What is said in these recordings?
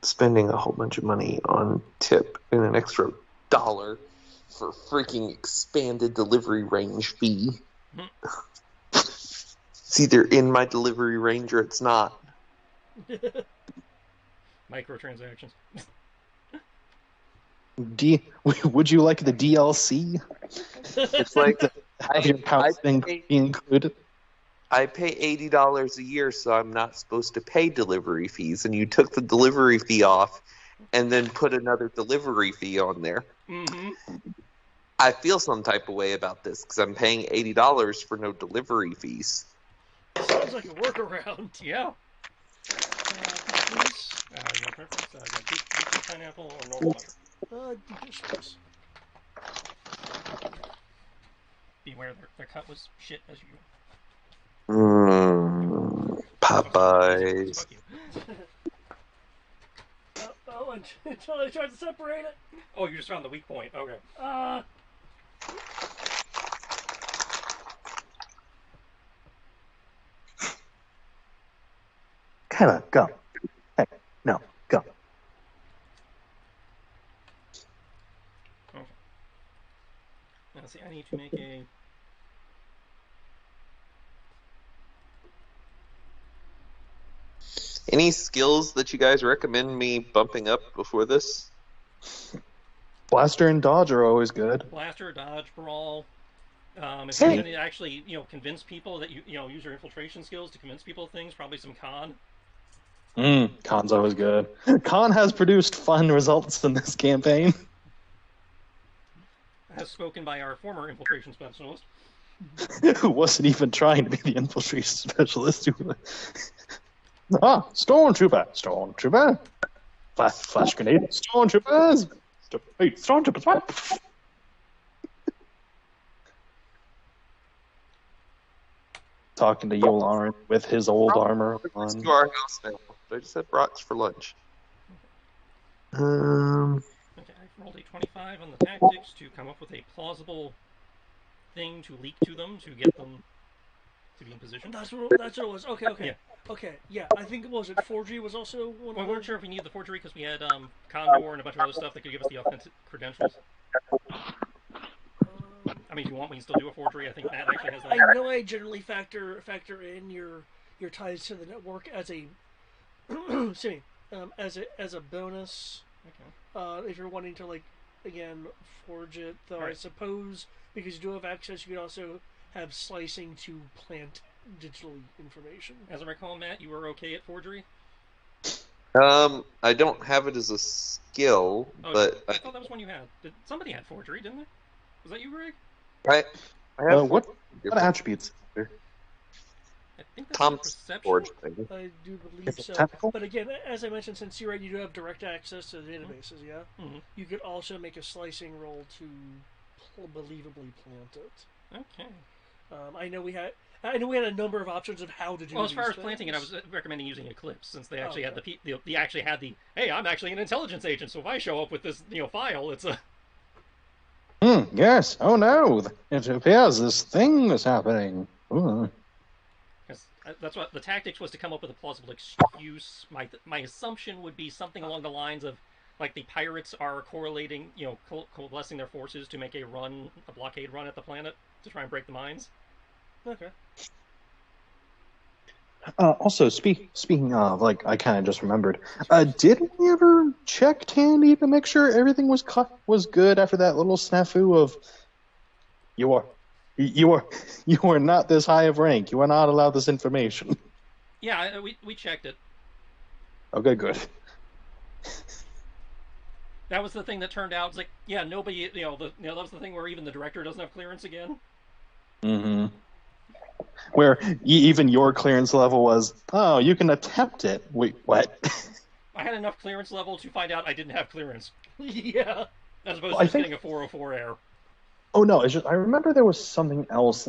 spending a whole bunch of money on tip and an extra dollar for freaking expanded delivery range fee. It's either in my delivery range or it's not. Microtransactions. Would you like the DLC? It's like Have your house thing be included? I pay $80 a year, so I'm not supposed to pay delivery fees, and you took the delivery fee off and then put another delivery fee on there. Mm-hmm. I feel some type of way about this because I'm paying $80 for no delivery fees. Sounds like a workaround. Yeah. Please. Your preference? Deep pineapple or normal butter? Deep dish, please. Beware, their cut was shit as usual. Popeyes. Fuck you. Until I tried to separate it. Oh, you just found the weak point. Okay. Kinda, go. Hey, no, go. Okay. Now, see, I need to make a... Any skills that you guys recommend me bumping up before this? Blaster and dodge are always good. Blaster, dodge, brawl. If Hey. you're going to actually, convince people that use your infiltration skills to convince people of things, probably some con. Con's always good. Con has produced fun results in this campaign. As spoken by our former infiltration specialist. Who wasn't even trying to be the infiltration specialist. Stormtrooper. Flash grenade. Stormtroopers. Hey, Stormtroopers, what? Talking to Yolan with his old armor on. To our house now. I just had rocks for lunch. Okay, I've rolled a 25 on the tactics to come up with a plausible thing to leak to them to get them to be in position. That's what it was. Okay. Yeah. Okay, yeah. I think forgery was also one. We weren't sure if we needed the forgery because we had Condor and a bunch of other stuff that could give us the authentic credentials. I mean, if you want, we can still do a forgery. I think Matt actually has that. I know I generally factor in your ties to the network as a excuse me, as a bonus. Okay. If you're wanting to again forge it, though, Right. I suppose because you do have access, you could also have slicing to plant digitally information. As I recall, Matt, you were okay at forgery? I don't have it as a skill, but I thought that was one you had. Somebody had forgery, didn't they? Was that you, Greg? I have What attributes? I think that's Tom's perception. forge thing. I do believe so. Technical? But again, as I mentioned, since you do have direct access to the databases, yeah? Mm-hmm. You could also make a slicing roll to believably plant it. Okay. I know we had a number of options of how to do. Well, as far as things. planting it, I was recommending using Eclipse since they actually had Okay. the actually had the hey, I'm actually an intelligence agent, so if I show up with this file, it's a Yes. Oh no. It appears this thing is happening. Ooh. that's what the tactics was to come up with a plausible excuse. My assumption would be something along the lines of like the pirates are correlating, coalescing their forces to make a blockade run at the planet to try and break the mines. Okay. Also, speaking of, I kind of just remembered. Did we ever check Tandy to make sure everything was good after that little snafu of you are not this high of rank. You are not allowed this information. Yeah, we checked it. Okay, good. That was the thing that turned out. It's like, yeah, nobody, that was the thing where even the director doesn't have clearance again. Mm-hmm. Where even your clearance level was, oh, you can attempt it. Wait, what? I had enough clearance level to find out I didn't have clearance. Yeah. As opposed to just getting a 404 error. Oh no, it's just I remember there was something else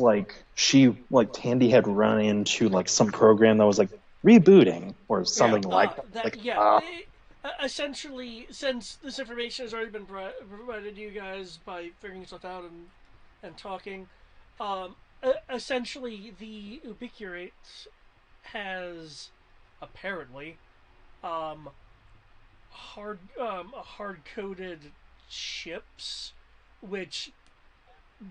Tandy had run into some program that was rebooting or something that. Essentially, since this information has already been provided to you guys by figuring stuff out and talking, essentially the Ubiquirate has apparently hard-coded chips, which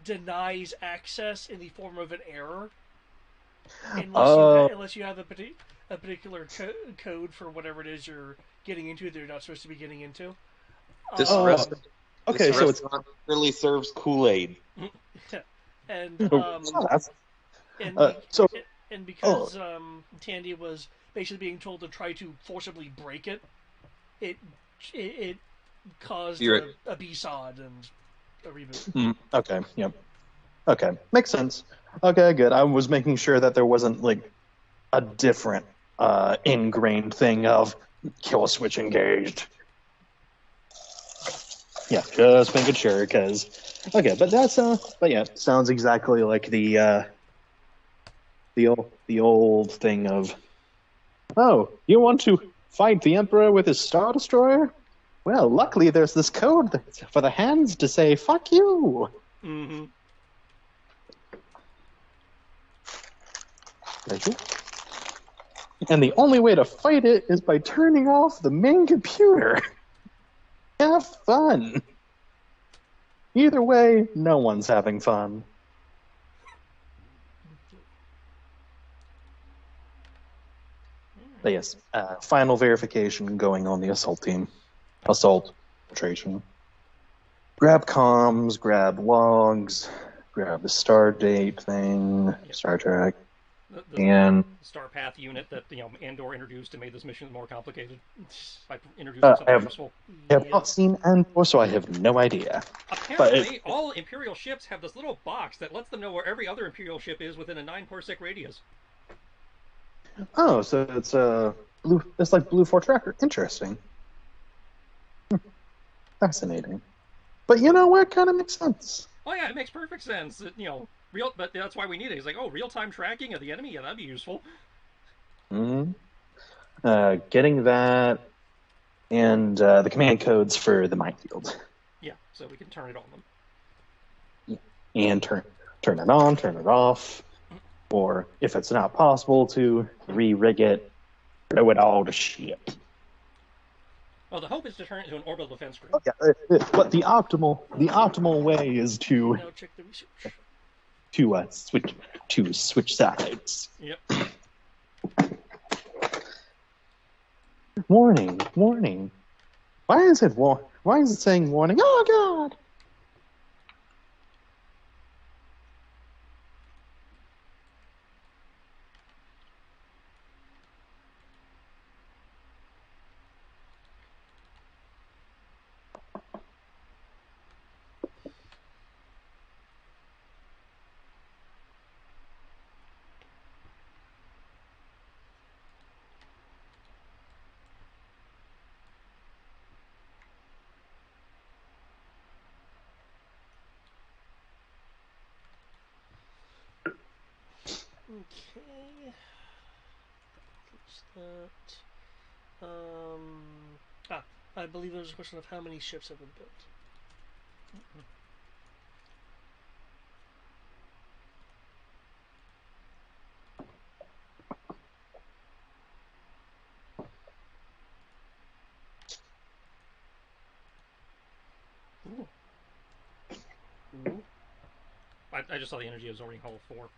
denies access in the form of an error, Oh, unless you have a particular code for whatever it is you're getting into that you're not supposed to be getting into. This oh, restaurant, this okay. So it's restaurant really serves Kool-Aid. and oh, that's and so. and Oh, because Tandy was basically being told to try to forcibly break it, it it caused You're a B-sod and a reboot. okay. Yep. Okay, makes sense. Okay, good. I was making sure that there wasn't like a different ingrained thing of kill switch engaged. Yeah, just making sure because okay, but that's but yeah, sounds exactly like the old thing of oh, you want to fight the Emperor with his Star Destroyer? Well, luckily there's this code for the hands to say fuck you. Mm-hmm. Thank you. And the only way to fight it is by turning off the main computer. Have fun. Either way, no one's having fun. But yes, final verification going on the assault team. Assault, infiltration. Grab comms, grab logs, grab the star date thing, Star Trek, The and Star Path unit that Andor introduced and made this mission more complicated by introducing something useful. I have not seen Andor, so I have no idea. Apparently, all Imperial ships have this little box that lets them know where every other Imperial ship is within a 9-parsec radius. Oh, so it's blue. It's like Blue 4 Tracker. Interesting. Fascinating. But you know what? Kind of makes sense. Oh yeah, it makes perfect sense. Real, but that's why we need it. He's like, oh, real-time tracking of the enemy. Yeah, that'd be useful. Hmm. Getting that and the command codes for the minefield. Yeah, so we can turn it on them. And turn it on, turn it off, or if it's not possible to re-rig it, throw it all to shit. Well, the hope is to turn it into an orbital defense group. Oh, yeah, but the optimal way is to Now check the research. switch sides. Yep. Warning. Why is it saying warning? Oh god. Okay. What's that? I believe there's a question of how many ships have been built. Ooh. Ooh. I just saw the energy absorbing hull 4.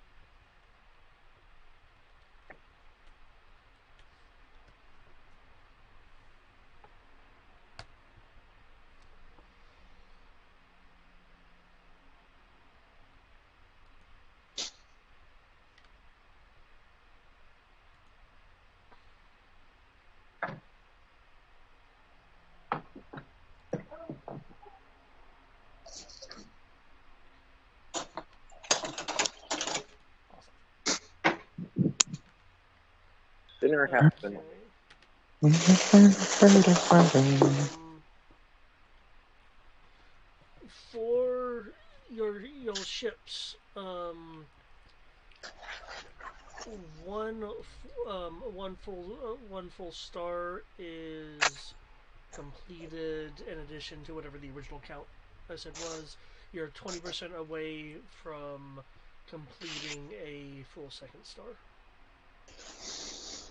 dinner happened. For your ships, one full star is completed in addition to whatever the original count I said was. You're 20% away from completing a full second star.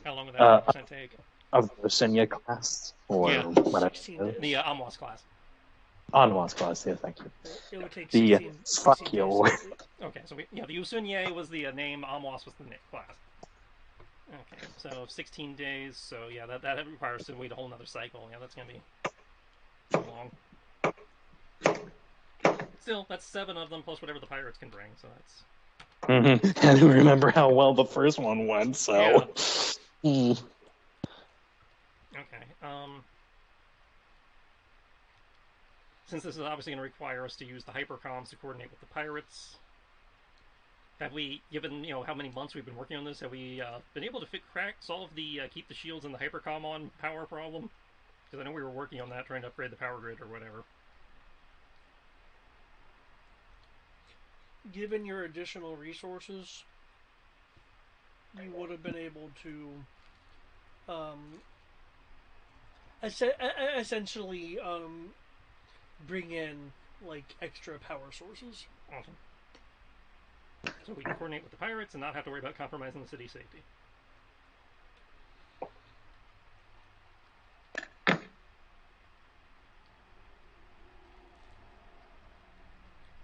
How long would that 100% take? of the Senya class or Yeah. whatever. 16 days. The Amwas class. Anwa's class, yeah, thank you. It would take The 16, 16 fuck days. you. to complete. Okay, so the Usunye was the name, Amwas was the class. Okay, so 16 days, so yeah, that requires to wait a whole nother cycle. Yeah, that's gonna be too long. Still, that's 7 of them plus whatever the pirates can bring, so that's... I don't remember how well the first one went, so... Yeah. Mm. Okay, since this is obviously going to require us to use the hypercoms to coordinate with the pirates, have we, given how many months we've been working on this, have we been able to solve the keep the shields and the hypercom on power problem? Because I know we were working on that, trying to upgrade the power grid or whatever. Given your additional resources, you would have been able to essentially bring in like extra power sources. Awesome. So we can coordinate with the pirates and not have to worry about compromising the city's safety.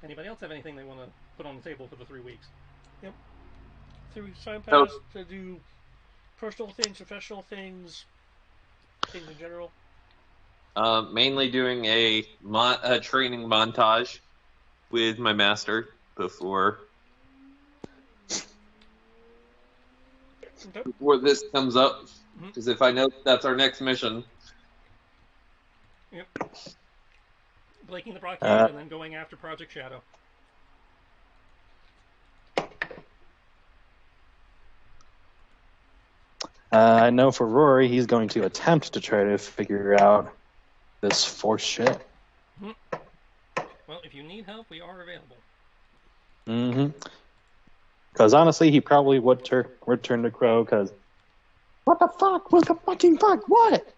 Anybody else have anything they want to put on the table for the 3 weeks? Yep. 3 weeks time passed to do personal things, professional things, things in general. Mainly doing a training montage with my master before this comes up. Because if I know that's our next mission. Yep. Breaking the blockade and then going after Project Shadow. I know for Rory, he's going to attempt to try to figure out this force shit. Well, if you need help, we are available. Because honestly, he probably would turn to Crow, because... What the fuck? What the fucking fuck? What?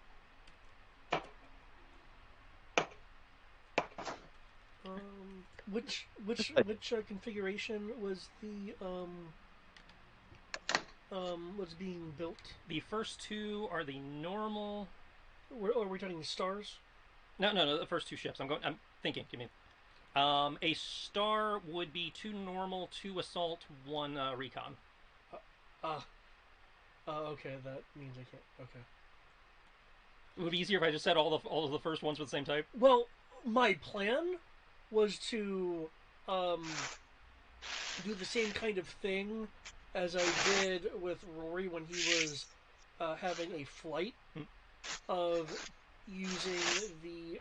Which configuration was the was being built? The first 2 are the normal. Are we talking stars? No. The first 2 ships. I'm thinking. Give me. A star would be 2 normal, 2 assault, 1 recon. Okay. That means I can't. Okay. It would be easier if I just said all of the first ones with the same type. Well, my plan was to do the same kind of thing as I did with Rory when he was having a flight of using the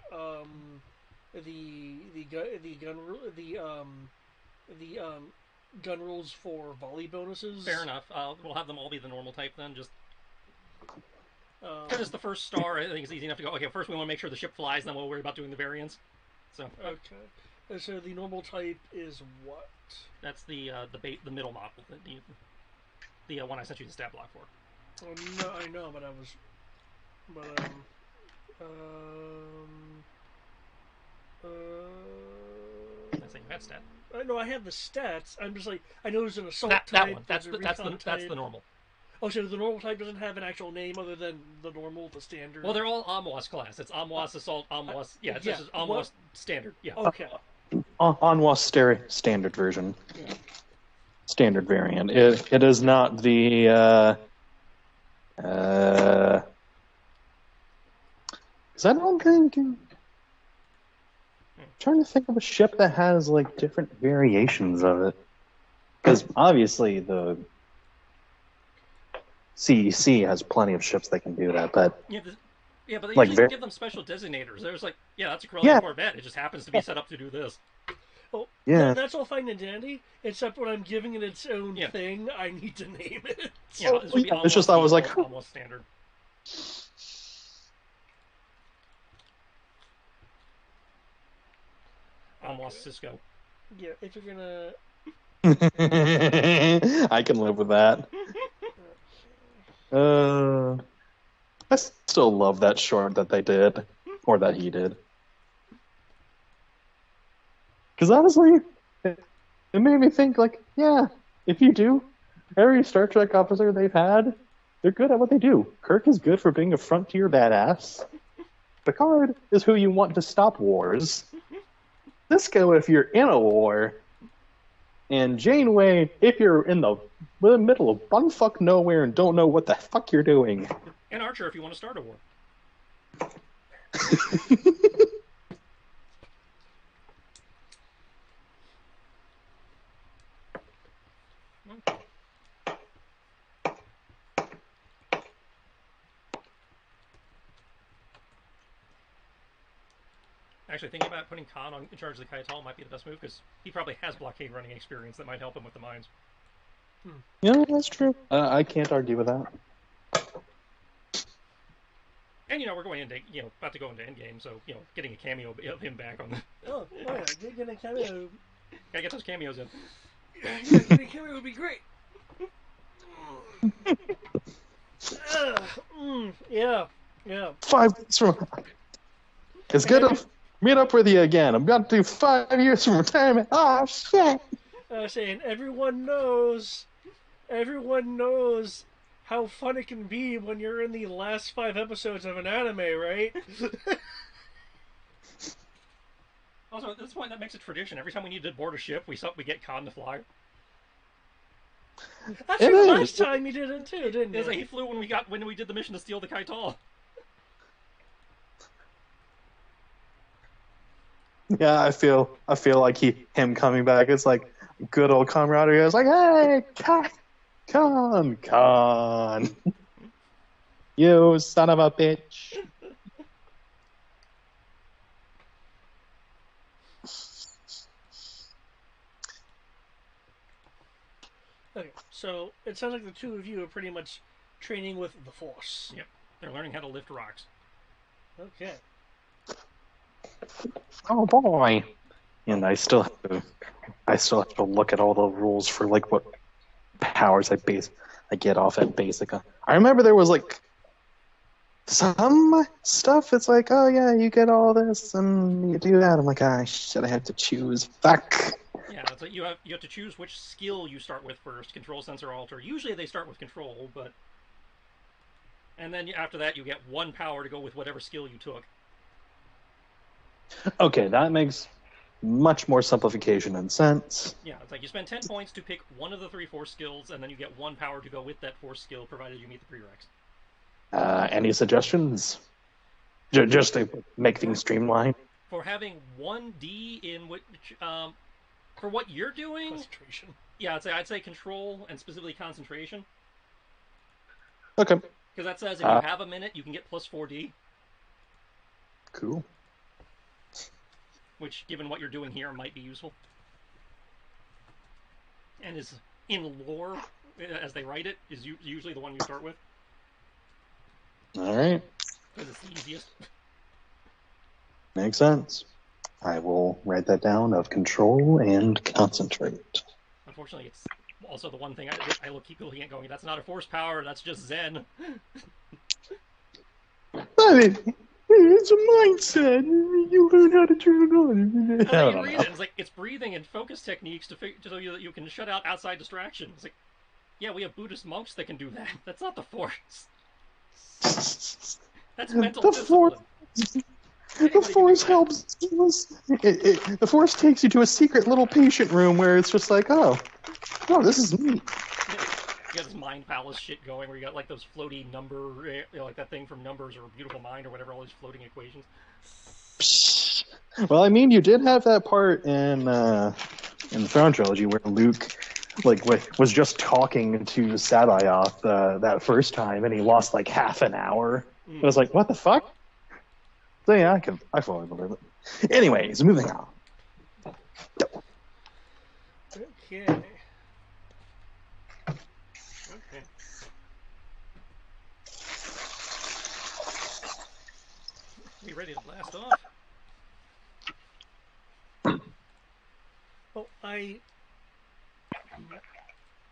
gun rules for volley bonuses. Fair enough. We'll have them all be the normal type then. Just because it's the first star, I think it's easy enough to go. Okay, first we want to make sure the ship flies, then we'll worry about doing the variants. So okay. So the normal type is what? That's the middle model, the one I sent you the stat block for. Oh no, I know, but I was, I think you had stat. I know I have the stats. I'm just like I know there's an assault type. That one. That's the normal. Oh, so the normal type doesn't have an actual name other than the normal, the standard. Well, they're all Amwas class. It's Amwas Assault, Amwas. It's just Amwas Standard. Yeah. Okay. Anwa's standard version. Yeah. Standard variant. It is not the. Because I don't think. I'm trying to think of a ship that has like different variations of it. Because obviously the CEC has plenty of ships that can do that, but but they like usually give them special designators. There's like, that's a Corellian Corvette. It just happens to be set up to do this. Well, that's all fine and dandy, except when I'm giving it its own thing, I need to name it. It's just I was like, almost standard. Almost Cisco. Yeah, if you're gonna. I can live with that. I still love that short that they did, or that he did. Because honestly, it made me think, like, if you do, every Star Trek officer they've had They're good at what they do. Kirk is good for being a frontier badass. Picard is who you want to stop wars. Cisco if you're in a war. And Janeway if you're in the middle of bumfuck nowhere and don't know what the fuck you're doing. And Archer if you want to start a war. Actually, thinking about putting Khan in charge of the Kaital might be the best move, because he probably has blockade running experience that might help him with the mines. Yeah, that's true. I can't argue with that. And, we're going into, about to go into Endgame, so, getting a cameo of him back on the... Oh yeah, getting a cameo. Gotta get those cameos in. Yeah, getting a cameo would be great. Yeah. 5 years from... It's good to meet up with you again. I'm going to do 5 years from retirement. Oh, shit! I was saying, everyone knows how fun it can be when you're in the last 5 episodes of an anime, right? Also, at this point, that makes it tradition. Every time we need to board a ship, we get Khan to fly. Actually, last time you did it too, didn't you? Like he flew when we did the mission to steal the Kaital. Yeah, I feel like him coming back. It's like good old camaraderie. I was like, hey, Khan, you son of a bitch. Okay, so it sounds like the two of you are pretty much training with the Force. Yep, they're learning how to lift rocks. Okay. Oh boy. And I still have to look at all the rules for like what powers I get off at basic. I remember there was like some stuff. It's like, oh yeah, you get all this and you do that. I'm like, ah, shit, I have to choose. Fuck. Yeah, it's like you have to choose which skill you start with first. Control, sensor, alter. Usually they start with control, but and then after that you get 1 power to go with whatever skill you took. Okay, that makes much more simplification and sense. Yeah, it's like you spend 10 points to pick one of the 3 Force skills, and then you get 1 power to go with that Force skill, provided you meet the prereqs. Any suggestions? Just to make things streamlined. For having 1D in which, for what you're doing, Concentration. Yeah, I'd say control and specifically concentration. Okay. Because that says if you have a minute, you can get plus 4D. Cool. Which, given what you're doing here, might be useful. And is in lore, as they write it, is usually the one you start with. All right. Because it's the easiest. Makes sense. I will write that down of control and concentrate. Unfortunately, it's also the one thing I keep looking at going, that's not a Force power, that's just Zen. It's a mindset. You learn how to turn it on. I don't know. It's like it's breathing and focus techniques so that you can shut out outside distractions. It's like, yeah, we have Buddhist monks that can do that. That's not the Force. That's mental discipline. The Force helps us. The Force takes you to a secret little patient room where it's just like, oh, this is neat. You got this mind palace shit going where you got like those floaty number, like that thing from Numbers or Beautiful Mind or whatever, all these floating equations. Well, I mean, you did have that part in the Throne Trilogy where Luke was just talking to Sabayoth that first time, and he lost like half an hour. I was like, what the fuck? So yeah, I fully believe it. Anyways, moving on. Okay. We ready to blast off? Oh, I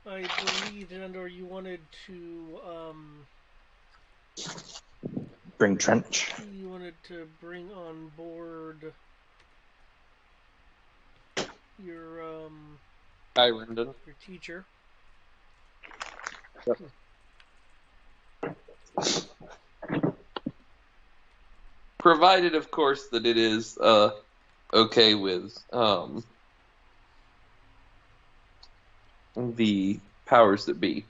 believe, Andor, you wanted to Bring Trench. You wanted to bring on board your Hi, Rendon. your teacher. Yep. Provided, of course, that it is okay with the powers that be.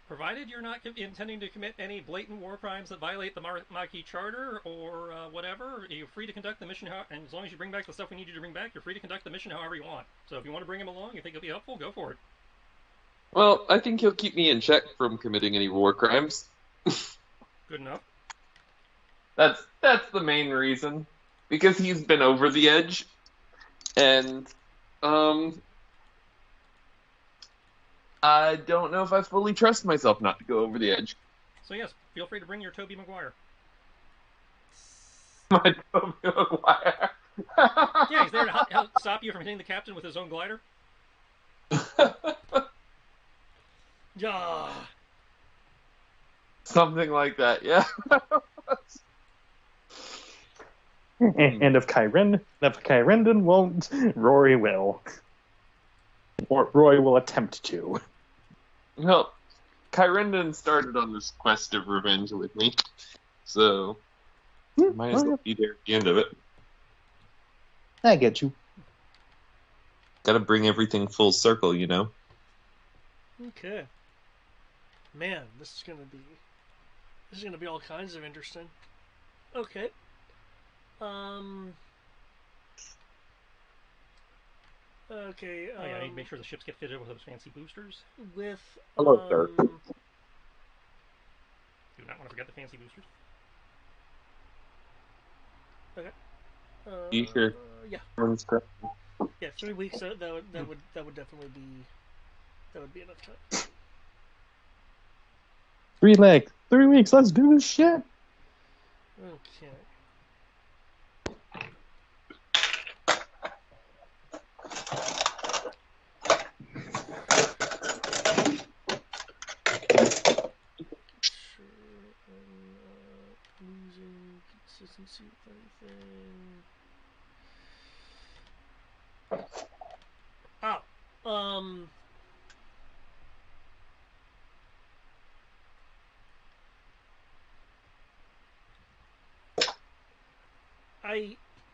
Provided you're not intending to commit any blatant war crimes that violate the Maquis Charter or whatever, you're free to conduct the mission. And as long as you bring back the stuff we need you to bring back, you're free to conduct the mission however you want. So if you want to bring him along, you think he'll be helpful, go for it. Well, I think he'll keep me in check from committing any war crimes. Good enough. That's the main reason. Because he's been over the edge. And I don't know if I fully trust myself not to go over the edge. So yes, feel free to bring your Toby Maguire. My Tobey Maguire. Yeah, he's there to help stop you from hitting the captain with his own glider. Yeah. Something like that, yeah. And if Kyrendon won't, Rory will. Or Roy will attempt to. Well, Kyrendon started on this quest of revenge with me, so might as well be there at the end of it. I get you. Gotta bring everything full circle, you know? Okay. Man, this is gonna be all kinds of interesting. Okay. Okay. Oh yeah, I need to make sure the ships get fitted with those fancy boosters. With Hello, sir. Do not want to forget the fancy boosters. Okay. You sure? Yeah. Yeah. 3 weeks. That would definitely be enough time. 3 weeks. Let's do this shit. Okay. Losing consistency with anything.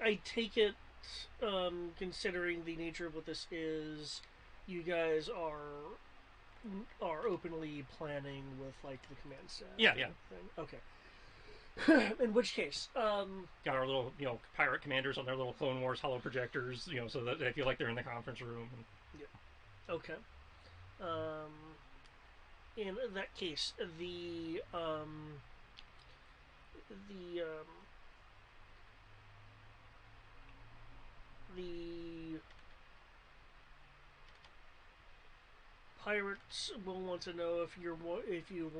I take it, considering the nature of what this is, you guys are openly planning with like the command staff. Yeah. Thing. Okay. In which case, got our little pirate commanders on their little Clone Wars hollow projectors, so that they feel like they're in the conference room. Okay. In that case, the pirates will want to know if you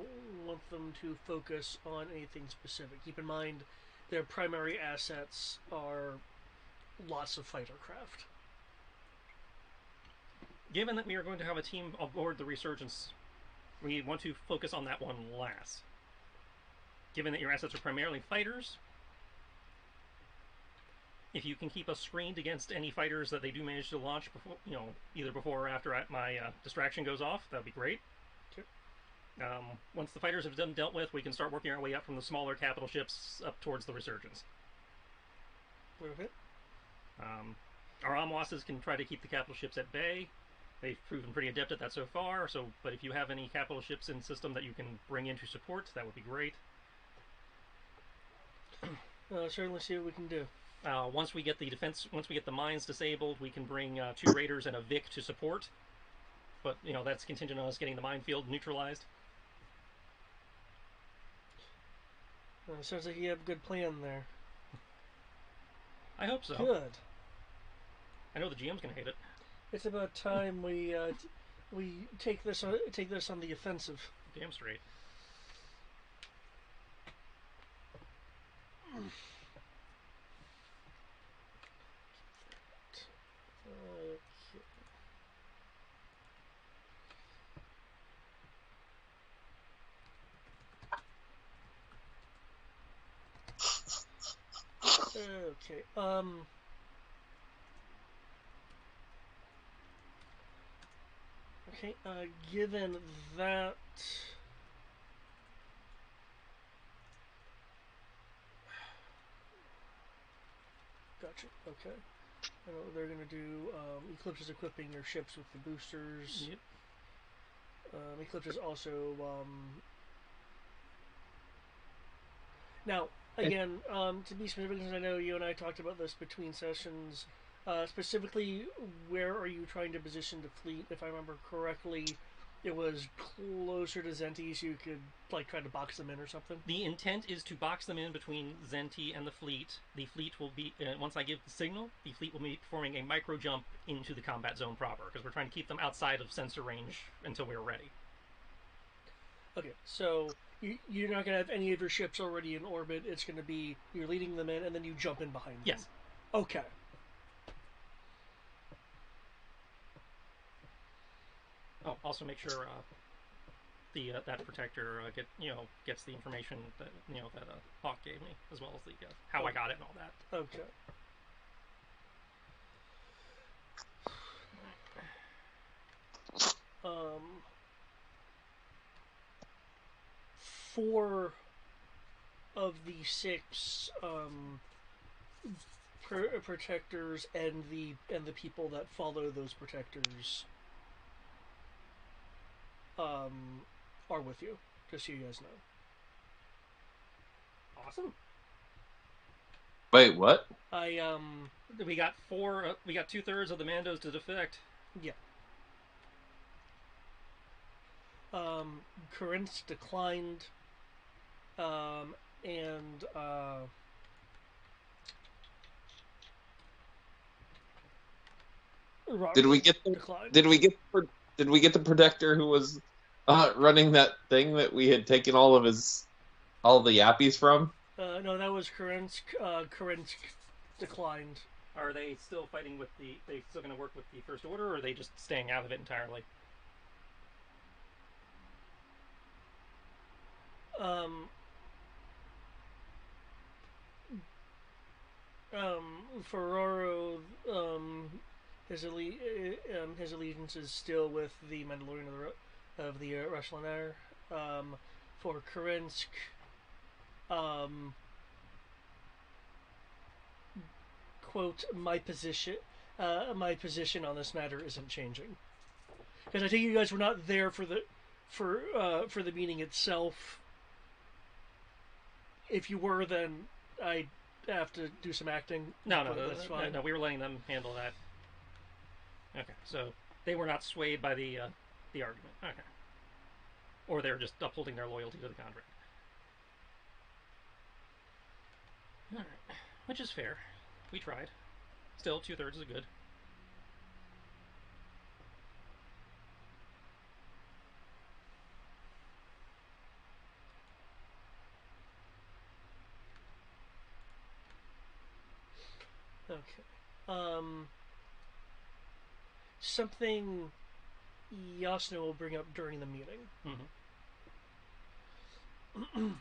want them to focus on anything specific. Keep in mind, their primary assets are lots of fighter craft. Given that we are going to have a team aboard the Resurgence, we want to focus on that one last. Given that your assets are primarily fighters, if you can keep us screened against any fighters that they do manage to launch before, either before or after my distraction goes off, that'd be great. Sure. Once the fighters have been dealt with, we can start working our way up from the smaller capital ships up towards the Resurgence. Perfect. Our Amwasses can try to keep the capital ships at bay. They've proven pretty adept at that so far. But if you have any capital ships in system that you can bring in to support, that would be great. Certainly see what we can do. Once we get the mines disabled, we can bring 2 raiders and a Vic to support. But that's contingent on us getting the minefield neutralized. Sounds like you have a good plan there. I hope so. Good. I know the GM's gonna hate it. It's about time we take this on the offensive. Damn straight. Okay. Okay. Given that, Gotcha. Okay. I know what they're gonna do. Eclipse is equipping your ships with the boosters. Yep. Eclipse is also now again to be specific, because I know you and I talked about this between sessions. Specifically, where are you trying to position the fleet? If I remember correctly, it was closer to Zenti, so you could like try to box them in or something. The intent is to box them in between Zenti and the fleet. The fleet will be, once I give the signal, the fleet will be performing a micro jump into the combat zone proper, because we're trying to keep them outside of sensor range until we're ready. Okay, so you're not going to have any of your ships already in orbit. It's going to be you're leading them in, and then you jump in behind them. Yes. Okay. Oh, also make sure the that protector gets the information that that Hawk gave me, as well as the how I got it and all that. Okay. Four of the six protectors and the people that follow those protectors are with you, just so you guys know. Awesome. Wait, what? We got four. We got 2/3 of the Mandos to defect. Yeah. Corinth declined, and Did we get the declined. did we get the protector who was running that thing that we had taken all the yappies from? No, that was Corinth. Corinth declined. Are they still fighting with the? They still going to work with the First Order, or are they just staying out of it entirely? Ferraro, his allegiance is still with the Mandalorian of the Rushlaner. For Kerensк, quote, my position on this matter isn't changing, because I think you guys were not there for the meeting itself. If you were, then I have to do some acting. No, that's fine. No, we were letting them handle that. Okay, so they were not swayed by the argument. Okay, or they're just upholding their loyalty to the contract. All right, which is fair. We tried. Still, 2/3 is good. Okay. Something Yasna will bring up during the meeting. Mm-hmm.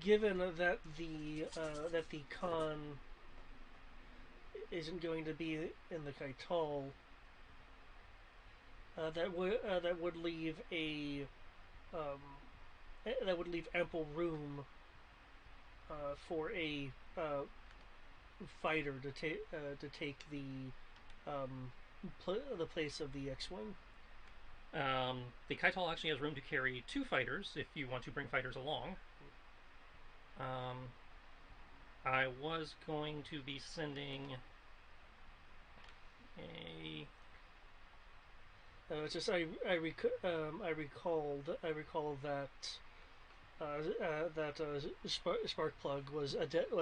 Given that the Khan isn't going to be in the Kaital, that would leave ample room for a fighter to take the place of the X-wing. The Kaital actually has room to carry 2 fighters if you want to bring fighters along. I was going to be sending a. It's just I recall that Sparkplug was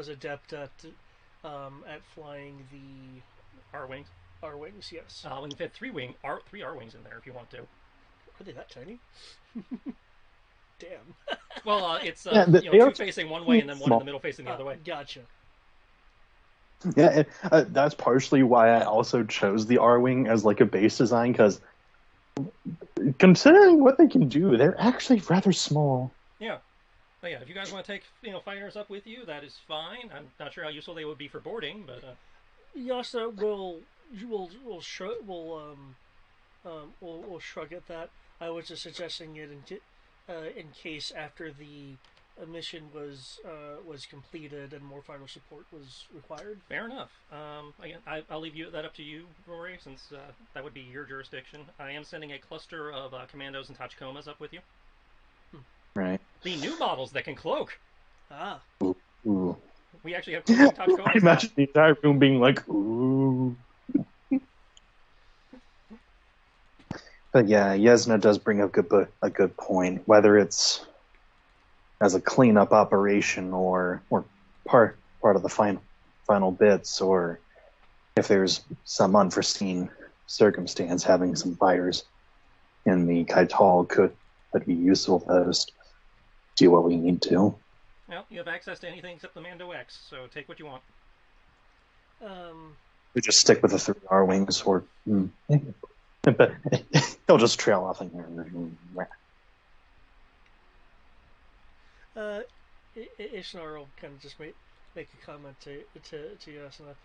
adept at flying the R-wings. R-wings, yes. We've had 3 R-wings in there if you want to. Are they that tiny? Damn. Well, it's Yeah, they 2 are facing one way and then one in the middle facing the other way. Gotcha. Yeah, that's partially why I also chose the R-Wing as like a base design, because considering what they can do, they're actually rather small. Yeah. But yeah, if you guys want to take fighters up with you, that is fine. I'm not sure how useful they would be for boarding, but Yasa will shrug at that. I was just suggesting it in case after the a mission was completed and more final support was required. Fair enough. Again, I'll leave that up to you, Rory, since that would be your jurisdiction. I am sending a cluster of commandos and Tachikomas up with you. Right. The new models that can cloak. Ah. Ooh. We actually have cloaking Tachikomas. I imagine the entire room being like, ooh. But yeah, Yesna does bring up a good point. Whether it's as a cleanup operation or part of the final bits, or if there's some unforeseen circumstance, having some fires in the Kaital could be useful to just do what we need to. Well, you have access to anything except the Mando X, so take what you want. We just stick with the 3R wings, or but they'll just trail off in here. Ishnar will kind of just make a comment to Yasna.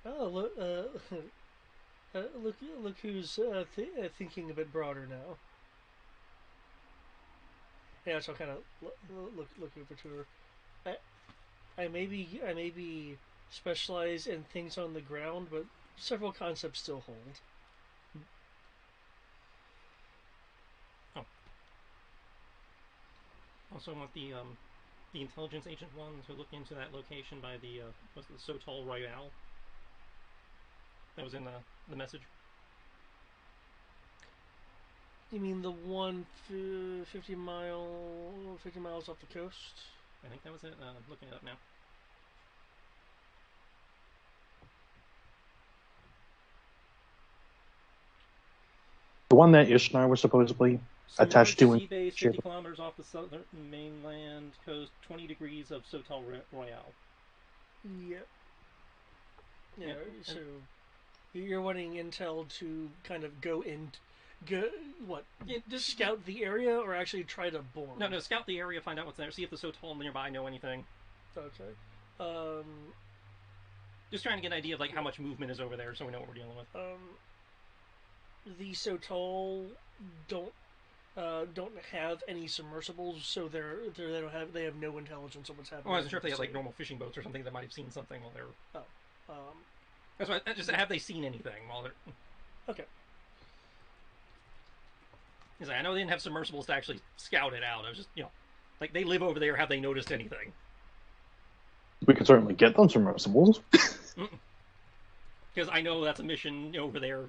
Oh, look who's thinking a bit broader now. Yeah, so I'll kind of look over to her. I may be specialized in things on the ground, but several concepts still hold. Oh. Also want the intelligence agent one to look into that location by the what's the Sotal Royale. That was in the message. You mean the one 50 miles off the coast? I think that was it. Looking it up now. The one that Ishnar was supposedly attached to sea base 50 kilometers off the southern mainland coast, 20 degrees of Sotal Royale. Yep. Yeah, so you're wanting intel to kind of go just scout the area, or actually try to board? No, scout the area, find out what's there, see if the Sotal nearby know anything. Okay. Just trying to get an idea of like how much movement is over there, so we know what we're dealing with. The Sotal don't have any submersibles, so they have no intelligence on what's happening. Oh, I wasn't sure if they had like normal fishing boats or something that might have seen something while they're. Oh. That's why. Just have they seen anything while they're? Okay. Like, I know they didn't have submersibles to actually scout it out. I was just, like they live over there. Have they noticed anything? We can certainly get them submersibles. Because I know that's a mission over there,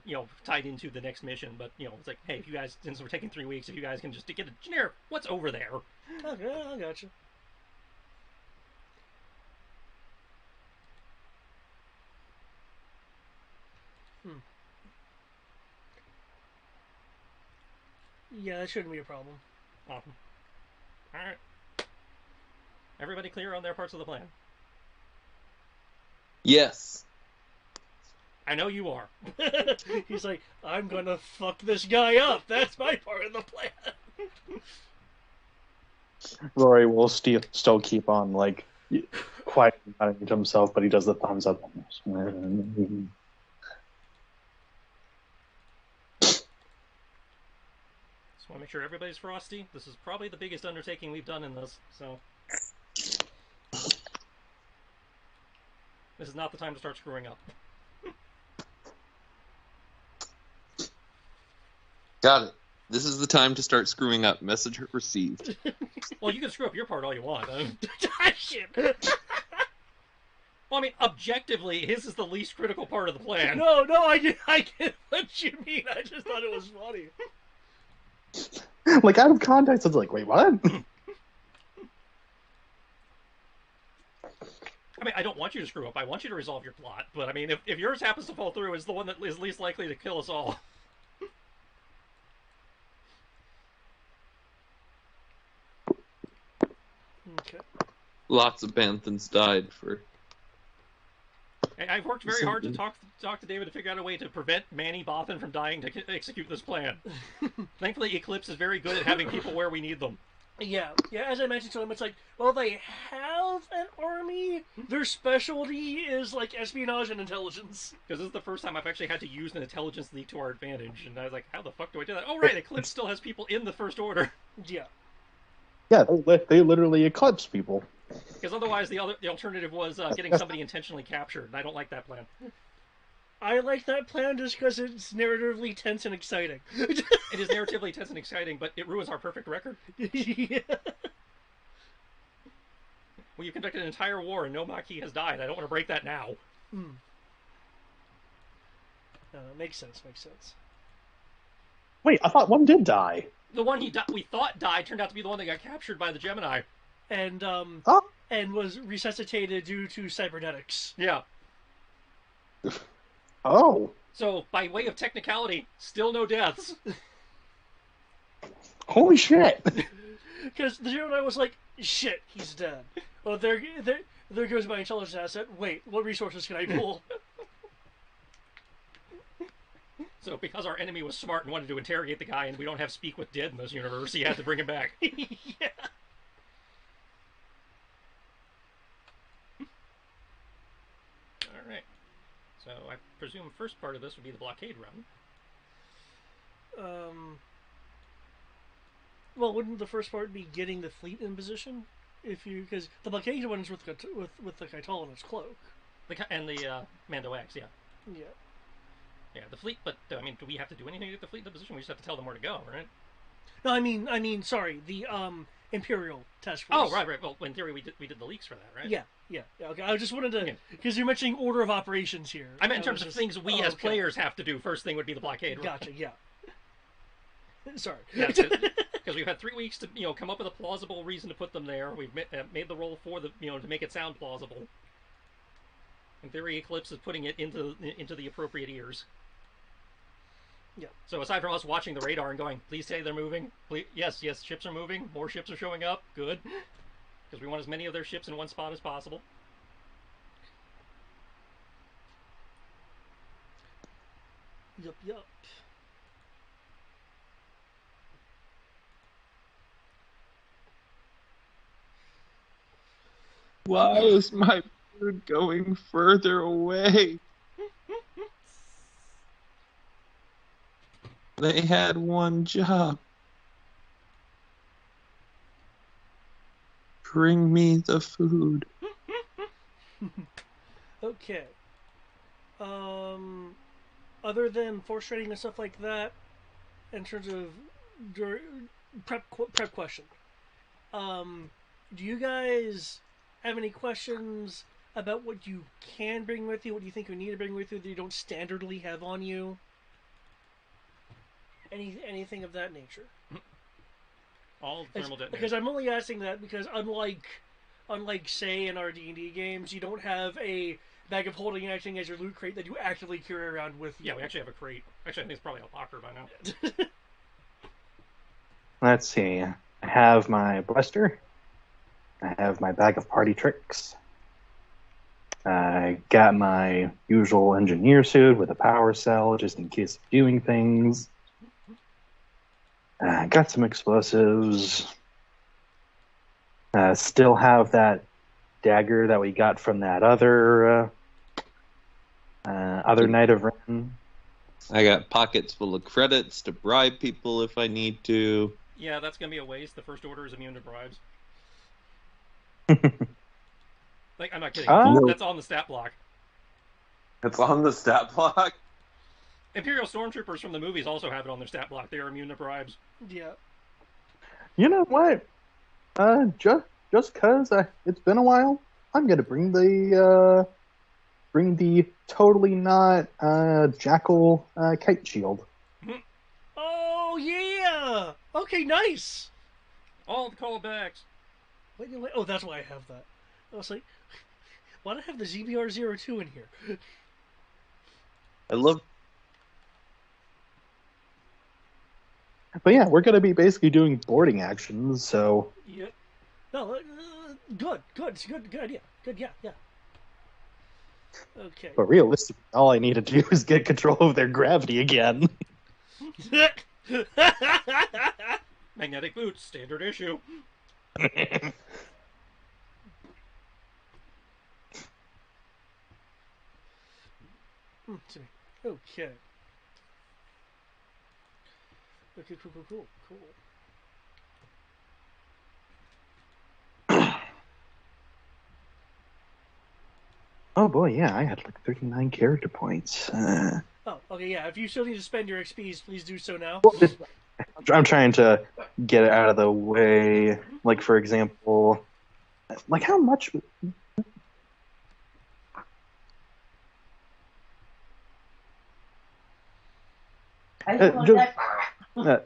tied into the next mission. But it's like, hey, if you guys, since we're taking 3 weeks, if you guys can just get a generic, what's over there? Okay, I got you. Yeah, that shouldn't be a problem. Awesome. All right. Everybody clear on their parts of the plan? Yes. I know you are. He's like, I'm gonna fuck this guy up. That's my part of the plan. Rory will still keep on like quietly nodding to himself, but he does the thumbs up. Just want to make sure everybody's frosty. This is probably the biggest undertaking we've done in this, so this is not the time to start screwing up. Got it. This is the time to start screwing up. Message received. Well, you can screw up your part all you want. Shit. Well, I mean, objectively, his is the least critical part of the plan. No, I get what you mean. I just thought it was funny. Like, out of context, it's like, wait, what? I mean, I don't want you to screw up. I want you to resolve your plot. But, I mean, if yours happens to fall through, it's the one that is least likely to kill us all. Okay. Lots of Banthans died for. I've worked very hard to talk to David to figure out a way to prevent Manny Bothan from dying to execute this plan. Thankfully, Eclipse is very good at having people where we need them. Yeah. As I mentioned to him, it's like, well, they have an army. Their specialty is like espionage and intelligence. Because this is the first time I've actually had to use an intelligence leak to our advantage, and I was like, how the fuck do I do that? Oh, right, Eclipse still has people in the First Order. Yeah. Yeah, they literally eclipse people. Because otherwise, the alternative was getting That's- somebody intentionally captured, and I don't like that plan. I like that plan just because it's narratively tense and exciting. It is narratively tense and exciting, but it ruins our perfect record. Yeah. Well, you conducted an entire war and no Maquis has died. I don't want to break that now. Makes sense. Makes sense. Wait, I thought one did die. The one we thought died turned out to be the one that got captured by the Gemini. And Oh, and was resuscitated due to cybernetics. Yeah. oh, So, by way of technicality, still no deaths. holy shit! Because the Gemini was like, "Shit, he's dead." Well, there goes my intelligence asset. Wait, what resources can I pull? So, because our enemy was smart and wanted to interrogate the guy, and we don't have Speak with Dead in this universe, he had to bring him back. Yeah. Alright. So, I presume first part of this would be the blockade run. Well, wouldn't the first part be getting the fleet in position? Because the blockade one is with the Kaital in its cloak. And the Mando X, yeah. Yeah. Yeah, the fleet, but, I mean, do we have to do anything to get the fleet in position? We just have to tell them where to go, right? No, I mean, sorry, the Imperial task force. Oh, right. Well, in theory, we did the leaks for that, right? Yeah. Okay, I just wanted to, because you're mentioning order of operations here. I meant in terms of things we as okay. players have to do. First thing would be the blockade run. Gotcha. Yeah. Sorry. Yeah, because we've had 3 weeks to come up with a plausible reason to put them there. We've made the roll for the to make it sound plausible. In theory, Eclipse is putting it into the appropriate ears. Yeah. So aside from us watching the radar and going, please say they're moving. Please, yes, ships are moving. More ships are showing up. Good. Because we want as many of their ships in one spot as possible. Yup. Why is my food going further away? They had one job. Bring me the food. Okay. Other than force trading and stuff like that, in terms of prep question, do you guys have any questions about what you can bring with you? What do you think you need to bring with you that you don't standardly have on you? Anything of that nature? All thermal detonators. Because I'm only asking that because unlike say in our D&D games, you don't have a bag of holding acting as your loot crate that you actively carry around with you. Yeah, we actually have a crate. Actually, I think it's probably a locker by now. Let's see. I have my blaster. I have my bag of party tricks. I got my usual engineer suit with a power cell just in case of doing things. Got some explosives. Still have that dagger that we got from that other Night of Ren. I got pockets full of credits to bribe people if I need to. Yeah, that's going to be a waste. The First Order is immune to bribes. Like, I'm not kidding. That's on the stat block. It's on the stat block? Imperial Stormtroopers from the movies also have it on their stat block. They are immune to bribes. Yeah. You know what? Just cause it's been a while, I'm gonna bring the totally not Jackal kite shield. Oh yeah. Okay, nice. All the callbacks. Wait. Oh, that's why I have that. I was like, why do I have the ZBR-02 in here? I love. But yeah, we're gonna be basically doing boarding actions, so. Yep. No, good. It's a good idea. Good, yeah. Okay. But realistically, all I need to do is get control of their gravity again. Magnetic boots, standard issue. Okay. Okay, cool. Oh boy, yeah, I had like 39 character points. Oh, okay, yeah. If you still need to spend your XPs, please do so now. I'm trying to get it out of the way. Like, for example, like how much?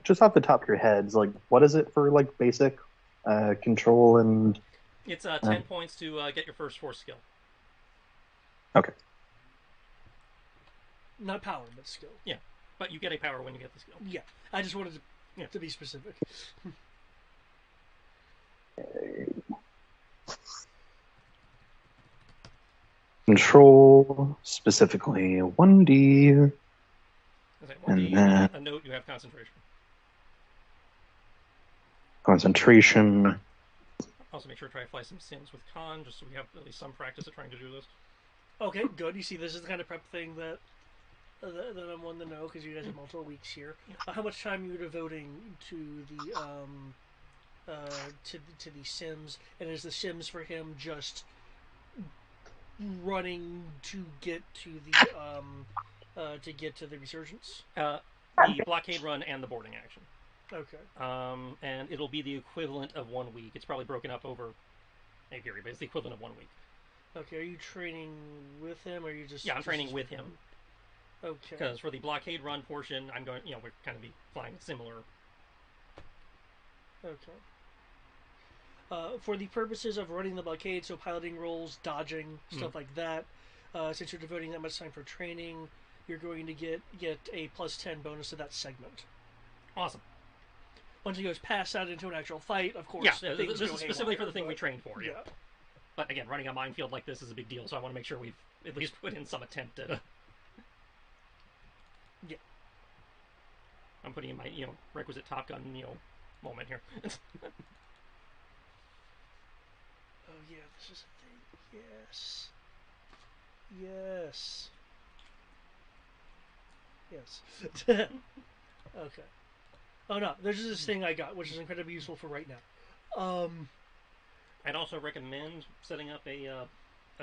Just off the top of your heads, like, what is it for like basic control and? It's 10 points to get your first force skill. Okay. Not power, but skill. Yeah, but you get a power when you get the skill. Yeah, I just wanted to be specific. Control specifically 1D, And then a note, you have concentration. concentration. Also, make sure to try to fly some sims with con, just so we have at least some practice at trying to do this. Okay, good. You see, this is the kind of prep thing that I'm wanting to know because you guys have multiple weeks here. How much time are you devoting to the to the Sims, and is the Sims for him just running to get to the resurgence? The blockade run and the boarding action. Okay. And it'll be the equivalent of 1 week. It's probably broken up over a period, but it's the equivalent of 1 week. Okay. Are you training with him, or are you just? Yeah, I'm training with him. Okay. Because for the blockade run portion, I'm going. We're kind of be flying similar. Okay. For the purposes of running the blockade, so piloting rolls, dodging, stuff like that, since you're devoting that much time for training, you're going to get a +10 bonus to that segment. Awesome. Once it goes past that into an actual fight, of course. Yeah, this is specifically for the thing we trained for. Yeah. But again, running a minefield like this is a big deal, so I want to make sure we've at least put in some attempt at. Yeah. I'm putting in my requisite Top Gun moment here. Oh yeah, this is a thing. Yes. Yes. Yes. Okay. Oh no, there's just this thing I got, which is incredibly useful for right now. I'd also recommend setting up a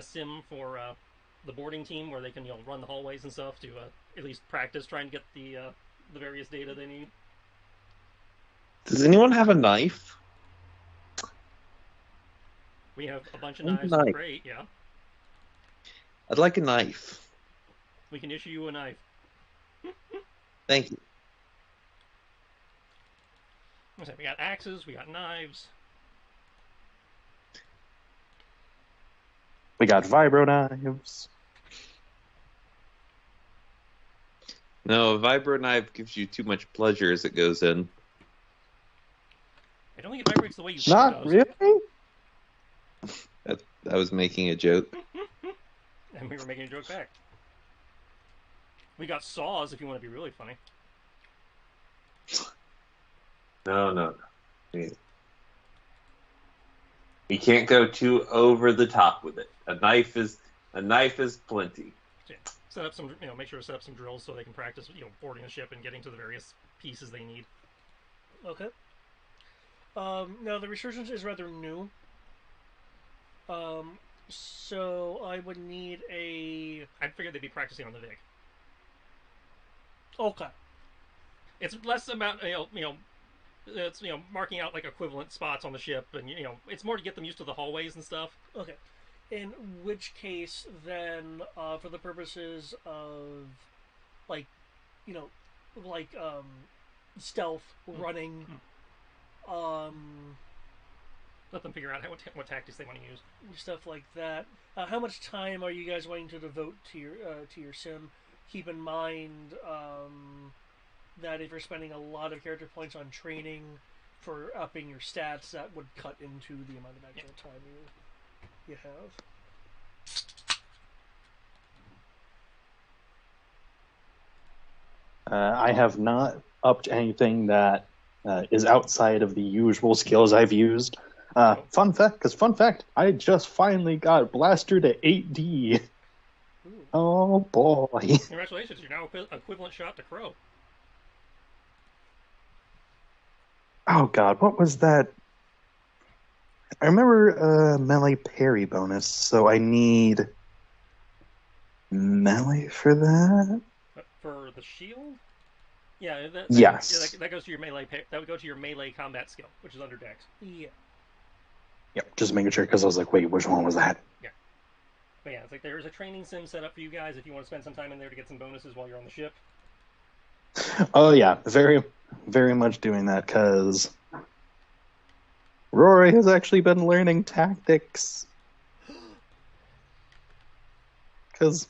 sim for the boarding team where they can run the hallways and stuff to at least practice trying to get the various data they need. Does anyone have a knife? We have a bunch of knives. Great, yeah. I'd like a knife. We can issue you a knife. Thank you. We got axes, we got knives. We got vibro knives. No, a vibro knife gives you too much pleasure as it goes in. I don't think it vibrates the way you think Not it does. really? I was making a joke. And we were making a joke back. We got saws if you want to be really funny. No. You can't go too over the top with it. A knife is plenty. Yeah. Set up some, make sure to set up some drills so they can practice, boarding the ship and getting to the various pieces they need. Okay. Now the resurgence is rather new. So I would need a. I figured they'd be practicing on the Vig. Okay. It's less about it's marking out like equivalent spots on the ship, and it's more to get them used to the hallways and stuff. Okay. In which case, then, for the purposes of, stealth, running, let them figure out what tactics they want to use. Stuff like that. How much time are you guys wanting to devote to your sim? Keep in mind that if you're spending a lot of character points on training for upping your stats, that would cut into the amount of actual time you have. I have not upped anything that is outside of the usual skills I've used. Fun fact, I just finally got Blaster to 8D. Ooh. Oh boy. Congratulations, you're now equivalent shot to Crow. Oh god, what was that? I remember melee parry bonus, so I need melee for that? For the shield, yeah, Yes. that goes to your melee. That would go to your melee combat skill, which is under Dex. Yeah. Yep, just making sure because I was like, wait, which one was that? But yeah, it's like there's a training sim set up for you guys if you want to spend some time in there to get some bonuses while you're on the ship. Oh yeah, very, very much doing that because Rory has actually been learning tactics. Because,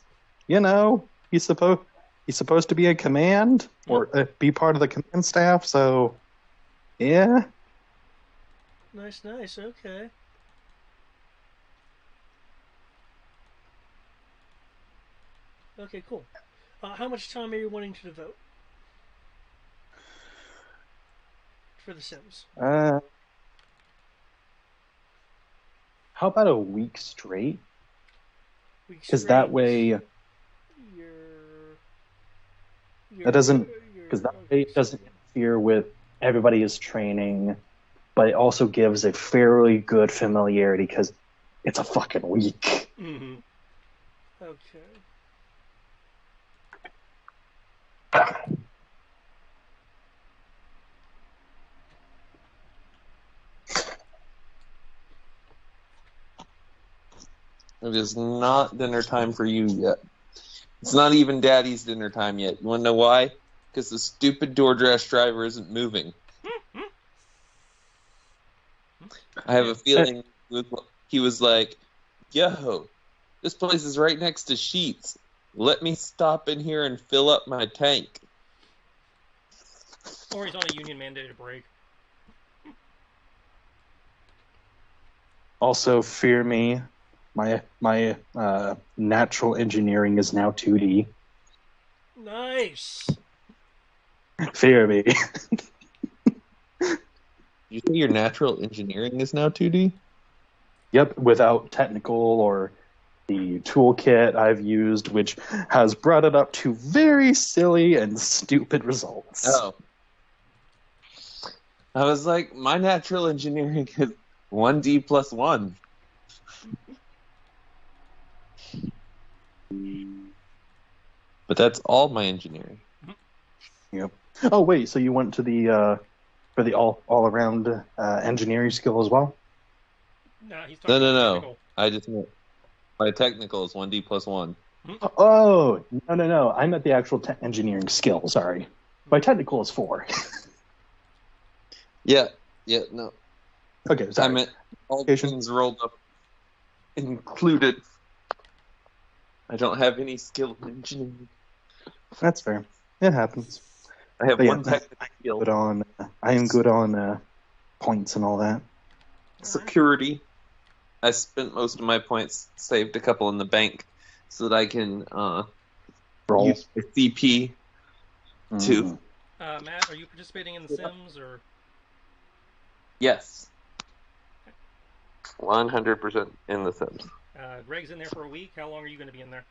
he's supposed to be a command or be part of the command staff. So, yeah. Nice. Okay. Okay, cool. How much time are you wanting to devote for The Sims? How about a week straight? Because that way, that doesn't interfere with everybody's training, but it also gives a fairly good familiarity because it's a fucking week. Mm-hmm. Okay. It is not dinner time for you yet. It's not even Daddy's dinner time yet. You want to know why? Because the stupid DoorDash driver isn't moving. I have a feeling he was like, yo, this place is right next to Sheets. Let me stop in here and fill up my tank. Or he's on a union mandated break. Also, fear me, my natural engineering is now 2D. Nice. Fear me. You say your natural engineering is now 2D? Yep, without technical or the toolkit I've used, which has brought it up to very silly and stupid results. Oh. I was like, my natural engineering is 1D plus 1. But that's all my engineering. Yep. Oh wait, so you went to the for the all around engineering skill as well? No, he's talking about technical. I just meant my technical is 1D plus 1. Oh no! I meant the actual engineering skill. Sorry, my technical is 4. Yeah, no. Okay, sorry. I meant all things rolled up included. I don't have any skill in engineering. That's fair. It happens. I have one technical skill. I am good on points and all that. Security. I spent most of my points, saved a couple in the bank, so that I can roll use my CP too. Matt, are you participating in The Sims or? Yes. 100% in The Sims. Greg's in there for a week. How long are you going to be in there?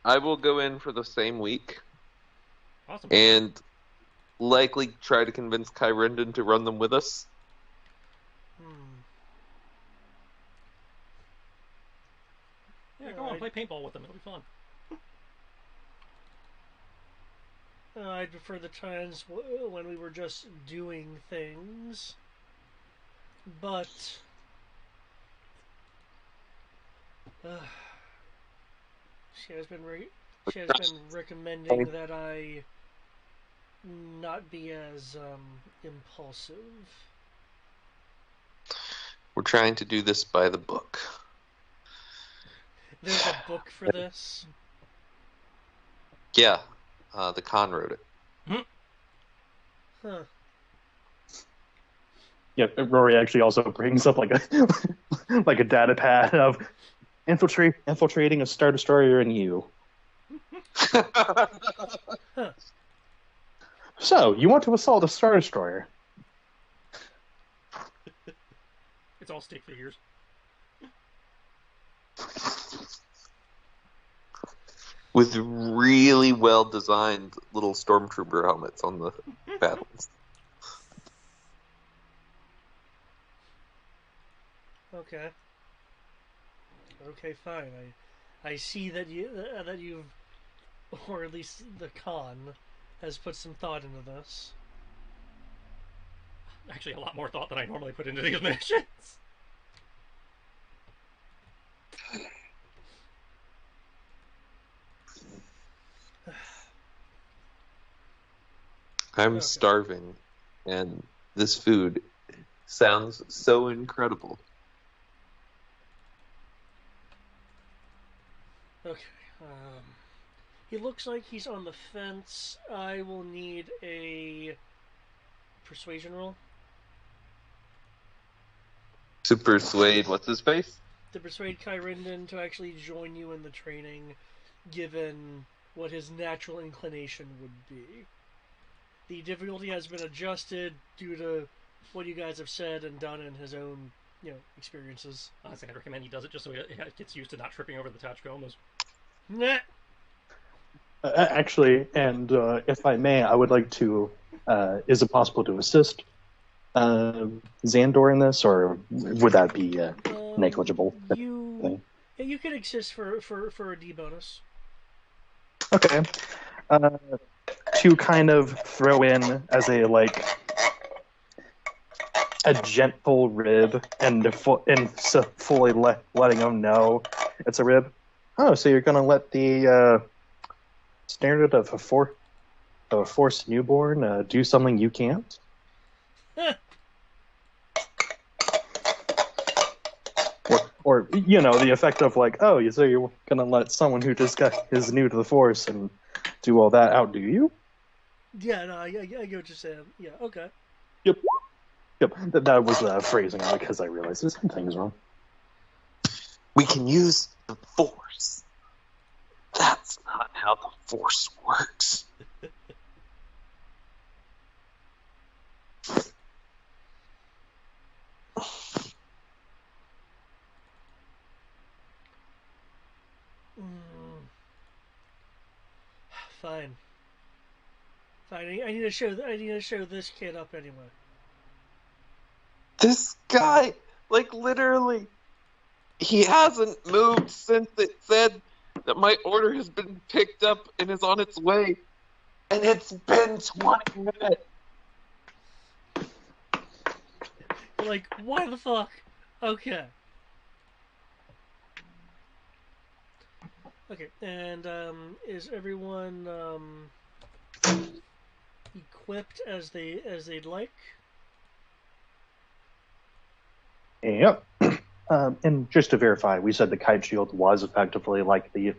I will go in for the same week. Awesome. And likely try to convince Kyrendon to run them with us. Yeah, go on, play paintball with them. It'll be fun. I'd prefer the times when we were just doing things, but she has been recommending that I not be as impulsive. We're trying to do this by the book. There's a book for this? Yeah, the Con wrote it. Huh. Yeah, Rory actually also brings up like a data pad of infiltrating a Star Destroyer and you. Huh. So, you want to assault a Star Destroyer? It's all stick figures. With really well-designed little stormtrooper helmets on the battles. Okay. Okay, fine. I see that you've, or at least the con, has put some thought into this. Actually, a lot more thought than I normally put into these missions. I'm Okay. starving, and this food sounds so incredible. Okay. He looks like he's on the fence. I will need a persuasion roll To persuade what's his face? to persuade Kyrinden to actually join you in the training, given what his natural inclination would be. The difficulty has been adjusted due to what you guys have said and done in his own, experiences. Honestly, I'd recommend he does it just so he gets used to not tripping over the Tachikomas. Nah. Actually, and if I may, I would like to. Is it possible to assist Xandor in this, or would that be negligible? You, yeah, you could exist for a D bonus. Okay. Uh, to kind of throw in as a gentle rib and fully letting them know it's a rib. Oh, so you're gonna let the standard of a forced newborn do something you can't? Or the effect of oh, so you're gonna let someone who just is new to the force and do all that outdo you? Yeah, no, I get what you're saying. Yeah, okay. Yep. That was phrasing because I realized there's some things wrong. We can use the Force. That's not how the Force works. Mm, fine. Fine. I need to show. I need to show this kid up anyway. This guy, literally, he hasn't moved since it said that my order has been picked up and is on its way. And it's been 20 minutes. You're like, why the fuck? Okay. Okay. And is everyone equipped as they'd like? Yep. And just to verify, we said the kite shield was effectively like the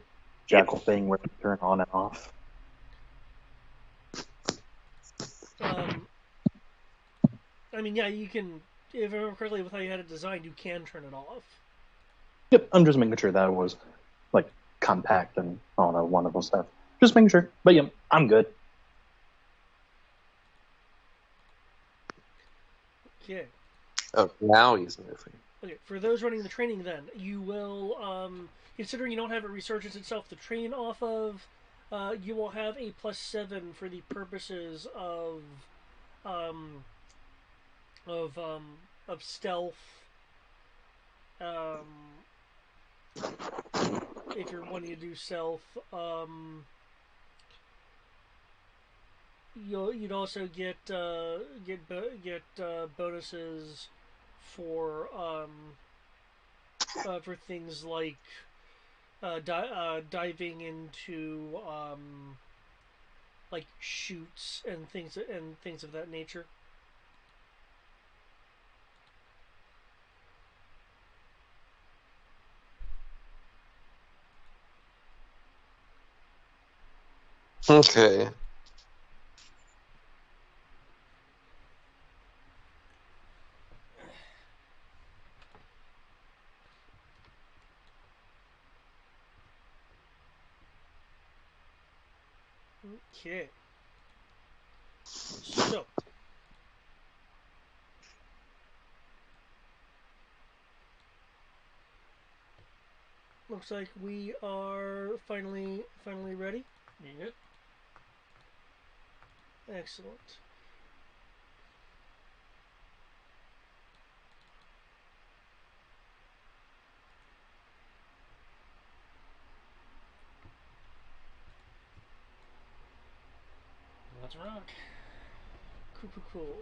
jackal thing where you turn on and off. I mean, yeah, you can. If I remember correctly, with how you had it designed, you can turn it off. Yep. I'm just making sure that was compact and all that wonderful stuff. Just making sure. But yeah, I'm good. Okay. Oh, now he's moving. Okay. For those running the training, then you will, considering you don't have a resurgence itself to train off of, you will have a +7 for the purposes um, of of stealth. Um, if you're wanting to do stealth, you'd also get bonuses for for things like diving into like chutes and things of that nature. Okay. Okay. So, looks like we are finally ready. Yep. Excellent. Let's rock. Cool.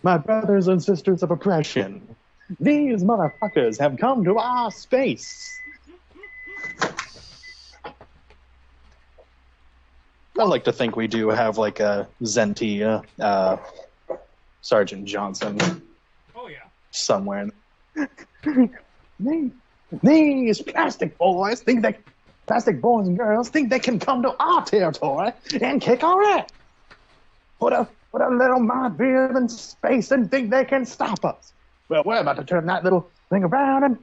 My brothers and sisters of oppression, these motherfuckers have come to our space. I like to think we do have like a Zenti, Sergeant Johnson Oh yeah. somewhere. These plastic boys and girls think they can come to our territory and kick our ass. Put a little minefield in space and think they can stop us. Well, we're about to turn that little thing around and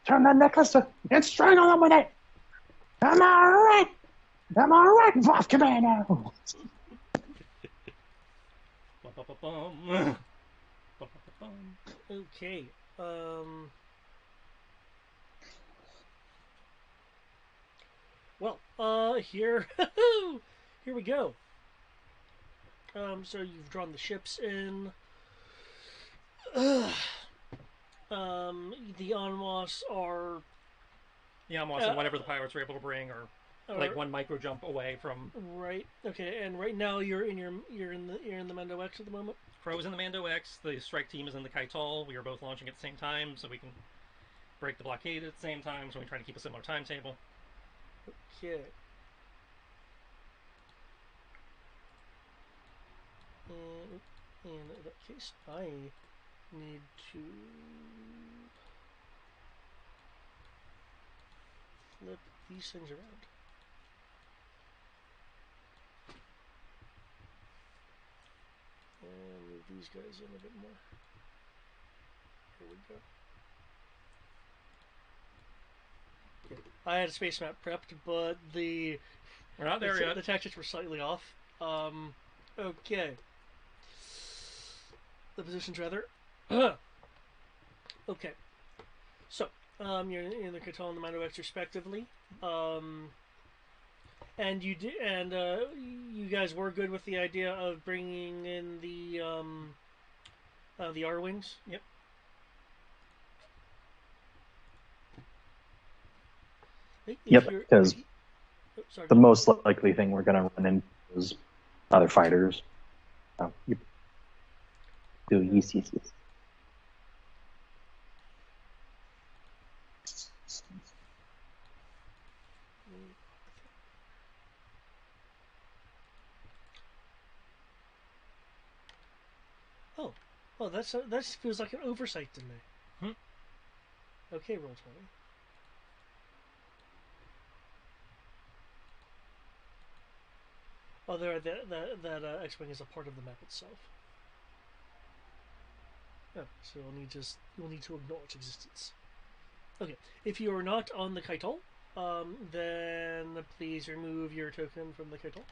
turn that necklace and strangle them with it. Am I right, Voth Commando? Bum. Okay. Well, here we go. So you've drawn the ships in. The Anwas are Yeah, I'm watching whatever the pirates were able to bring, or like one micro jump away from. right. Okay, and right now you're in the Mendo X at the moment. Crow's in the Mando X. The strike team is in the Kaital. We are both launching at the same time, so we can break the blockade at the same time. So we try to keep a similar timetable. Okay. And in that case, I need to flip these things around. And move these guys in a bit more. Here we go. Okay. I had a space map prepped, but we're not there yet. The tactics were slightly off. Okay. The positions rather. Okay. So, you're in the Kaital and the Mando X respectively. And you guys were good with the idea of bringing in the R-Wings? Yep. Yep, because the most likely thing we're going to run into is other fighters. Yes. Oh, that feels like an oversight to me. Okay, roll 20. Oh, that X-wing is a part of the map itself. Oh, so you'll need to ignore its existence. Okay, if you are not on the Kaital, then please remove your token from the Kaital.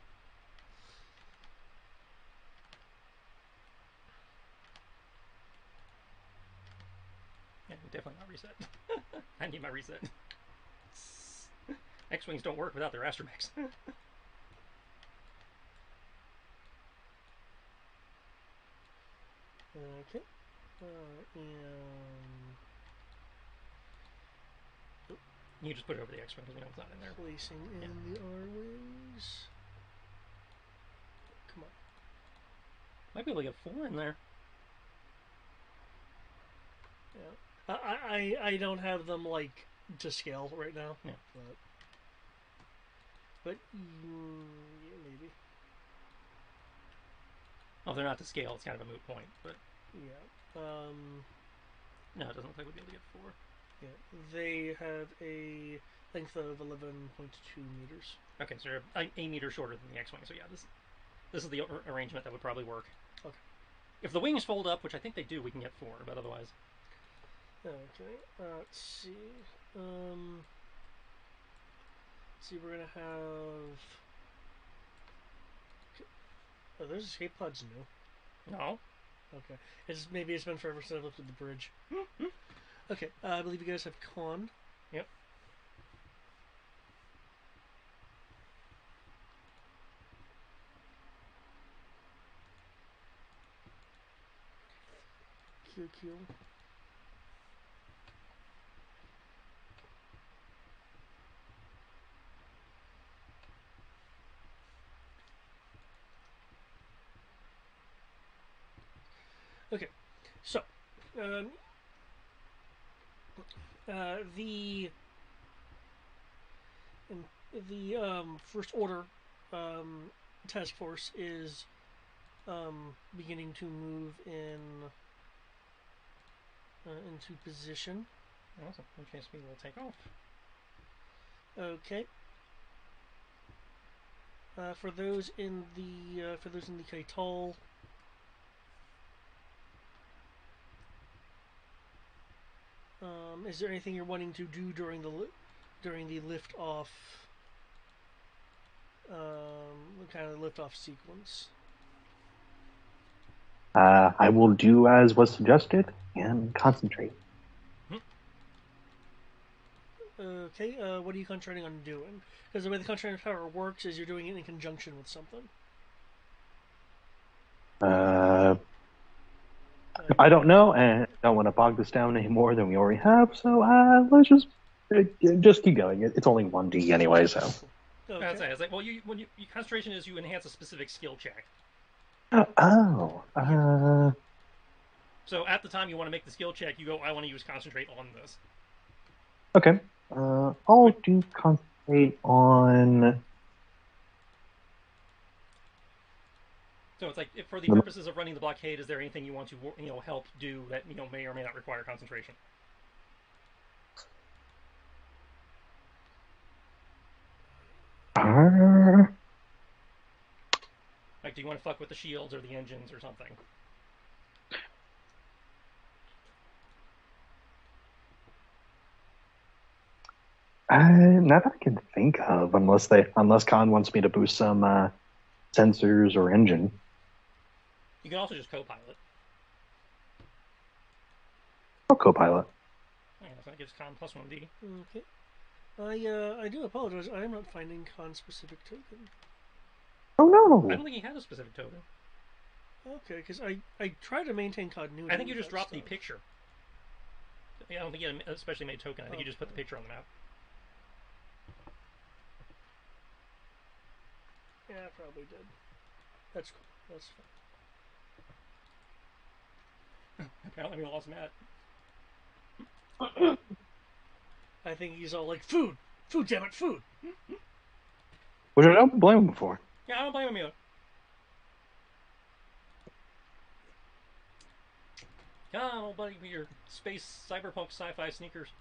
Yeah, definitely not reset. I need my reset. X-Wings don't work without their astromechs. Okay. You just put it over the X-Wing because we know it's not in there. Placing in the R-Wings. Come on. Might be able to get 4 in there. Yeah. I don't have them like to scale right now. Yeah. But yeah, maybe. Well, if they're not to scale, it's kind of a moot point. But yeah. No, it doesn't look like we'll be able to get 4. Yeah. They have a length of 11.2 meters. Okay, so they're a meter shorter than the X-Wing. So yeah, this is the arrangement that would probably work. Okay. If the wings fold up, which I think they do, we can get 4. But otherwise. Okay, let's see. We're gonna have. Oh, those escape pods new. No. Okay, maybe it's been forever since I've looked at the bridge. Okay, I believe you guys have con. Yep. Okay, so um, the first order um, task force is beginning to move into position. Awesome. Which means we will take off. Okay. For those in the Kaital, is there anything you're wanting to do during the lift off, kind of lift off sequence? I will do as was suggested and concentrate. Okay. What are you concentrating on doing? Because the way the concentration power works is you're doing it in conjunction with something. I don't know, and don't want to bog this down any more than we already have. So let's just keep going. It's only 1D anyway, so. Okay. That's it. It's like, well, concentration is you enhance a specific skill check. Oh. So at the time you want to make the skill check, you go, I want to use concentrate on this. Okay. I'll do concentrate on. So it's like, for the purposes of running the blockade, is there anything you want to help do that may or may not require concentration? Like, do you want to fuck with the shields or the engines or something? Not that I can think of, unless Khan wants me to boost some sensors or engine. You can also just co-pilot. I'll co-pilot. Yeah, so that gives Khan plus 1D. Okay. I do apologize. I am not finding Khan's specific token. Oh no! I don't think he had a specific token. Okay, because I try to maintain continuity. I think you just dropped stuff. the picture. Yeah, I don't think he had a specially made token. I think you just put the picture on the map. Yeah, I probably did. That's cool. That's fine. Apparently we lost Matt. I think he's all like, food! Food, damn it, food! Which I don't blame him for. Yeah, I don't blame him either. Come on, old buddy, with your space cyberpunk sci-fi sneakers.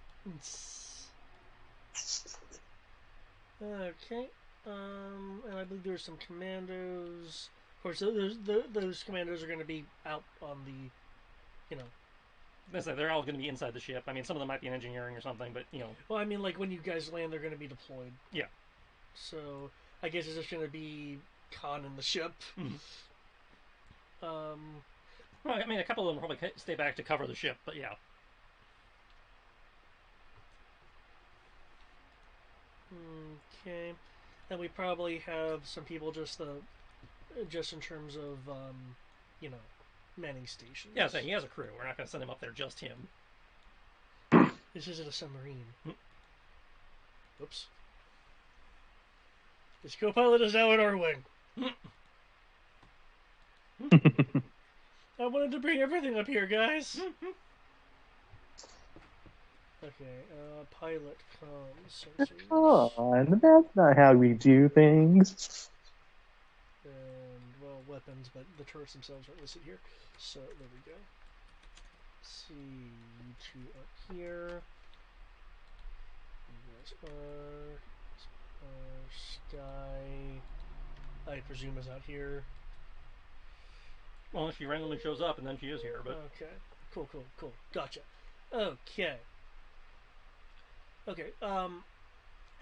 Okay. And I believe there's some commandos. Of course, those commandos are going to be out on the, They're all going to be inside the ship. I mean, some of them might be in engineering or something, but Well, I mean, like when you guys land, they're going to be deployed. Yeah. So I guess it's just going to be Khan in the ship. Well, I mean, a couple of them will probably stay back to cover the ship, but yeah. Okay. And we probably have some people just in terms of manning stations. Yeah, so he has a crew. We're not going to send him up there just him. This isn't a submarine. Oops. This co-pilot is now in our wing. I wanted to bring everything up here, guys. Okay, pilot comms sensors. Oh, and that's not how we do things. And, well, weapons, but the turrets themselves aren't listed here. So, there we go. Let's see, you two up here. You guys are Sky, I presume, is out here. Well, she randomly shows up, and then she is here, but... Okay, cool. Gotcha. Okay. Okay,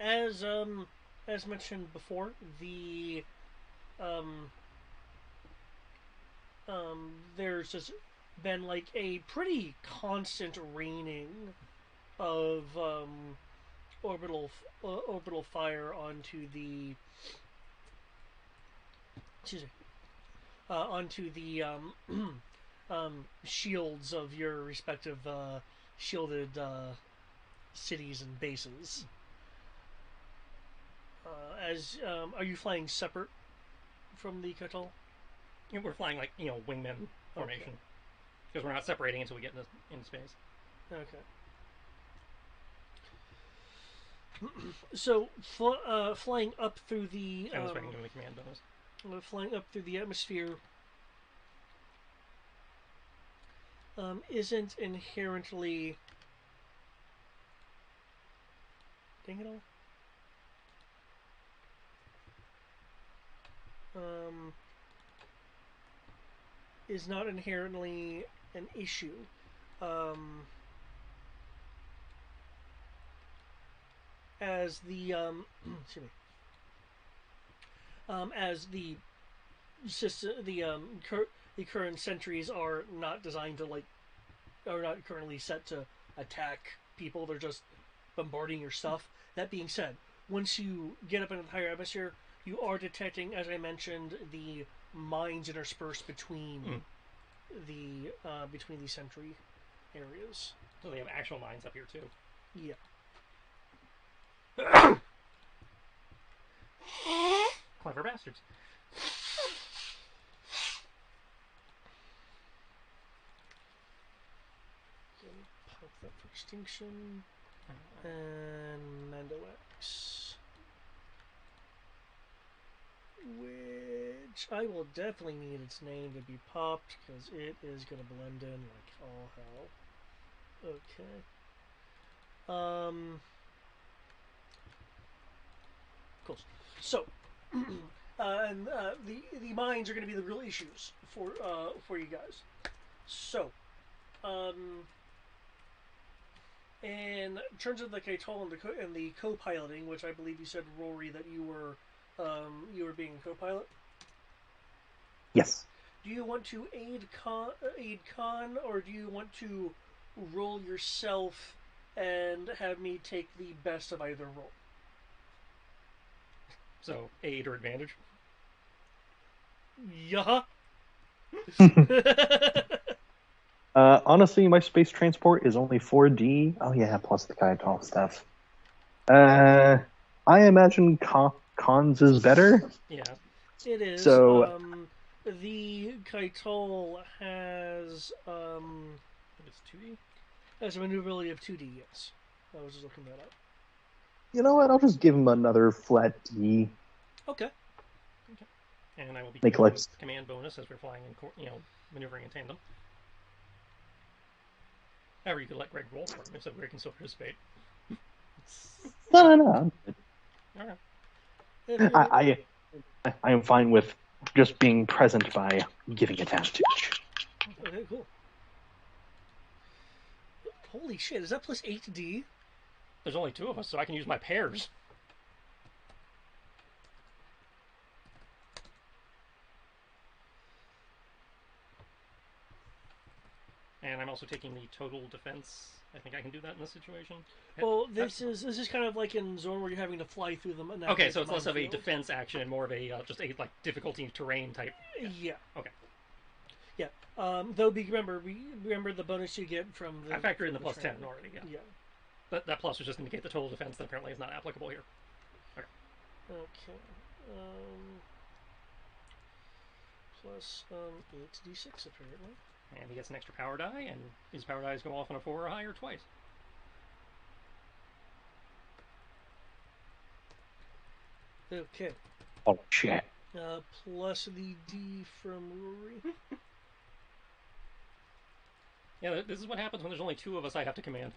as mentioned before, there's just been like a pretty constant raining of orbital fire onto the shields of your respective shielded cities and bases. Are you flying separate from the Katal? We're flying like wingman formation. because we're not separating until we get into space. Okay. So, flying up through the And that's where I can give him a command bonus. flying up through the atmosphere isn't inherently. Dang it all. Is not inherently an issue. As the excuse me, as the system, the current sentries are not designed to are not currently set to attack people. They're just bombarding your stuff. That being said, once you get up into the higher atmosphere, you are detecting, as I mentioned, the mines interspersed between the sentry areas. So they have actual mines up here too. Yeah. Clever bastards. Pop that for extinction. And Mando X. Which I will definitely need its name to be popped because it is going to blend in like all hell. Okay. Cool. So, the mines are going to be the real issues for you guys. So, in terms of the Kaital and the co-piloting, which I believe you said, Rory, that you were being a co-pilot. Yes. Do you want to aid Khan, or do you want to roll yourself and have me take the best of either roll? So, aid or advantage? Yeah. Honestly, my space transport is only 4D. Oh yeah, plus the Kaital stuff. I imagine Khan's is better. Yeah. It is. So the Kaital has It's 2D? has a maneuverability of 2D. Yes, I was just looking that up. you know what? I'll just give him another flat D. Okay. And I will be Make giving life- command bonus as we're flying in, maneuvering in tandem. However, you could let Greg roll for him, so Greg can still participate. No. Alright. I am fine with just being present by giving advantage. Okay, cool. Holy shit, is that plus 8D? There's only 2 of us, so I can use my pairs. And I'm also taking the total defense. I think I can do that in this situation. Well, this is kind of like in Zone where you're having to fly through them. Okay, so it's less of a defense action and more of a just a difficulty terrain type. Yeah. Okay. Yeah. Though remember the bonus you get from the. I factored in the from plus training. 10 already. Yeah. Yeah. That plus was just indicate the total defense that apparently is not applicable here. Okay. Plus 8d6 apparently. And he gets an extra power die, and his power dies go off on a 4 or higher twice. Okay. Oh shit. Plus the D from Rory. Yeah, this is what happens when there's only 2 of us I have to command.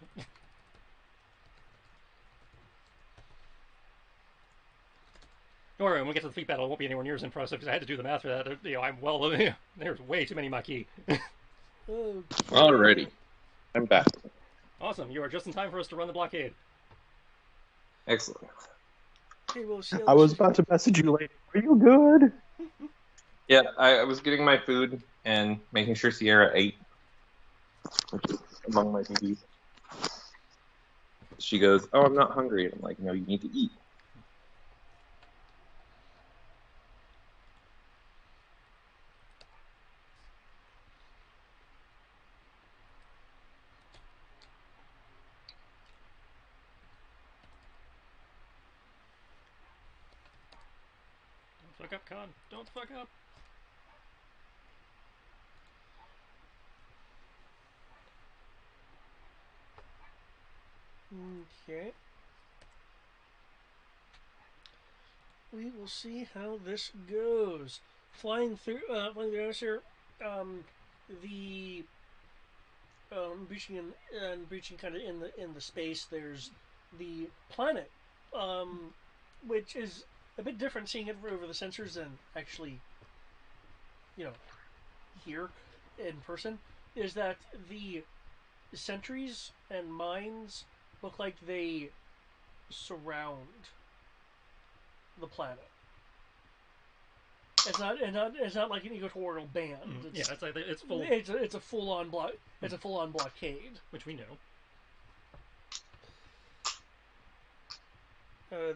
Don't worry, when we get to the fleet battle, it won't be anywhere near as impressive because I had to do the math for that. I'm well. There's way too many Maquis. Okay. Alrighty. I'm back. Awesome, you are just in time for us to run the blockade. Excellent. Okay, well, see, I was about to message you later. Are you good? Yeah, I was getting my food and making sure Sierra ate, which is among my duties. She goes, "Oh, I'm not hungry." And I'm like, "No, you need to eat." Don't fuck up, Con. Don't fuck up. Okay. We will see how this goes. Flying through the atmosphere, the breaching breaching kind of in the space. There's the planet, which is a bit different seeing it over the sensors than actually, you know, here in person. Is that the sentries and mines look like they surround the planet. It's not like an equatorial band. Yeah, it's like it's full, It's a full on block. It's a full on blockade. which we know.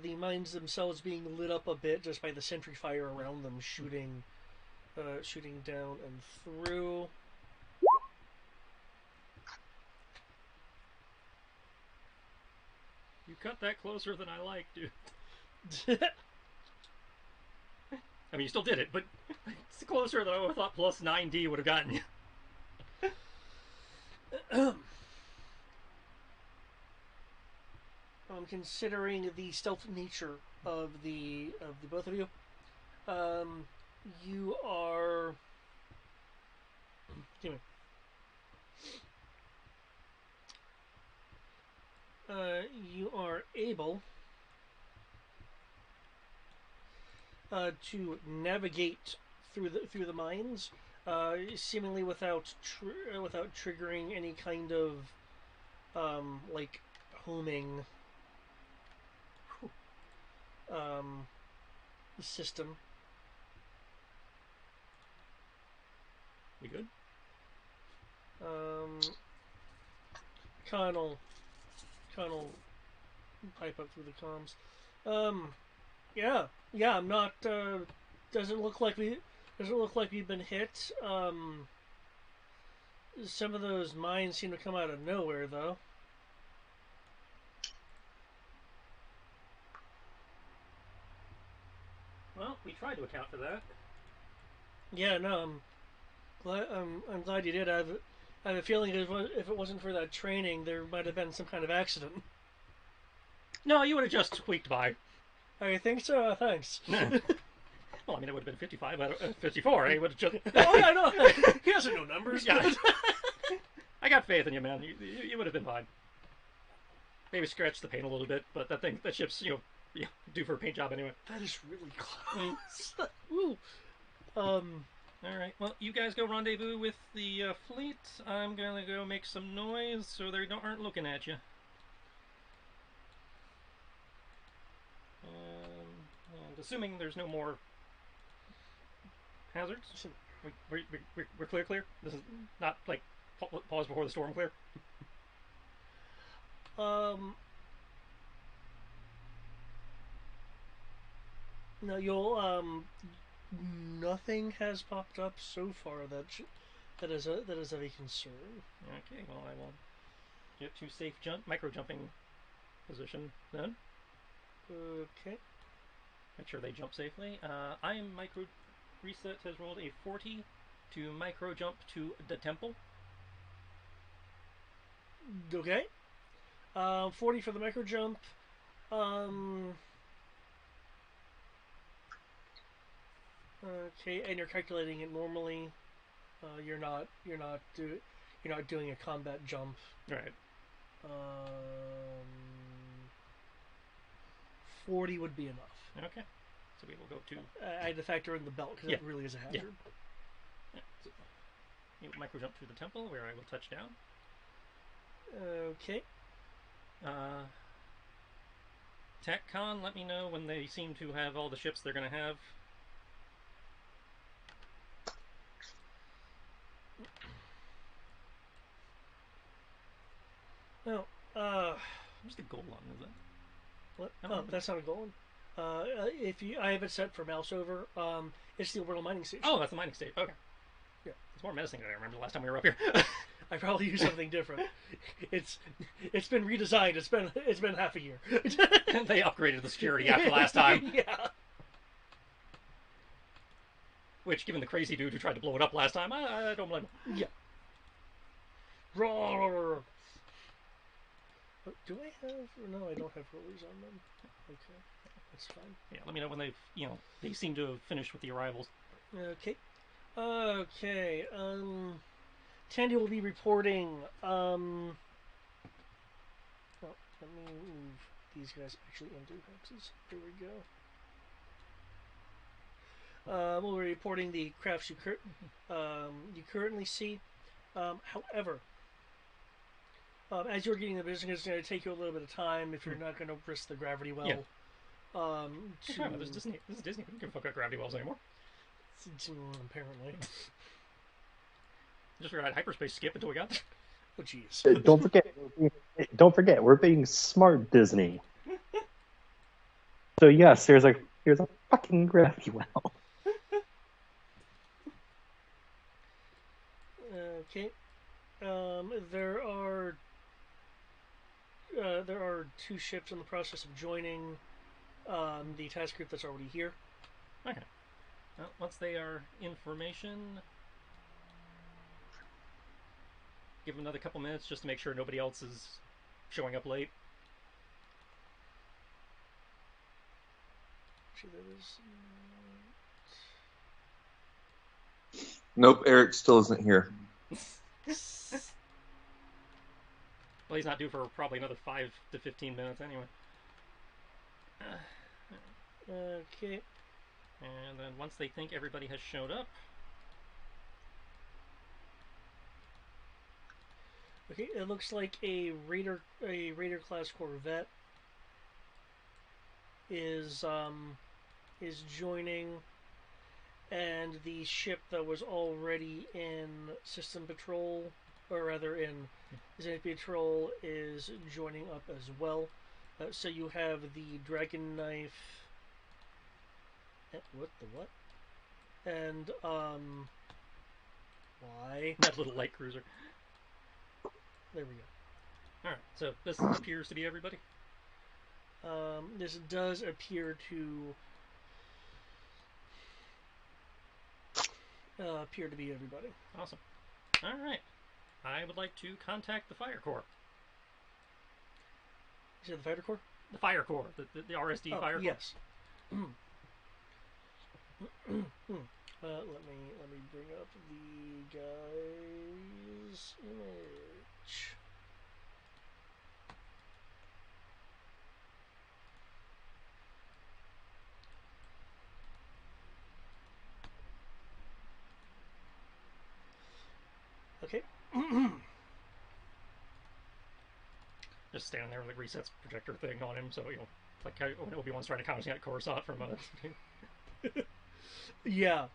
The mines themselves being lit up a bit just by the sentry fire around them, shooting down and through. You cut that closer than I like, dude. I mean, you still did it, but it's closer than I would have thought plus 9D would have gotten you. Considering the stealth nature of the both of you, you are. Excuse me. You are able to navigate through the mines, seemingly without triggering any kind of like homing system. We good? Connell pipe up through the comms. Yeah. I'm not. Doesn't look like we've been hit. Some of those mines seem to come out of nowhere, though. Well, we tried to account for that. Yeah, no, I'm glad you did. I have a feeling if it wasn't for that training, there might have been some kind of accident. No, you would have just squeaked by. I think so. Thanks. Well, I mean, it would have been 55 out of 54. He would have just. Oh yeah, I know. He doesn't know numbers. Yeah. I got faith in you, man. You would have been fine. Maybe scratch the paint a little bit, but that ship's due for a paint job anyway. That is really close. Woo. All right. Well, you guys go rendezvous with the fleet. I'm gonna go make some noise so they aren't looking at you. And assuming there's no more hazards, we're clear. This is not like pause before the storm clear. No, you'll nothing has popped up so far that is of a concern. Okay. Well, I will get to safe micro jumping position then. Okay. Make sure they jump safely. I am micro reset has rolled a 40 to micro jump to the temple. Okay. 40 for the micro jump. Okay, and you're calculating it normally. You're not doing a combat jump. Right. 40 would be enough. Okay. So we will go to. I had to factor in the belt because it really is a hazard. Yeah. So you micro jump to the temple where I will touch down. Okay. TechCon, let me know when they seem to have all the ships they're going to have. No. What's the goal on? Is it? What? Oh, that's not a goal. I have it set for mouse over. It's the orbital mining station. Oh, that's the mining station. Okay. Yeah. It's more menacing than I remember the last time we were up here. I probably used something different. It's been redesigned. It's been half a year. They upgraded the security after last time. Yeah. Which, given the crazy dude who tried to blow it up last time, I don't blame him. Yeah. Roar. Oh, do I have? No, I don't have rollers on them. Okay, that's fine. Yeah, let me know when they've, they seem to have finished with the arrivals. Okay. Okay. Tandy will be reporting. Oh, let me move these guys actually into hexes. There we go. We'll be reporting the crafts you currently see. However, as you're getting the business, it's going to take you a little bit of time if you're not going to risk the gravity well. Yeah. To... This is Disney. This is Disney. We don't give a fuck about gravity wells anymore. Apparently. Just figured I'd hyperspace skip until we got there. Oh, jeez. Don't forget, we're being smart, Disney. So yes, here's a fucking gravity well. Okay. There are two ships in the process of joining the task group that's already here. Okay. Well, once they are in formation, give them another couple minutes just to make sure nobody else is showing up late. Actually, that is... Nope, Eric still isn't here. Well, he's not due for probably another 5 to 15 minutes anyway. Okay. And then once they think everybody has showed up, okay, it looks like a Raider class Corvette is joining, and the ship that was already in system patrol, or rather in Zenith patrol, is joining up as well. So you have the Dragon Knife. What the what? And why? that little light cruiser. There we go. Alright, so this appears to be everybody. This does appear to be everybody. Awesome. Alright. I would like to contact the Fire Corps. You said the Fighter Corps? The Fire Corps. The RSD Fire Corps. Yes. Let me bring up the guy's image. Okay. Just standing there with the resets projector thing on him, so like when Obi-Wan's trying to contact Coruscant from Yeah.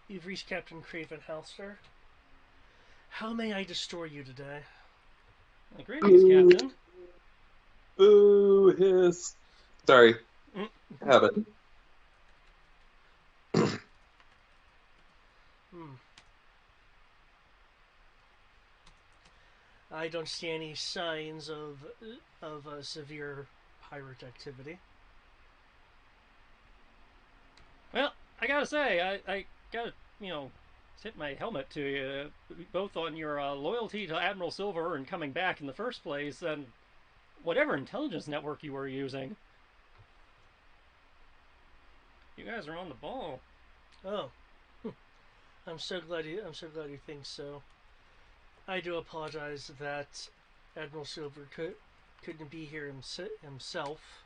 You've reached Captain Craven Halster. How may I destroy you today? Greetings, Captain. Boo, hiss. Sorry. Habit. I don't see any signs of severe pirate activity. Well, I gotta say, I gotta, tip my helmet to you, both on your loyalty to Admiral Silver and coming back in the first place, and whatever intelligence network you were using. You guys are on the ball. Oh, I'm so glad you think so. I do apologize that Admiral Silver couldn't be here himself.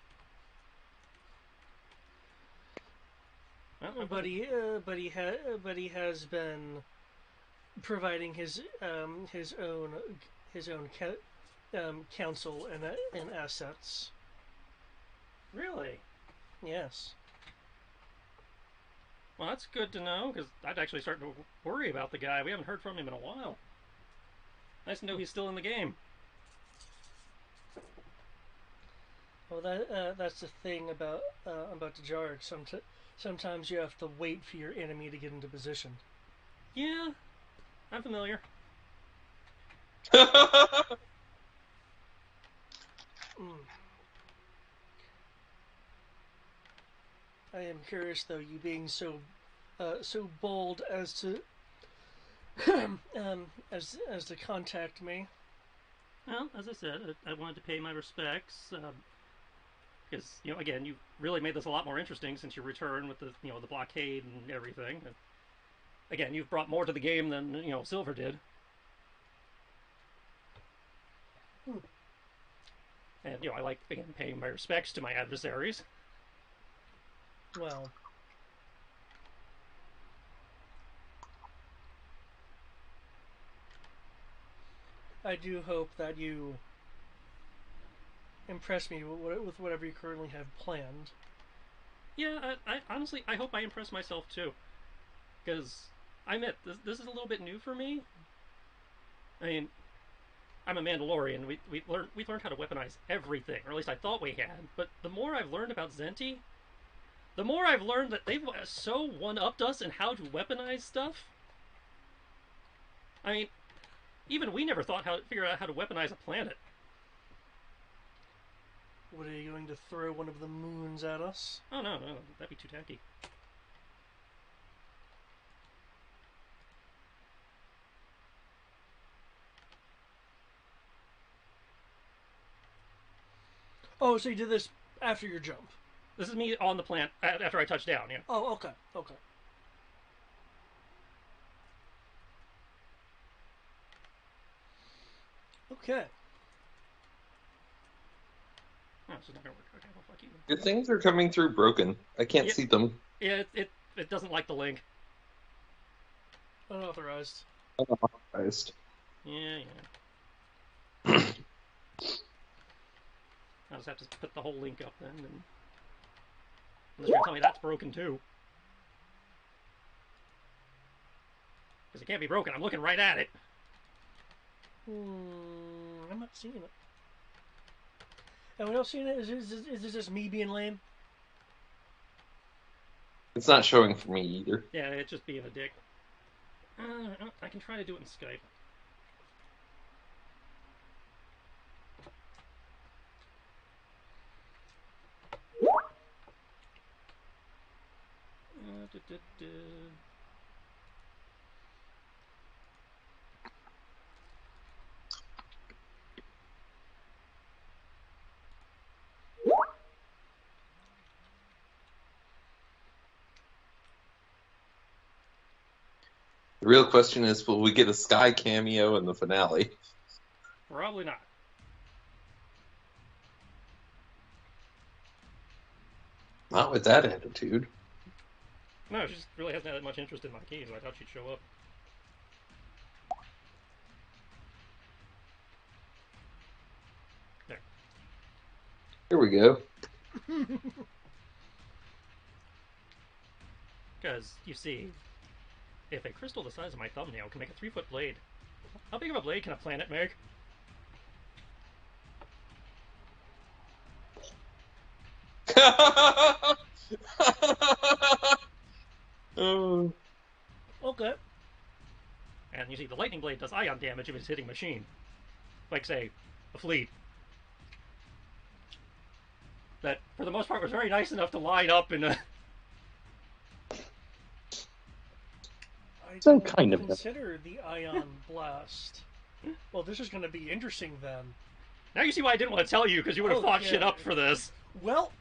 Well, But he has been providing his own counsel and assets. really? Yes. Well, that's good to know, because I'd actually start to worry about the guy. We haven't heard from him in a while. Nice to know he's still in the game. Well, that's the thing about the Jarg. Sometimes you have to wait for your enemy to get into position. Yeah, I'm familiar. I am curious, though, you being so bold as to as to contact me. Well, as I said, I wanted to pay my respects because again, you really made this a lot more interesting since you returned with the blockade and everything. And again, you've brought more to the game than Silver did. And I like again paying my respects to my adversaries. Well, I do hope that you impress me with whatever you currently have planned. Yeah, I honestly I hope I impress myself too, because I admit this is a little bit new for me. I mean, I'm a Mandalorian. We've learned how to weaponize everything, or at least I thought we had. But the more I've learned about Zenti, the more I've learned that they've so one-upped us in how to weaponize stuff. I mean, even we never thought how to figure out how to weaponize a planet. What, are you going to throw one of the moons at us? Oh no, that'd be too tacky. Oh, so you did this after your jump? This is me on the planet after I touch down. Yeah. Oh, okay, okay. Okay. Oh, it's not gonna work. Okay, well, fuck you. Your things are coming through broken. I can't Yep. see them. Yeah, it doesn't like the link. Unauthorized. Unauthorized. Yeah. I'll just have to put the whole link up then. And unless you're gonna tell me that's broken too. Because it can't be broken. I'm looking right at it. I'm not seeing it. Anyone else seeing it? Is this just me being lame? It's not showing for me either. Yeah, it's just being a dick. I can try to do it in Skype. The real question is, will we get a Sky cameo in the finale? Probably not. Not with that attitude. No, she just really hasn't had that much interest in Maquis, so I thought she'd show up. There. Here we go. Because, you see, if a crystal the size of my thumbnail can make a 3-foot blade, how big of a blade can a planet make? Oh. Okay. And you see, the lightning blade does ion damage if it's hitting a machine. Like, say, a fleet. That, for the most part, was very nice enough to line up in a... I So didn't kind of. consider the ion blast. Well, this is going to be interesting then. Now you see why I didn't want to tell you, because you would have fought shit up for this. Well,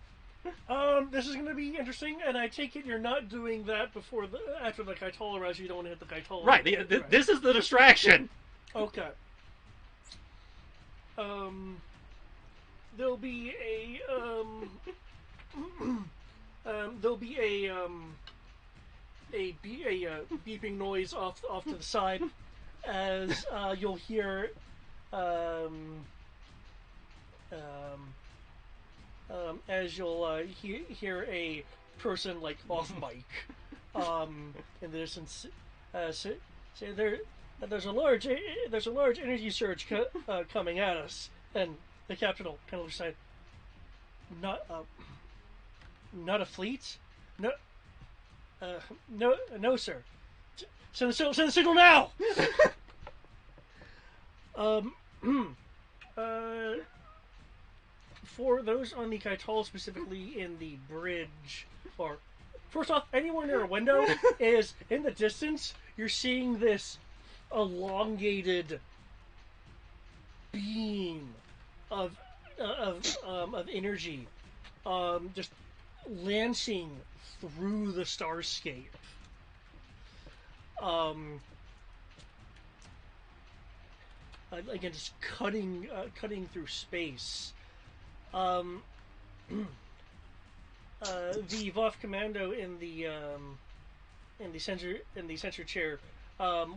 this is going to be interesting, and I take it you're not doing that after the Kaitola rush. You don't want to hit the Kaitola. Right, this is the distraction. Okay. There'll be a beeping noise off to the side as you'll hear hear a person like off mic in the distance say there's a large energy surge coming at us, and the captain will kind of decide, not a fleet, no sir, send the signal now. For those on the Kaitol, specifically in the bridge, or first off, anywhere near a window is in the distance. You're seeing this elongated beam of of energy, just lancing through the starscape. Again, just cutting through space. The VOF commando in the sensor chair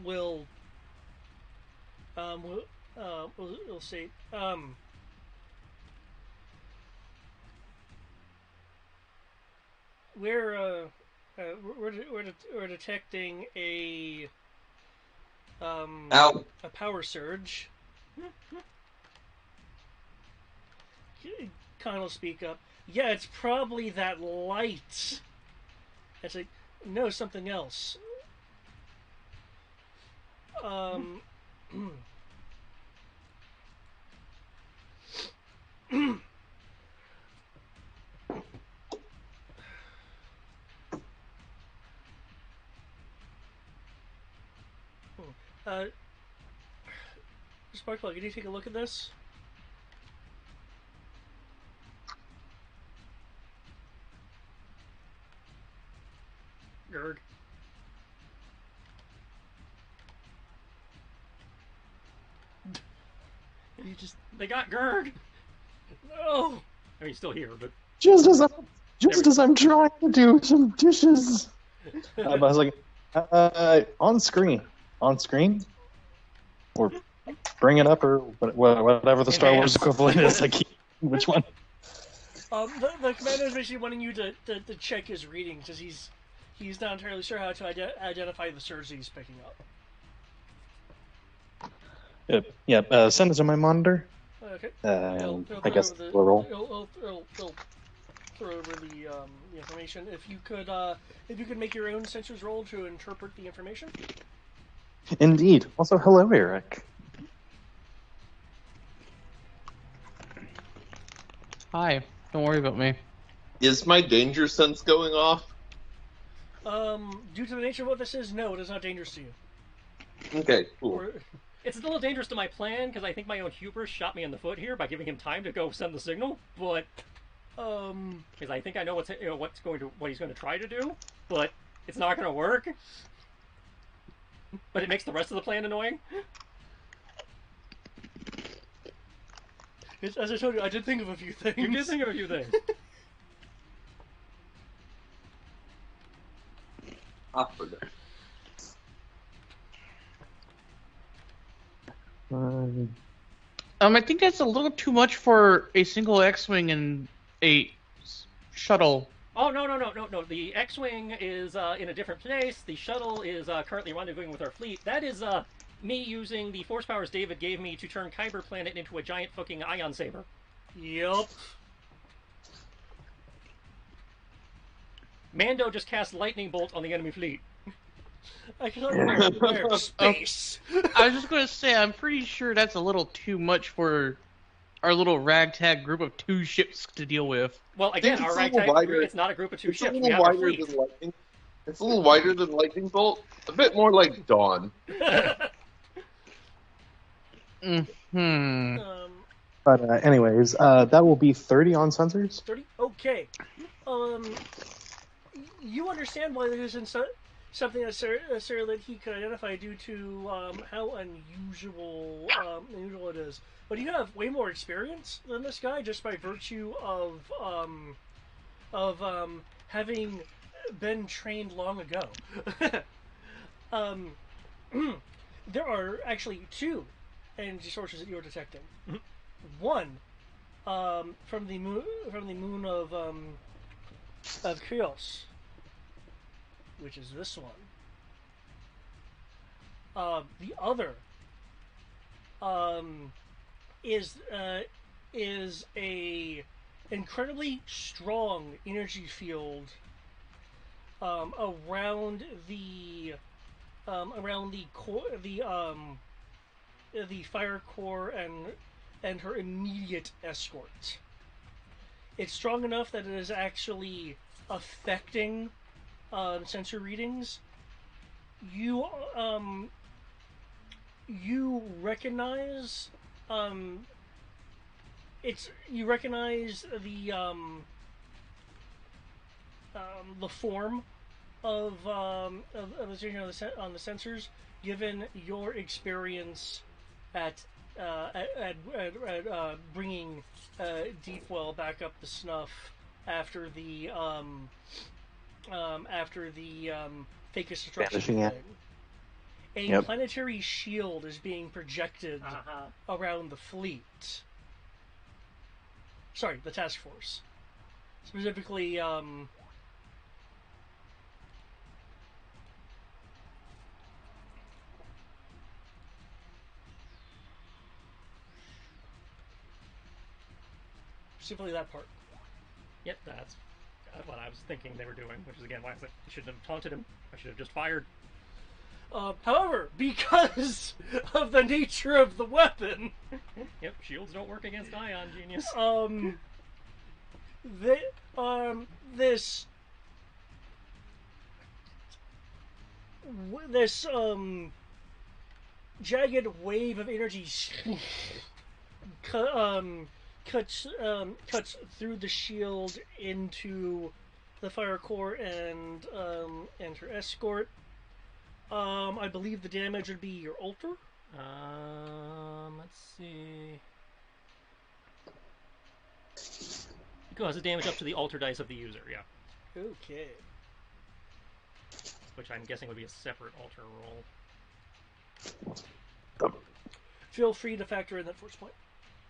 will say we're detecting a Ow. a power surge. Khan will speak up. Yeah, it's probably that light. It's like, no, something else. Sparkplug, can you take a look at this? Gerg. They got Gerg. No. I mean, he's still here, but Just as I'm trying to do some dishes. I was like, on screen, or bring it up, or whatever the Star Wars equivalent is. Like, which one? The commander is basically wanting you to check his readings, because he's not entirely sure how to identify the surge that he's picking up. Yeah. Send it to my monitor. Okay. I guess we'll roll. He'll throw over the information. If you could make your own sensors roll to interpret the information. Indeed. Also, hello, Eric. Hi. Don't worry about me. Is my danger sense going off? Due to the nature of what this is, no, it is not dangerous to you. Okay, cool. it's a little dangerous to my plan because I think my own hubris shot me in the foot here by giving him time to go send the signal. But because I think I know what he's going to try to do, but it's not going to work. But it makes the rest of the plan annoying. As I told you, I did think of a few things. You did think of a few things. I think that's a little too much for a single X-wing and a shuttle. Oh, no. The X-Wing is in a different place. The shuttle is currently rendezvousing with our fleet. That is me using the force powers David gave me to turn Kyber Planet into a giant fucking ion saber. Yup. Mando just cast lightning bolt on the enemy fleet. I can remember space. I was just going to say, I'm pretty sure that's a little too much for our little ragtag group of 2 ships to deal with. Well, again, our ragtag group, it's not a group of 2 ships. We have a fleet. It's a little wider than Lightning Bolt. A bit more like Dawn. But anyways, that will be 30 on sensors. 30? Okay. You understand why there isn't something necessarily that he could identify due to how unusual it is. But you have way more experience than this guy just by virtue of having been trained long ago. There are actually 2 energy sources that you're detecting. One from the moon of Krios, which is this one. The other is a incredibly strong energy field around the fire core and her immediate escort. It's strong enough that it is actually affecting sensor readings, you you recognize you recognize the form of the situation on the sensors, given your experience at bringing Deepwell back up the snuff after the fake destruction Vanishing it. thing. A Yep. planetary shield is being projected around the fleet. Sorry, the task force. Specifically, specifically that part. Yep, that's what I was thinking they were doing, which is again why I was like, I shouldn't have taunted him. I should have just fired. However, because of the nature of the weapon, Yep, shields don't work against ion genius. this jagged wave of energy cuts through the shield into the fire core and her escort. I believe the damage would be your altar. Let's see. It causes damage up to the alter dice of the user, yeah. Okay. Which I'm guessing would be a separate alter roll. Feel free to factor in that force point.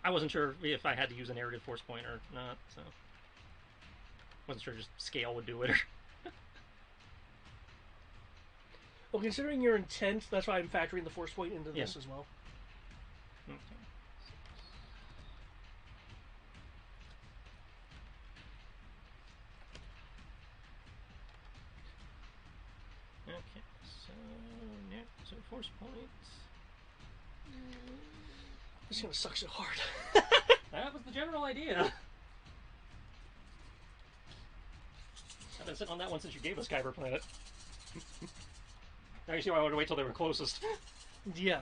I wasn't sure if I had to use a narrative force point or not, so wasn't sure just scale would do it. Well, considering your intent, that's why I'm factoring the force point into this as well. Okay. Okay, so force points. This is gonna suck so hard. That was the general idea. I've been sitting on that one since you gave us Kyber Planet. Now you see why I wanted to wait till they were closest. Yeah.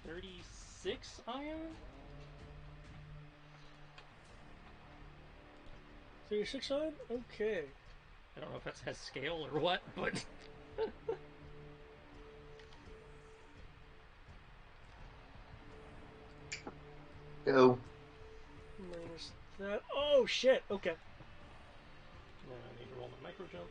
$36 iron? 36 on? Okay. I don't know if that has scale or what, but Go. Minus that. Oh shit. Okay. now I need to roll my micro jump.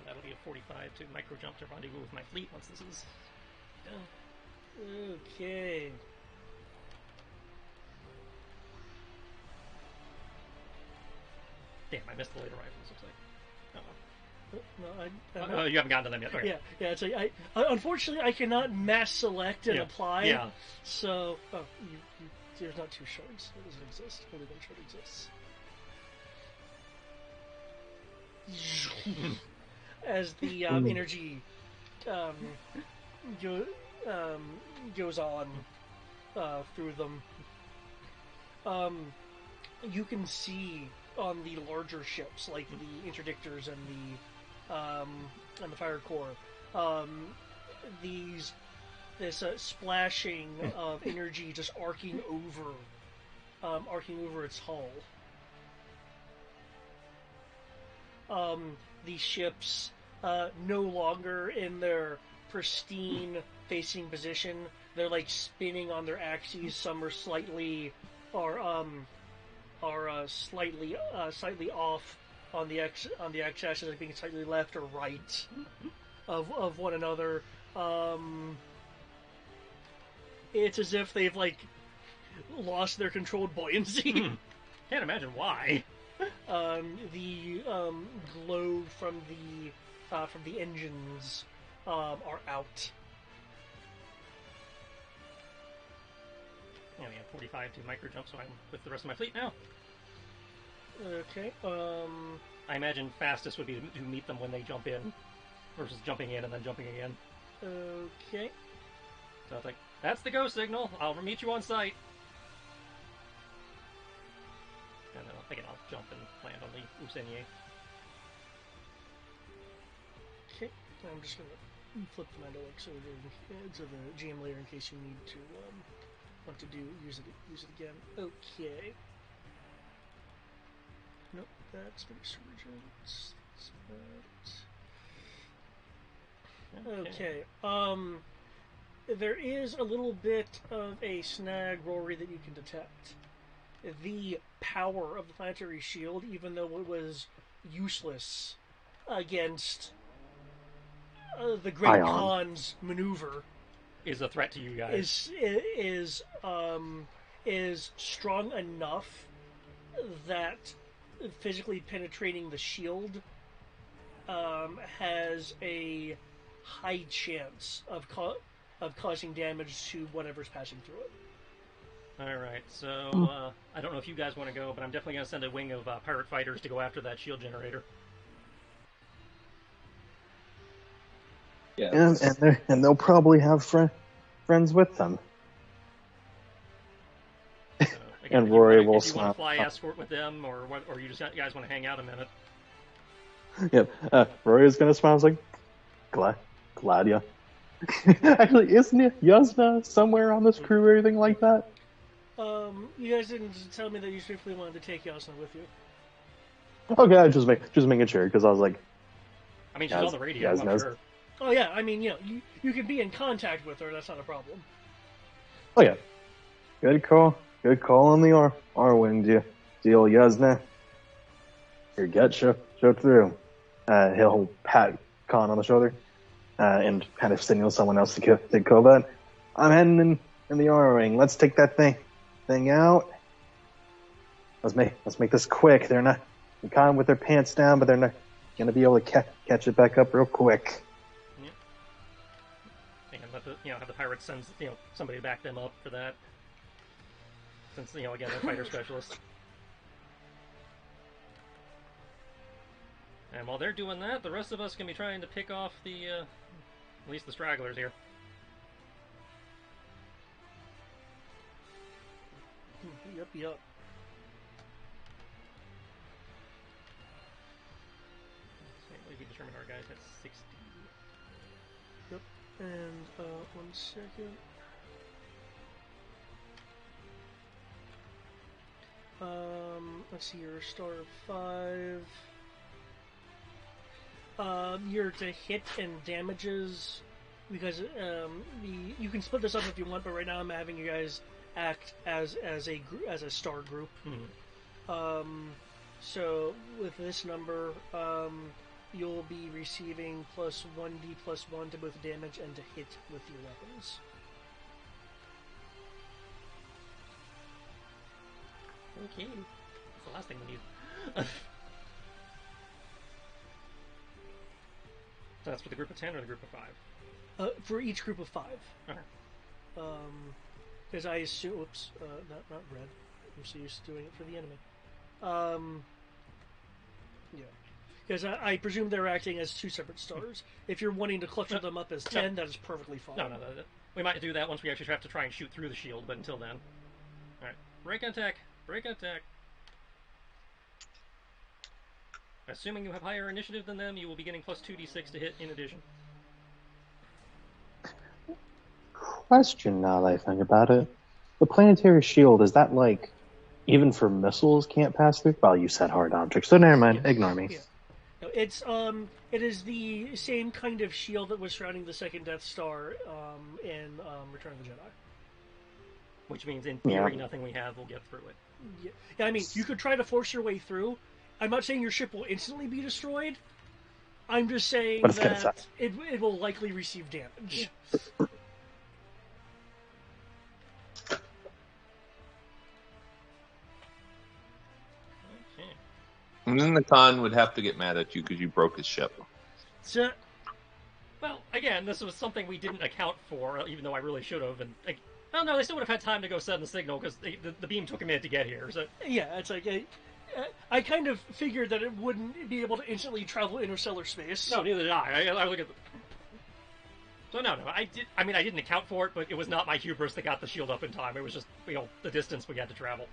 That'll be a 45 to micro jump to rendezvous with my fleet once this is done. Okay. Damn, I missed the later rifles, looks like. No, Oh, you haven't gotten to them yet. Okay. yeah. It's like unfortunately I cannot mass select and Yeah. apply. Yeah. So, there's not two shards. It doesn't exist. Only one shard exists. As the energy goes on through them, you can see on the larger ships, like the interdictors and the fire core, this splashing of energy just arcing over its hull. The ships no longer in their pristine facing position. They're like spinning on their axes. Some are slightly slightly off on the x-axis, like being slightly left or right of one another. It's as if they've like lost their controlled buoyancy. Can't imagine why. The glow from the engines are out. Yeah, we have 45 to micro jump, so I'm with the rest of my fleet now. Okay. I imagine fastest would be to meet them when they jump in, versus jumping in and then jumping again. Okay. So it's like, that's the go signal. I'll meet you on site. And then again, I'll jump and land on the Usenier. Okay. I'm just gonna flip the Mandalix over to the GM layer in case you need to want to use it again. Okay. Nope, that's the resurgence. That's that. Okay. There is a little bit of a snag, Rory, that you can detect. The power of the planetary shield, even though it was useless against the Great Khan's maneuver, is a threat to you guys. Is strong enough that physically penetrating the shield has a high chance of causing damage to whatever's passing through it. Alright, so I don't know if you guys want to go, but I'm definitely going to send a wing of pirate fighters to go after that shield generator. Yeah, and they'll probably have friends with them. So, again, and Rory will if you want to fly escort with them, or you guys want to hang out a minute. Yep. Rory is gonna smile. Like, glad ya. Actually, isn't it Yasna somewhere on this crew or anything like that? You guys didn't tell me that you strictly wanted to take Yasna with you. Okay, I just making sure because I was like, I mean, she's on the radio. I'm sure. Oh yeah, I mean, you can be in contact with her. That's not a problem. Oh yeah, good call on the R-wing deal, Yasna. Your gut show through. He'll pat Khan on the shoulder and kind of signal someone else to take Kovat. I'm heading in the R-wing. Let's take that thing out. Let's make this quick. They're not Khan with their pants down, but they're not gonna be able to catch it back up real quick. And have the pirates send somebody to back them up for that, since again they're fighter specialists. And while they're doing that, the rest of us can be trying to pick off at least the stragglers here. Yep. We determined our guys had 60. Yep. And 1 second. Let's see, you're a star of 5. You're to hit and damages because you can split this up if you want, but right now I'm having you guys act as a star group. Mm-hmm. So with this number, you'll be receiving plus 1d+1 to both damage and to hit with your weapons. Okay, that's the last thing we need. So that's for the group of 10 or the group of 5? For each group of 5. Okay. Because I assume, not red. I'm so used to doing it for the enemy. Yeah. Because I presume they're acting as 2 separate stars. If you're wanting to cluster them up as 10, that is perfectly fine. No. We might do that once we actually have to try and shoot through the shield, but until then. Alright. Break and attack. Assuming you have higher initiative than them, you will be getting plus 2d6 to hit in addition. Question now that I think about it. The planetary shield, is that like, even for missiles can't pass through? Well, you said hard objects, so never mind, ignore me. Yeah. No, it is the same kind of shield that was surrounding the second Death Star in Return of the Jedi. Which means, in theory, Yeah. nothing we have will get through it. Yeah, I mean, you could try to force your way through. I'm not saying your ship will instantly be destroyed. I'm just saying But it's gonna that suck. it will likely receive damage. Okay. And then the Khan would have to get mad at you because you broke his ship. So, Well, again, this was something we didn't account for, even though I really should have. And well, no, they still would have had time to go send the signal because the beam took a minute to get here. So yeah, it's like I kind of figured that it wouldn't be able to instantly travel interstellar space. no, neither did I. I look at. So no, I did. I mean, I didn't account for it, but it was not my hubris that got the shield up in time. It was just the distance we had to travel.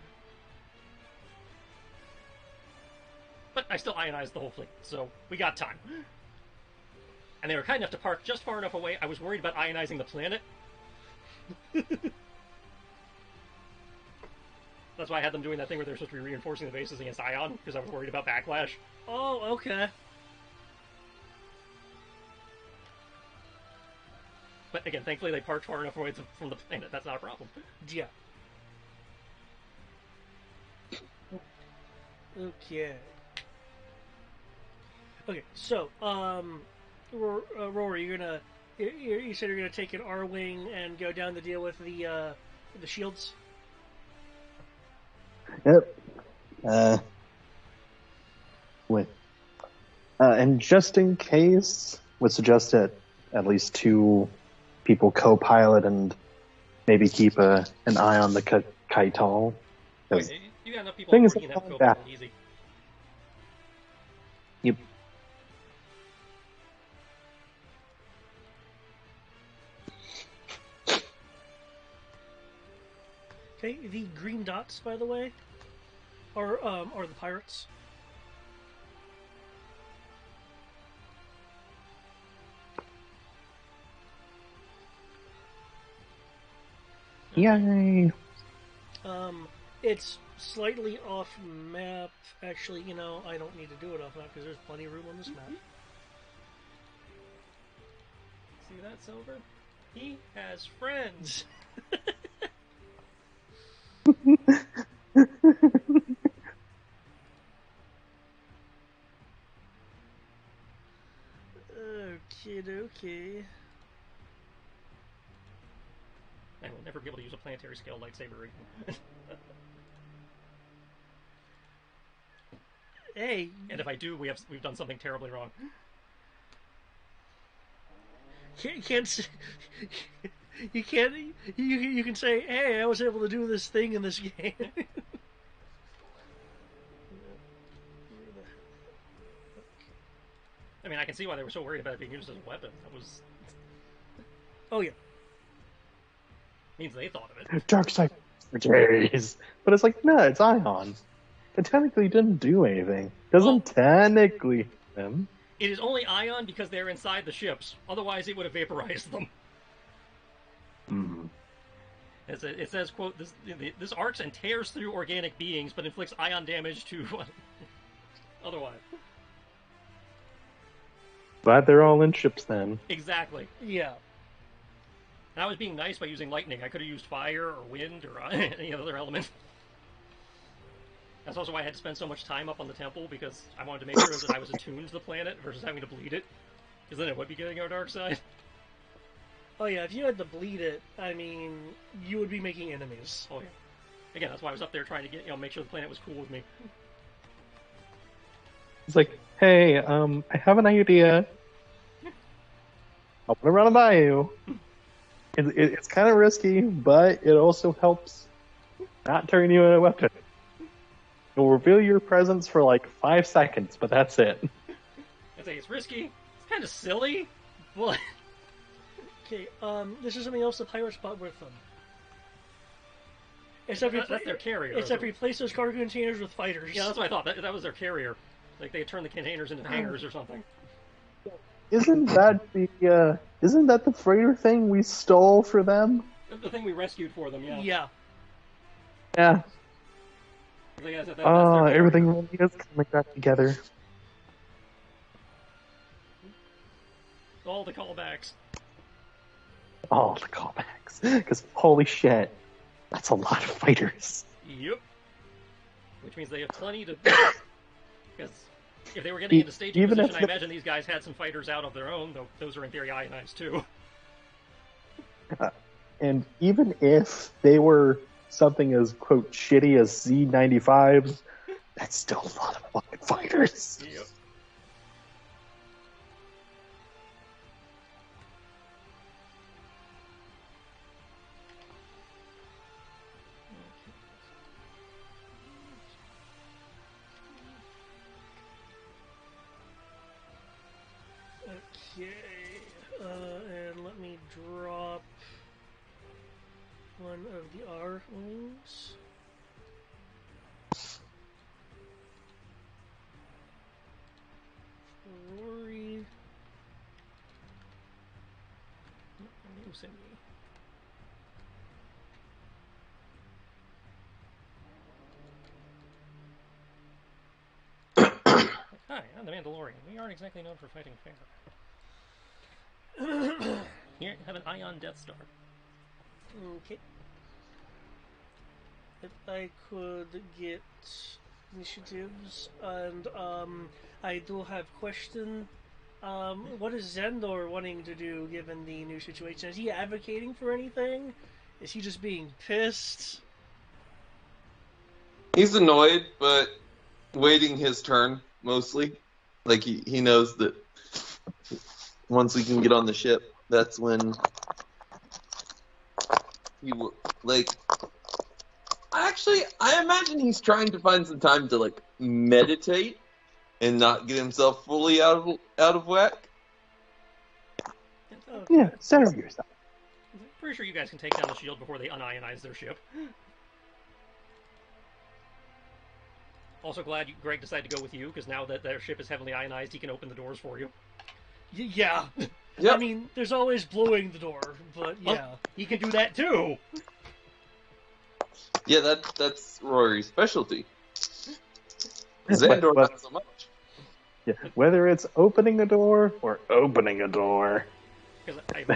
But I still ionized the whole fleet, so we got time. And they were kind enough to park just far enough away. I was worried about ionizing the planet. That's why I had them doing that thing where they're supposed to be reinforcing the bases against ion, because I was worried about backlash. Oh, okay. But again, thankfully they parked far enough away from the planet. That's not a problem. Yeah. Okay. Okay, so, Rory, you said you're gonna take an R-wing and go down to deal with the shields? Yep. With and just in case, would suggest that at least 2 people co-pilot and maybe keep an eye on the Kaital. 'Cause You got enough people Thing is, working that it's go back. easy. Yep. Okay, the green dots, by the way, are the pirates. Yay! It's slightly off map. Actually, I don't need to do it off map because there's plenty of room on this map. See that, Silver? He has friends. Okay, okay. I will never be able to use a planetary scale lightsaber again. Hey, And if I do, we've done something terribly wrong. can't s- you can't you can say, hey, I was able to do this thing in this game. I mean, I can see why they were so worried about it being used as a weapon. That was Oh yeah. means they thought of it. Dark side for days. But it's like, no, it's Ion. It technically didn't do anything. Doesn't technically hit them. It is only ion because they're inside the ships. Otherwise, it would have vaporized them. Mm. It says, quote, this arcs and tears through organic beings, but inflicts ion damage to otherwise. Glad they're all in ships then. Exactly. Yeah. And I was being nice by using lightning. I could have used fire or wind or any other element. That's also why I had to spend so much time up on the temple, because I wanted to make sure that I was attuned to the planet versus having to bleed it. Because then it would be getting our dark side. Oh yeah, if you had to bleed it, I mean, you would be making enemies. Oh yeah. Again, that's why I was up there trying to get, make sure the planet was cool with me. It's like, hey, I have an idea. I want to run it by you. It's kind of risky, but it also helps not turn you into a weapon. It'll reveal your presence for like 5 seconds, but that's it. I say it's risky. It's kind of silly, but Okay, this is something else the pirates brought with them. that's their carrier. Except replace those cargo containers with fighters. Yeah, that's what I thought. That was their carrier. Like they had turned the containers into hangars or something. Isn't that the freighter thing we stole for them? The thing we rescued for them, yeah. Yeah. Yeah. Like I said, that's their carrier. Everything really is coming back together. All the callbacks. All the callbacks. Because holy shit, that's a lot of fighters. Yep. Which means they have plenty to. Because if they were getting into staging Even position, if I imagine these guys had some fighters out of their own, though those are in theory ionized too. And even if they were something as, quote, shitty as Z95s, that's still a lot of fucking fighters. Yep. Okay, and let me drop one of the R wings. Rory. Hi, I'm the Mandalorian. We aren't exactly known for fighting fair. Here, have an Ion Death Star. Okay. If I could get initiatives, and I do have question. What is Zendor wanting to do given the new situation? Is he advocating for anything? Is he just being pissed? He's annoyed, but waiting his turn, mostly. Like, he knows that once we can get on the ship, that's when he will, like... Actually, I imagine he's trying to find some time to, like, meditate and not get himself fully out of whack. Okay. Yeah, center yourself. I'm pretty sure you guys can take down the shield before they unionize their ship. Also glad Greg decided to go with you, because now that their ship is heavily ionized, he can open the doors for you. Yeah. Yep. I mean, there's always blowing the door, but yeah. He can do that too! Yeah, that's Rory's specialty. Xandor, not so much. Yeah, whether it's opening a door or opening a door.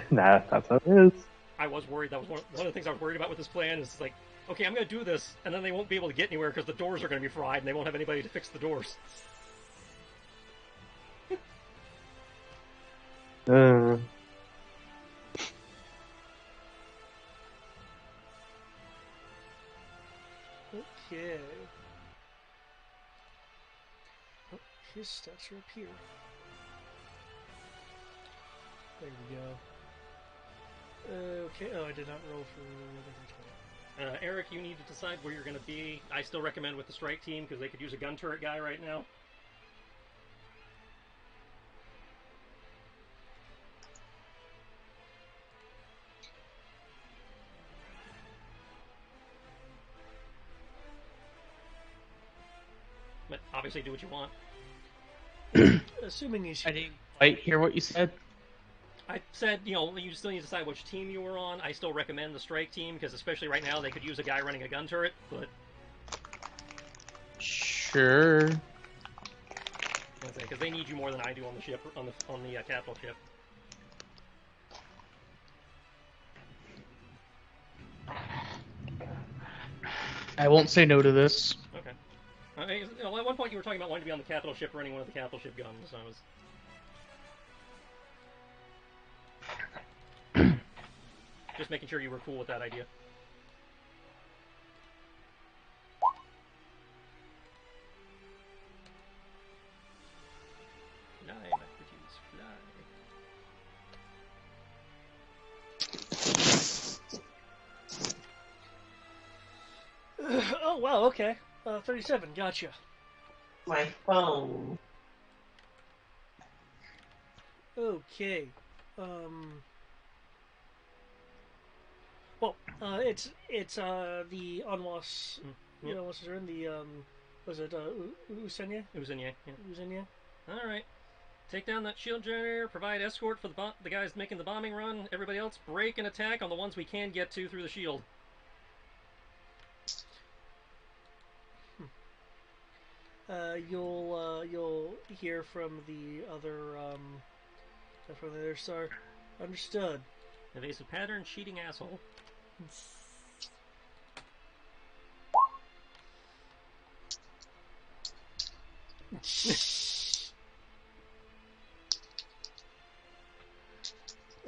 Nah, that's how it is. I was worried. That was one of the things I was worried about with this plan. Is like, okay, I'm going to do this, and then they won't be able to get anywhere because the doors are going to be fried, and they won't have anybody to fix the doors. Okay. Oh, his stats are up here. There we go. Okay, oh, I did not roll for the control. Eric, you need to decide where you're going to be. I still recommend with the strike team because they could use a gun turret guy right now. But obviously do what you want. Assuming he's... I didn't quite hear what you said. I said, you still need to decide which team you were on. I still recommend the strike team, because especially right now, they could use a guy running a gun turret, but... Sure. Because they need you more than I do on the ship, on the capital ship. I won't say no to this. Okay. At one point you were talking about wanting to be on the capital ship running one of the capital ship guns, so I was... Just making sure you were cool with that idea. Fly, Maquis, fly. Oh, wow, okay. 37, gotcha. My phone. Okay. Well, it's the Anwas. Yep. Anwas are in the was it Usenya? Uzenya, yeah. Usenya. All right. Take down that shield generator. Provide escort for the guys making the bombing run. Everybody else, break and attack on the ones we can get to through the shield. You'll hear from the other from the other star. Understood. Evasive pattern, cheating asshole.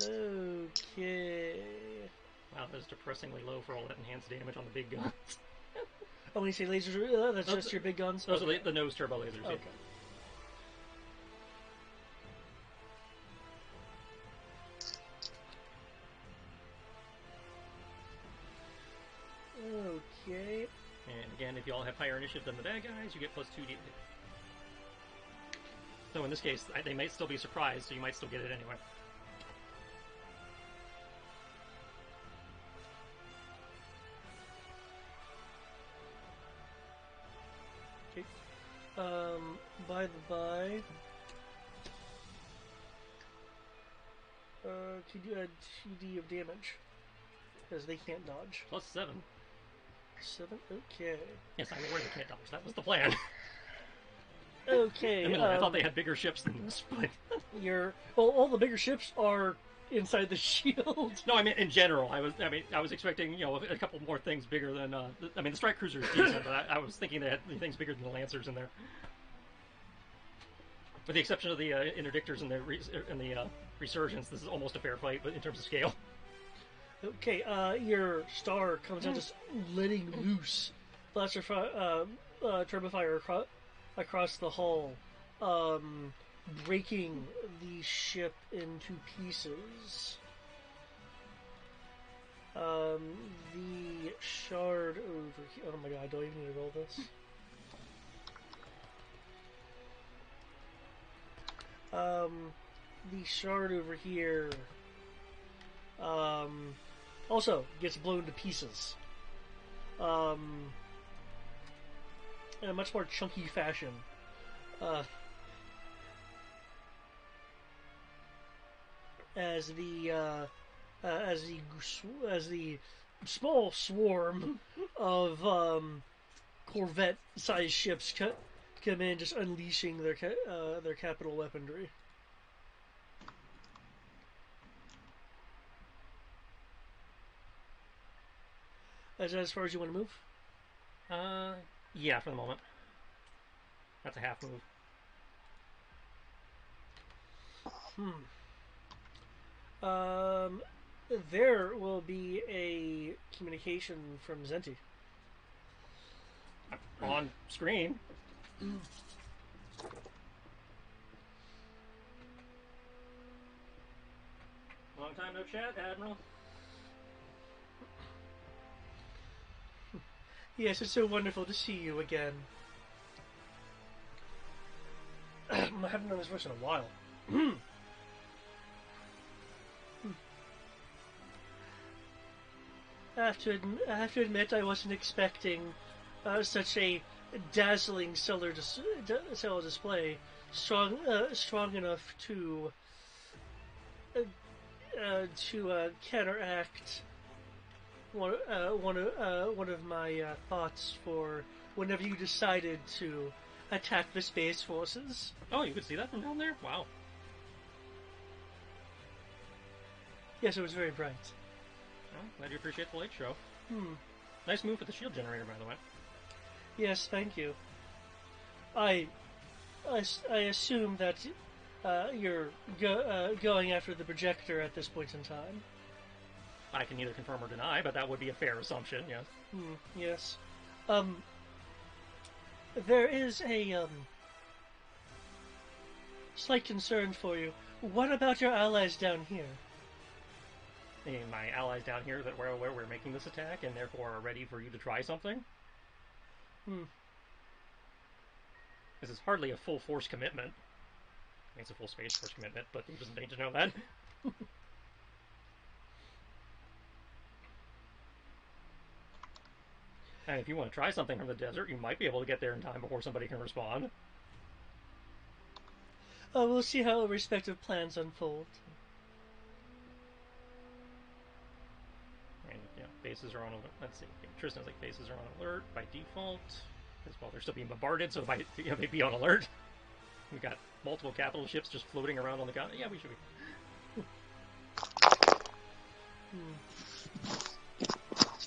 Okay. Wow, that's depressingly low for all that enhanced damage on the big guns. Oh, when you say lasers, that's just your big guns? Those are the nose turbo lasers. Okay. Okay. And again, if you all have higher initiative than the bad guys, you get plus 2d. So in this case, they might still be surprised, so you might still get it anyway. Okay. By the by, could you add 2d of damage? Because they can't dodge. Plus 7. 7? Okay. Yes, I'm aware they can't dodge. That was the plan. Okay. I thought they had bigger ships than this, but... all the bigger ships are inside the shield. No, I mean in general. I was expecting a couple more things bigger than. The strike cruiser is decent, but I was thinking they had things bigger than the lancers in there. With the exception of the interdictors and the resurgence, this is almost a fair fight, but in terms of scale. Okay, your star comes out just letting loose blaster turbofire across the hull, breaking the ship into pieces. The shard over here. Oh my god, do I even need to roll this? The shard over here also gets blown to pieces. In a much more chunky fashion. As the small swarm of Corvette-sized ships come in, just unleashing their capital weaponry. Is that as far as you want to move? Yeah, for the moment. That's a half move. There will be a communication from Zenti. On screen. Long time no chat, Admiral. Yes, it's so wonderful to see you again. I haven't done this voice in a while. I have to admit, I wasn't expecting such a dazzling solar display, strong enough to counteract one of my thoughts for whenever you decided to attack the space forces. Oh, you could see that from down there? Wow. Yes, it was very bright. Well, glad you appreciate the light show. Nice move for the shield generator, by the way. Yes, thank you. I assume that you're going after the projector at this point in time. I can neither confirm or deny, but that would be a fair assumption, yes. Yes. There is a slight concern for you. What about your allies down here? My allies down here that where we're making this attack and therefore are ready for you to try something? This is hardly a full force commitment. I mean, it's a full space force commitment, but he doesn't need to know that. And if you want to try something from the desert, you might be able to get there in time before somebody can respond. We'll see how our respective plans unfold. And, bases are on alert. Let's see. Tristan's like, bases are on alert by default. Because, well, they're still being bombarded, so they'd be on alert. We've got multiple capital ships just floating around on the continent. Yeah, we should be.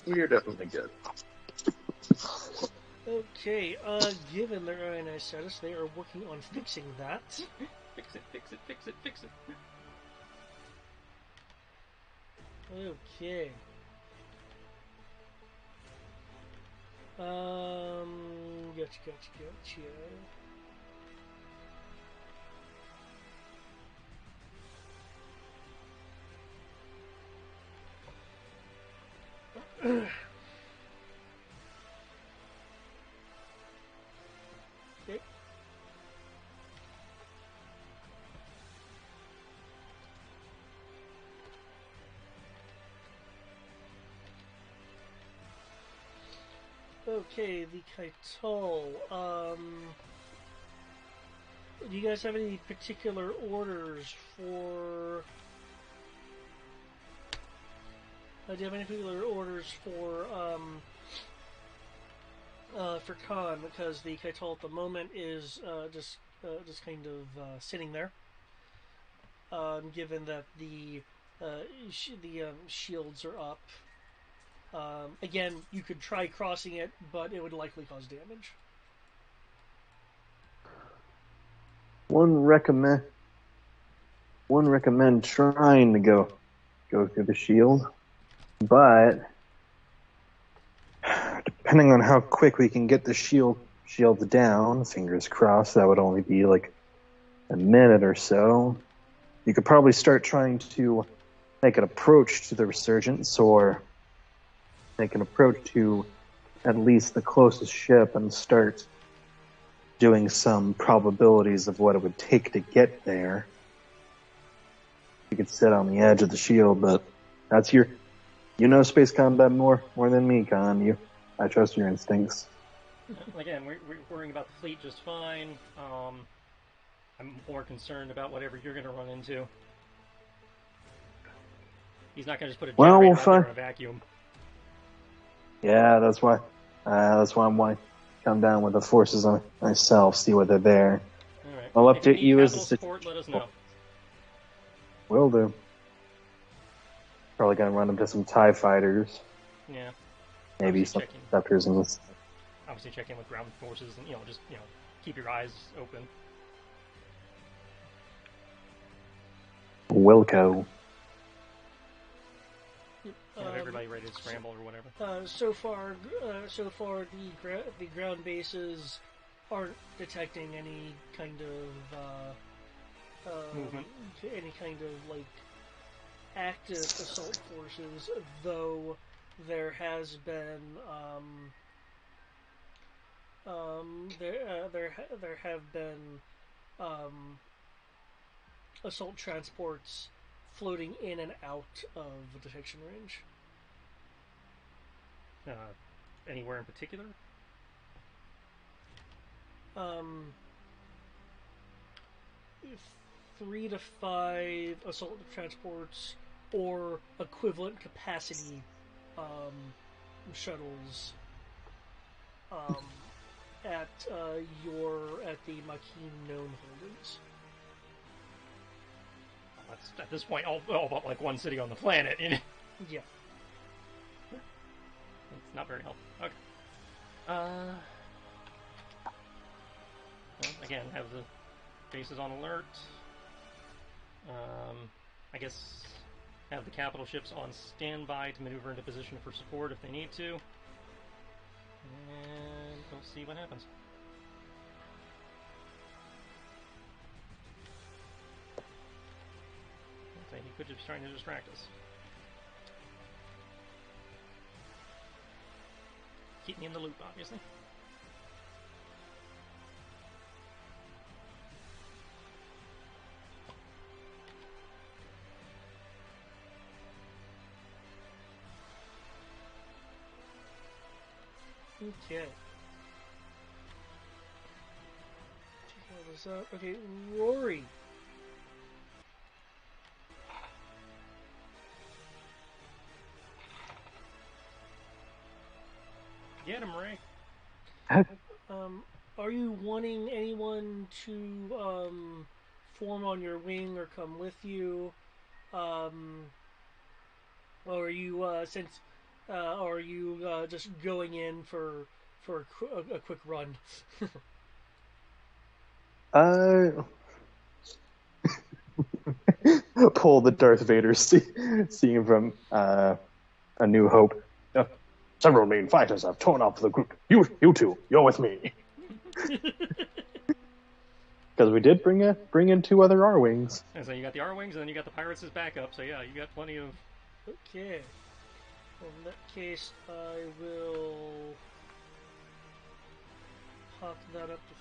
We are definitely good. Okay, given their ionized status, they are working on fixing that. Fix it, fix it, fix it, fix it. Okay. Gotcha. Okay. Okay, the Kaital. Do you guys have any particular orders for? Do you have any particular orders for Khan? Because the Kaital at the moment is just kind of sitting there. Given that the shields are up. Again, you could try crossing it, but it would likely cause damage. One recommend trying to go through the shield, but depending on how quick we can get the shield down, fingers crossed, that would only be like a minute or so. You could probably start trying to make an approach to the resurgence, or make an approach to at least the closest ship and start doing some probabilities of what it would take to get there. You could sit on the edge of the shield, but that's you know space combat more than me, Con. I trust your instincts. Again, we're worrying about the fleet just fine. I'm more concerned about whatever you're going to run into. He's not going to just put a generator out there in a vacuum. Yeah, that's why I'm wanting to come down with the forces on myself, see whether they're there. All right. I'll update you as the support. Let us know. Will do. Probably gonna run into some TIE fighters. Yeah. Maybe some interceptors and this. Obviously, check in with ground forces, and just keep your eyes open. Wilco. Have everybody ready to scramble or whatever. So far, the ground bases aren't detecting any kind of movement, any kind of like active assault forces. Though there has been there have been assault transports floating in and out of the detection range. Anywhere in particular? 3 to 5 assault transports or equivalent capacity shuttles at the Maquis known holdings. That's at this point all about like one city on the planet. Yeah. It's not very helpful. Okay. Well, again, have the bases on alert. I guess have the capital ships on standby to maneuver into position for support if they need to. And we'll see what happens. He could just be trying to distract us. Keep me in the loop, obviously. Okay. Okay, Rory. Get him, Ray. Are you wanting anyone to form on your wing or come with you? or are you or are you just going in for a quick run? Pull the Darth Vader scene from A New Hope. Several main fighters have torn off the group. You two, you're with me. Because we did bring in 2 other R-wings. And so you got the R-wings, and then you got the pirates as backup. So yeah, you got plenty of. Okay. In that case, I will pop that up to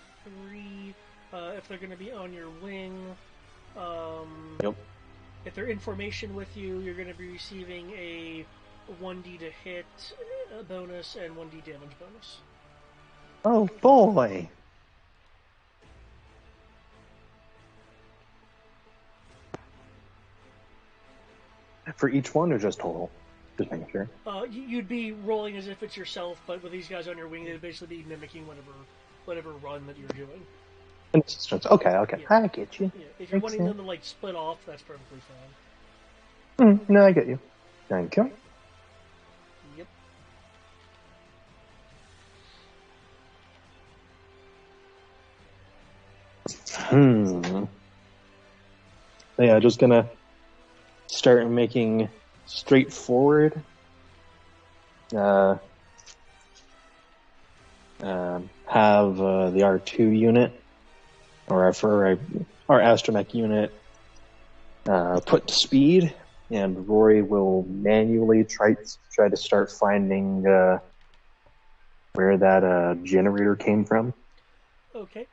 3. If they're going to be on your wing, Yep. if they're in formation with you, you're going to be receiving a 1d to hit bonus and 1d damage bonus. Oh boy. For each one, or just total? Just making sure. You'd be rolling as if it's yourself, but with these guys on your wing, they'd basically be mimicking whatever run that you're doing. Okay, yeah. I get you. Yeah. If you're wanting them to like split off, that's perfectly fine. No, I get you. Thank you. Yep. Yeah, just gonna start making straightforward. Have the R2 unit or our astromech unit put to speed, and Rory will manually try to start finding where that generator came from. Okay.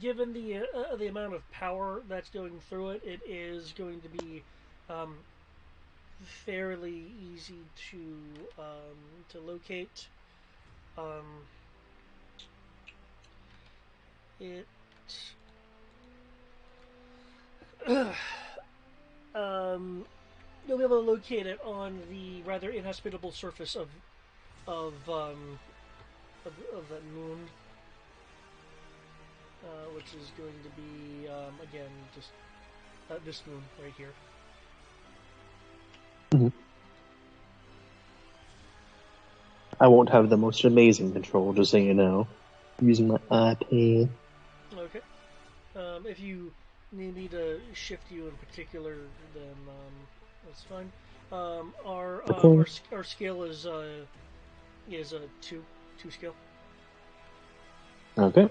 Given the amount of power that's going through it, it is going to be fairly easy to locate. It you'll be able to locate it on the rather inhospitable surface of that moon, which is going to be again just this moon right here. Mm-hmm. I won't have the most amazing control, just so you know. I'm using my iPad. Okay. If you need me to shift you in particular, then that's fine. Our scale is a 2 scale. Okay.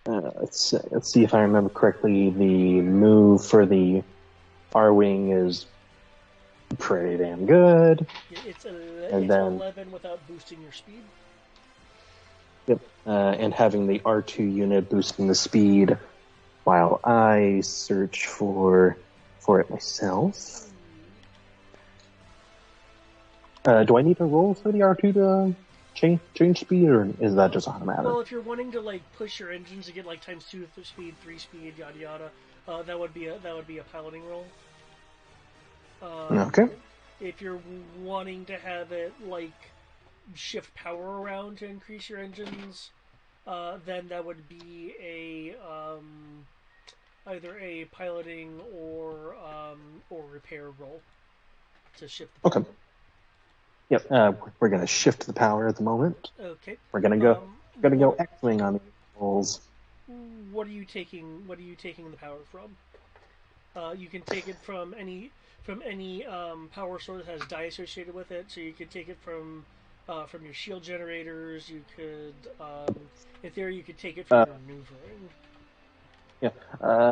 Let's see if I remember correctly. The move for the R-wing is pretty damn good. It's 11 without boosting your speed. Yep. And having the R2 unit boosting the speed while I search for it myself. Do I need to roll for the R2 to change speed, or is that just automatic? Well, if you're wanting to like push your engines to get like ×2 speed, 3 speed, yada yada, that would be a piloting roll. Okay. If you're wanting to have it like shift power around to increase your engines, then that would be either a piloting or repair roll to shift the power. Okay. Yep. We're gonna shift the power at the moment. Okay. We're gonna go X-wing on the rolls. What are you taking the power from? You can take it from any power source that has die associated with it. So you could take it from your shield generators. You could, in theory, you could take it from your maneuvering. Yeah.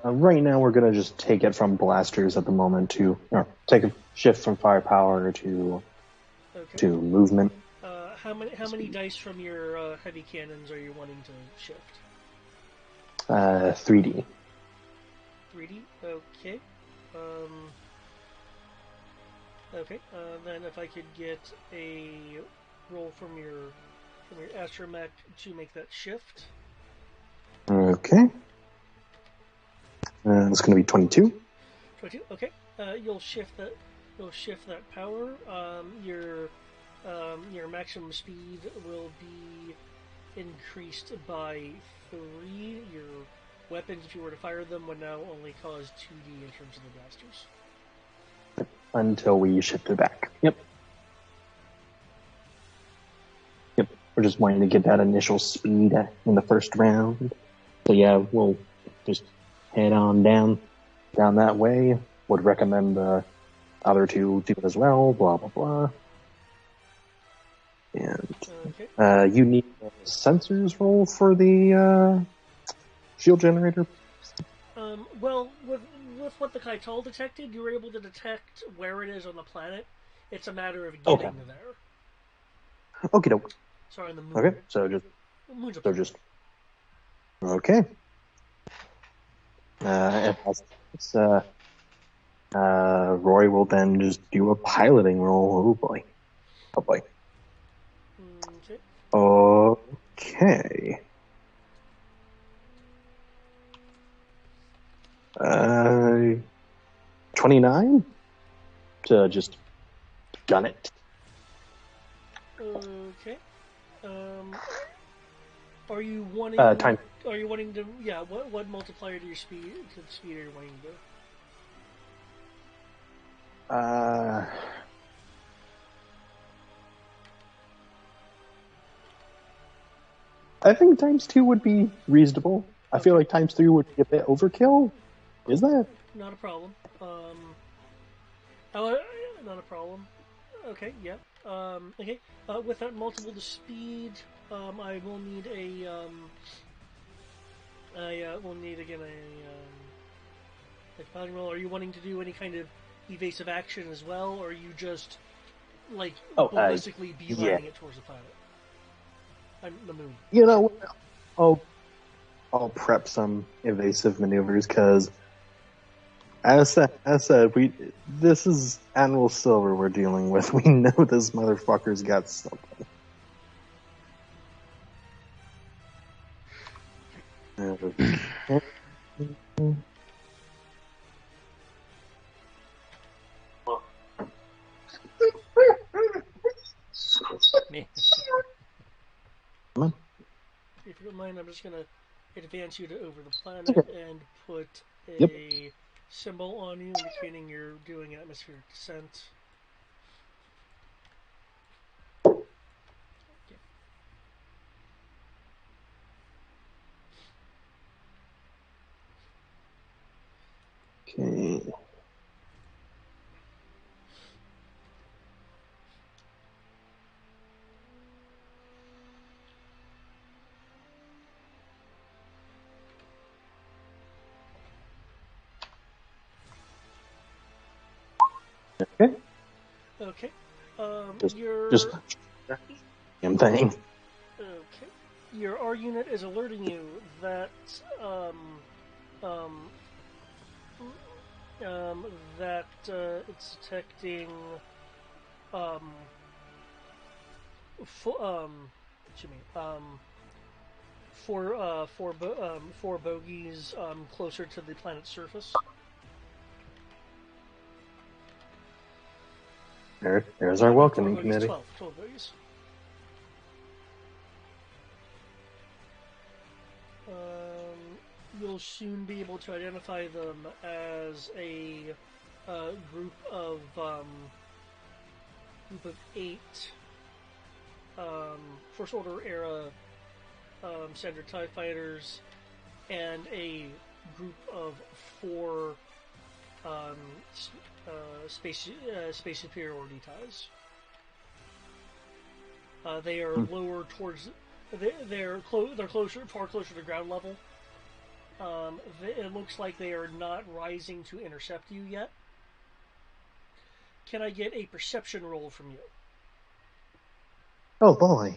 Right now, we're gonna just take it from blasters at the moment or take a shift from firepower to movement. How many dice from your heavy cannons are you wanting to shift? 3D. 3D. Okay. Okay. Then if I could get a roll from your astromech to make that shift. Okay. It's going to be 22. 22. Okay. You'll shift that. You'll shift that power. Your maximum speed will be increased by 3. Your weapons, if you were to fire them, would now only cause 2d in terms of the blasters. until we shifted back. Yep. We're just wanting to get that initial speed in the first round. So yeah, we'll just head on down that way. Would recommend the other two do it as well. Blah blah blah. And Okay. you need a sensors roll for the shield generator. Well, with what the Kaital detected, you were able to detect where it is on the planet. It's a matter of getting there. Okie doke. Sorry, on the moon. Okay, so just okay. Roy will then just do a piloting roll. Oh boy. Okay. 29 to just gun it. Okay. Are you wanting? Time. Are you wanting to? Yeah. What multiplier to your speed to the speed are you wanting to do? I think ×2 would be reasonable. I feel like ×3 would be a bit overkill. Is that? Not a problem. Not a problem. Okay, yeah. Okay. With that multiple to speed, I will need I will need again a piloting roll. Are you wanting to do any kind of evasive action as well, or are you just like ballistically beelining it towards the planet? The moon. You know, I'll prep some evasive maneuvers because, as said, this is Admiral Silver we're dealing with. We know this motherfucker's got something. If you don't mind, I'm just gonna advance you to over the planet and put a symbol on you indicating you're doing atmospheric descent. Okay. Okay. Just damn thing. Okay. Your R unit is alerting you that it's detecting four bogies closer to the planet's surface. There's our welcoming committee. 12 bogies. You'll soon be able to identify them as a group of 8 First Order era standard TIE fighters and a group of 4 space superiority TIEs. They are lower towards. They're far closer to ground level. It looks like they are not rising to intercept you yet. Can I get a perception roll from you? Oh boy.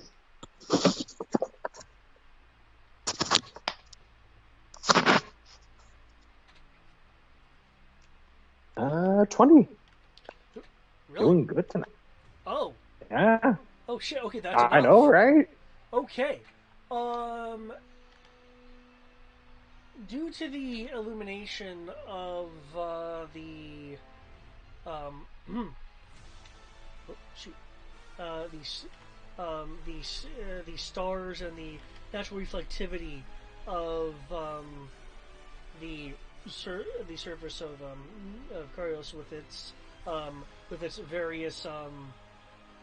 20. Really? Doing good tonight. Oh. Yeah. Oh shit. Okay, that's enough. I know, right? Okay. Due to the illumination of the the stars and the natural reflectivity of the surface of Karios with its with its various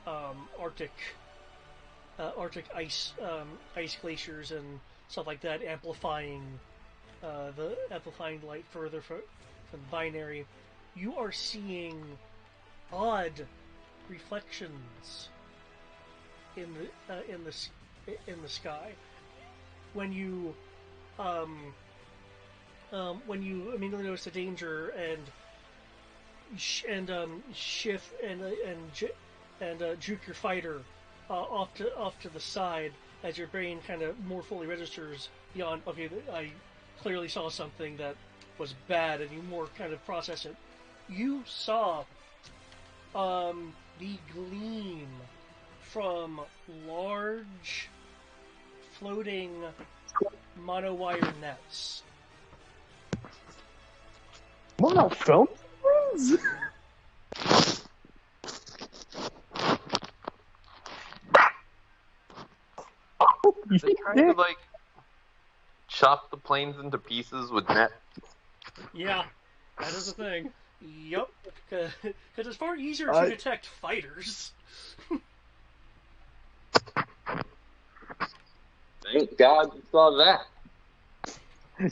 Arctic ice glaciers and stuff like that, amplifying light further from the binary. You are seeing odd reflections in the sky when you immediately notice the danger and shift and juke your fighter off to the side as your brain kind of more fully registers beyond. Okay, I clearly saw something that was bad, and you more kind of process it. You saw the gleam from large floating monowire nets. Monofilm? They trying to like chop the planes into pieces with net. Yeah, that is a thing. Yup, because it's far easier to detect fighters. Thank God you saw that.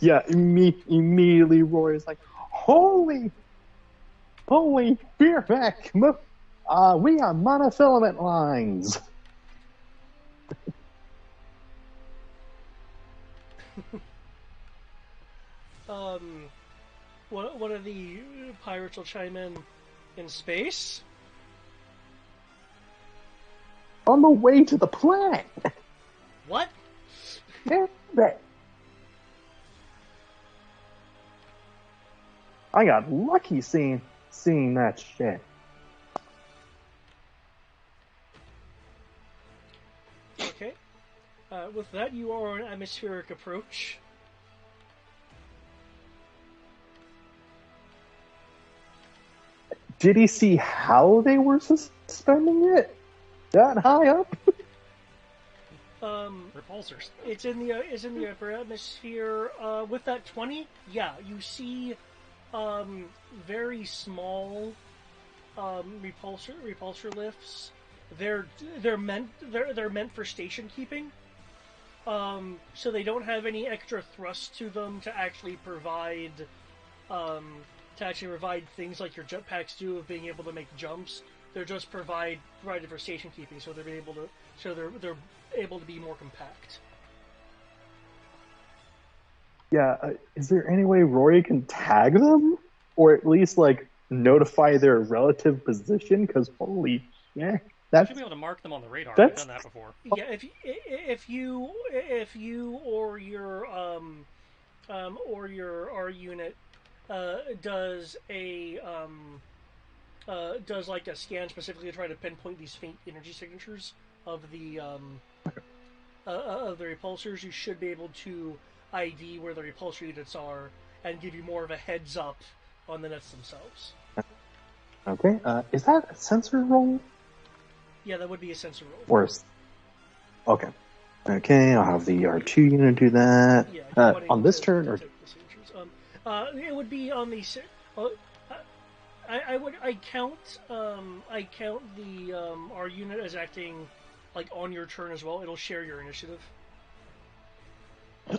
Yeah, immediately Roy is like, holy, fear back. We are monofilament lines. One of the pirates will chime in space. On the way to the planet. What? I got lucky seeing that shit. Okay. With that, you are on atmospheric approach. Did he see how they were suspending it that high up? Repulsors. It's in the upper atmosphere. With that 20, yeah, you see very small repulsor lifts. They're meant for station keeping. So they don't have any extra thrust to them to actually provide things like your jetpacks do of being able to make jumps. They're just provided for station keeping, so they're able to be more compact. Yeah, is there any way Rory can tag them? Or at least, like, notify their relative position? Because, holy shit. You should be able to mark them on the radar. We've done that before. Yeah, if you or your R unit does like a scan specifically to try to pinpoint these faint energy signatures of the repulsors, you should be able to ID where the repulsor units are and give you more of a heads up on the nets themselves. Okay, is that a sensor roll? Yeah, that would be a sensor roll. Worse. Okay. Okay, I'll have the R2 unit do that. Yeah, on this turn, or it would be on the. I count the R unit as acting like on your turn as well. It'll share your initiative.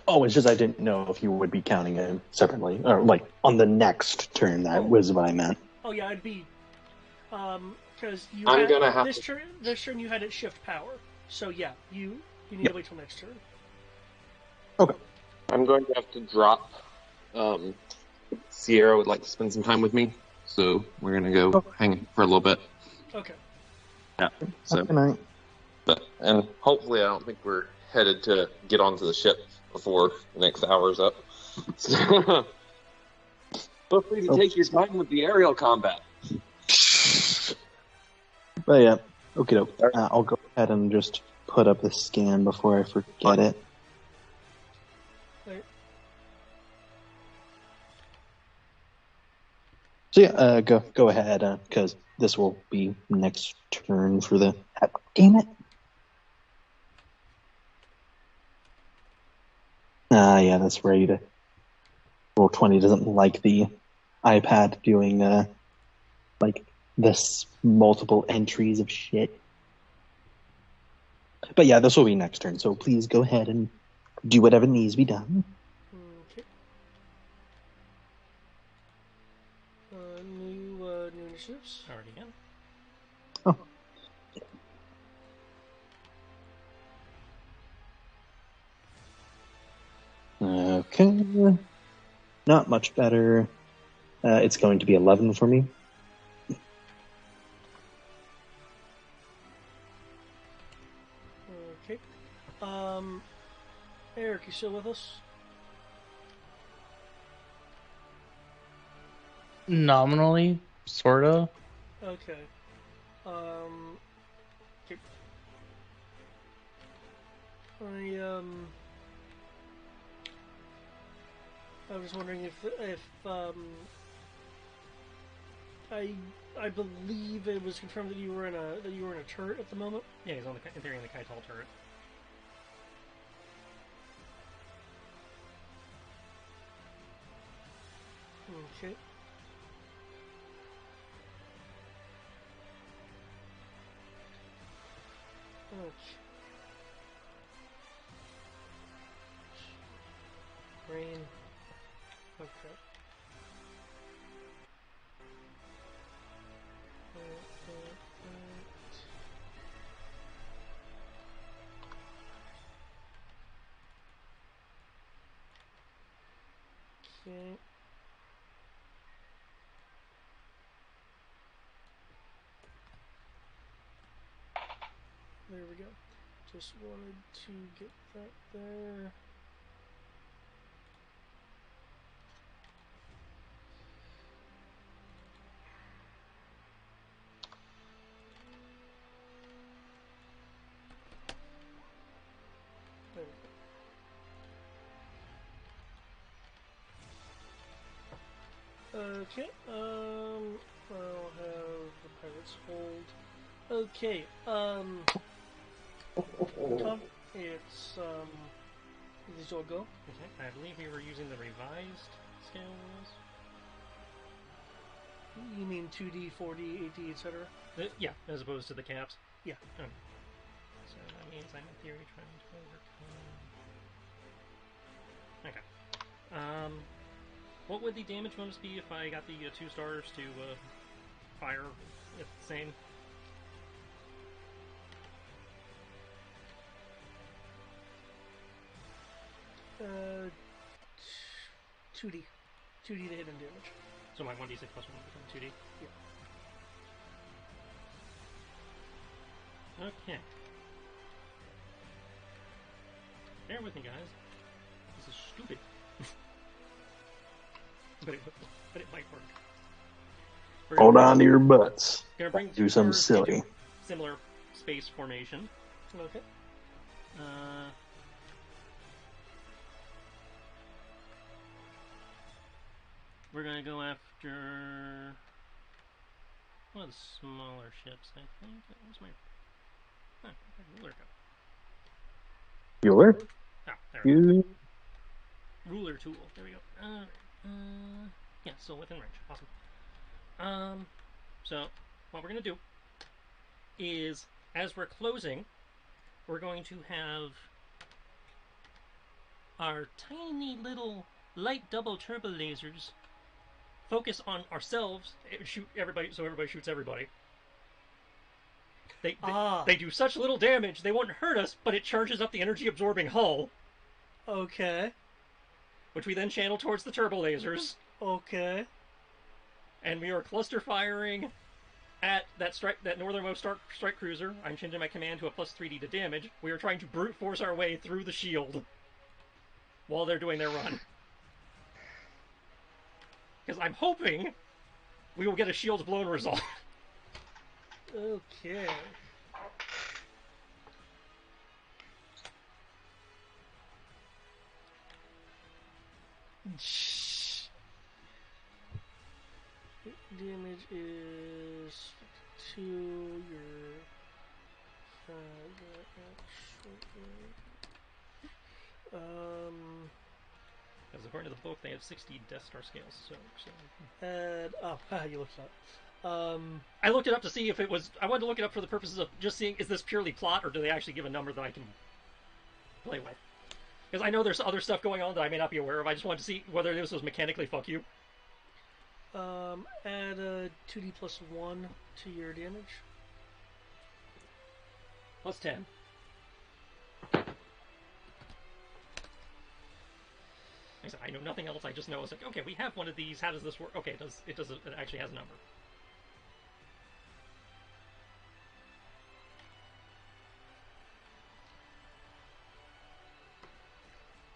Oh, it's just I didn't know if you would be counting it separately, or like on the next turn. That was what I meant. Oh yeah, it'd be because this turn you had it shift power. So yeah, you need to wait till next turn. Okay. I'm going to have to drop. Sierra would like to spend some time with me, so we're gonna go hang for a little bit. Okay. Yeah. So. Good night. And hopefully, I don't think we're headed to get onto the ship before the next hour's up. So, feel free to take your time with the aerial combat. But yeah, okay. I'll go ahead and just put up the scan before I forget it. Right. So yeah, go ahead, because this will be next turn for the. Damn it! Yeah, that's right. Roll20 doesn't like the iPad doing like this multiple entries of shit. But yeah, this will be next turn, so please go ahead and do whatever needs to be done. Okay. New initiatives. Already in. Oh. Okay. Not much better. It's going to be 11 for me. Okay. Eric, you still with us? Nominally, sorta. Okay. Okay. I was wondering if I believe it was confirmed that you were in a turret at the moment. Yeah, he's on the in theory in the Kaital turret. Okay. Okay. Rain. Okay. Okay. There we go. Just wanted to get that there. There we go. Okay. I'll have the pirates hold. Okay. Tom, it's these all go. Okay. I believe we were using the revised scale rules. You mean 2D, 4D, 8D, etc.? Yeah, as opposed to the caps. Yeah. Okay. So that means I'm in theory trying to overcome. Okay. What would the damage bonus be if I got the 2 stars to fire at the same? Uh, 2D. 2D to hit and damage. So my 1d6 plus 1 becomes 2d? Yeah. Okay. Bear with me, guys. This is stupid. but it might work. Hold on to your butts. Gonna bring Do something stars into silly. Similar space formation. Okay. We're gonna go after one of the smaller ships, I think. Where's my ruler go? Bueller? Ah, there we go. You... Ruler tool. There we go. Yeah, still within range. Awesome. So what we're gonna do is, as we're closing, we're going to have our tiny little light double turbo lasers focus on ourselves, shoot everybody, so everybody shoots everybody. They do such little damage, they won't hurt us, but it charges up the energy absorbing hull. Okay. Which we then channel towards the turbo lasers. Okay. And we are cluster firing at that northernmost strike cruiser. I'm changing my command to a plus 3d to damage. We are trying to brute force our way through the shield while they're doing their run. Because I'm hoping we will get a shields blown result. Okay. Damage is 2. Your Because according to the book, they have 60 Death Star scales. So. you looked it up. I looked it up to see if it was. I wanted to look it up for the purposes of just seeing is this purely plot or do they actually give a number that I can play with? Because I know there's other stuff going on that I may not be aware of. I just wanted to see whether this was mechanically fuck you. Add a 2d plus 1 to your damage. Plus 10. Like I said, I know nothing else. I just know it's like, okay, we have one of these. How does this work? Okay, it actually has a number.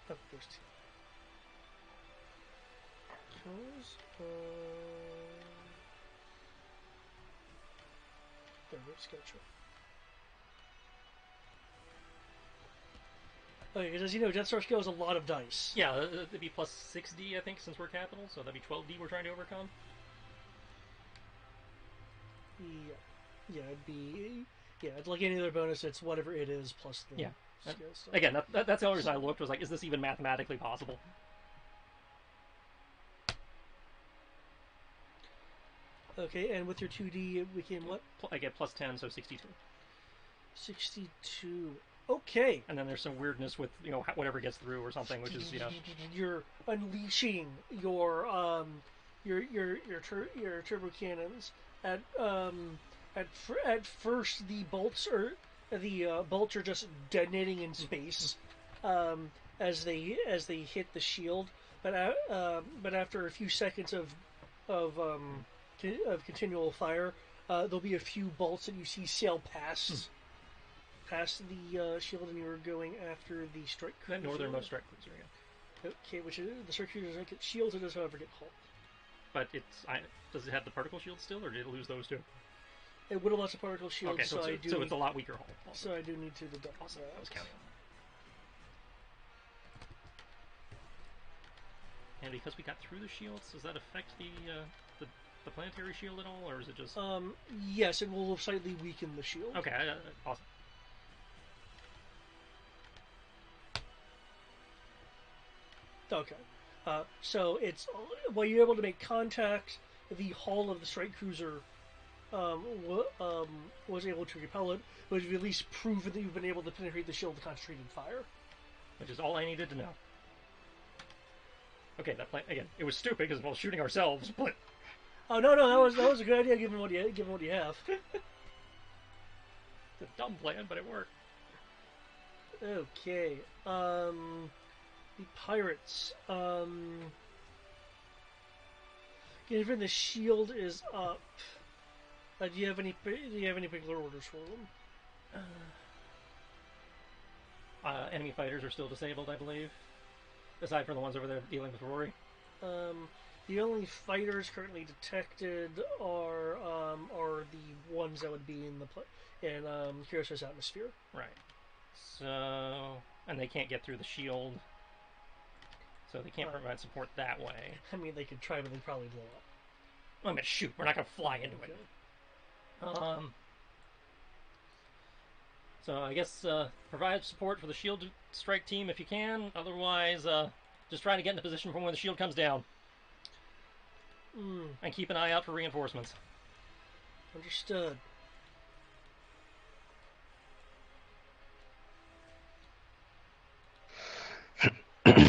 Up first. There, schedule. Okay, because as you know, Death Star scale is a lot of dice. Yeah, it'd be plus 6d, I think, since we're capital, so that'd be 12d we're trying to overcome. Yeah, it'd be it's like any other bonus. It's whatever it is plus the scale stuff. Again, that's the only reason I looked was like, is this even mathematically possible? Okay, and with your 2d, it became what? I get plus 10, so 62. 62. Okay. And then there's some weirdness with whatever gets through or something, which is You're unleashing your turbo cannons at first the bolts are just detonating in space as they hit the shield, but after a few seconds of continual fire, there'll be a few bolts that you see sail past the shield, and you're going after the strike cruiser. That northernmost strike cruiser, yeah. Okay, which is the strike cruiser doesn't get shields, it does however get hull. But does it have the particle shield still, or did it lose those too? It would have lost a particle shield, okay, so it's a lot weaker hull. So I do need to deduct awesome. that. I was counting on that. And because we got through the shields, does that affect the planetary shield at all, or is it just? Yes, it will slightly weaken the shield. Okay, awesome. Okay, so it's while you're able to make contact, the hull of the strike cruiser was able to repel it, but you've at least proven that you've been able to penetrate the shield with concentrated fire. Which is all I needed to know. Okay, again, it was stupid because we're shooting ourselves, but. Oh no, that was a good idea given what you have. It's a dumb plan, but it worked. Okay, the pirates. Given the shield is up, do you have any particular orders for them? Enemy fighters are still disabled, I believe. Aside from the ones over there dealing with Rory. The only fighters currently detected are the ones that would be in Kyros's atmosphere. Right. So, and they can't get through the shield, so they can't provide support that way. I mean, they could try, but they'd probably blow up. I mean, shoot, we're not going to fly into it. So I guess provide support for the shield strike team if you can. Otherwise, just try to get in a position from when the shield comes down. And keep an eye out for reinforcements. Understood. I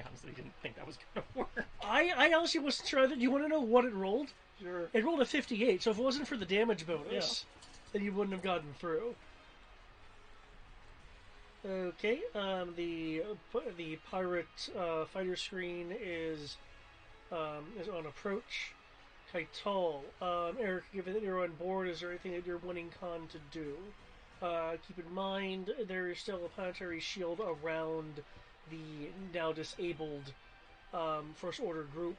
honestly didn't think that was going to work. I honestly wasn't sure that. You want to know what it rolled? Sure. It rolled a 58, so if it wasn't for the damage bonus, then you wouldn't have gotten through. Okay, the pirate fighter screen is on approach. Kaital, Eric, given that you're on board, is there anything that you're wanting Khan to do? Keep in mind there is still a planetary shield around the now disabled First Order group.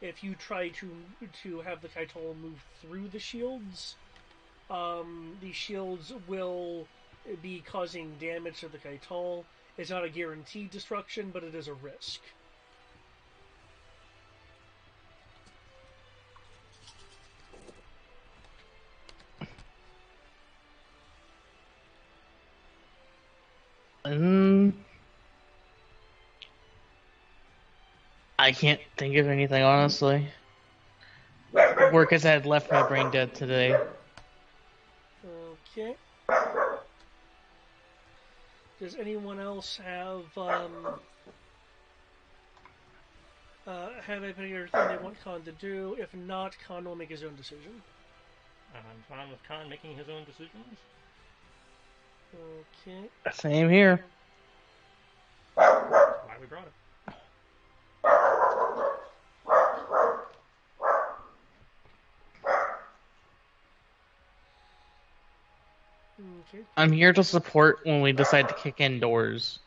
If you try to have the Kaital move through the shields will be causing damage to the Kaital. It's not a guaranteed destruction, but it is a risk. I can't think of anything, honestly. Work has had left me brain dead today. Okay. Does anyone else have a particular thing they want Khan to do? If not, Khan will make his own decision. I'm fine with Khan making his own decisions. Okay. Same here. Why we brought him. Okay. I'm here to support when we decide to kick in doors.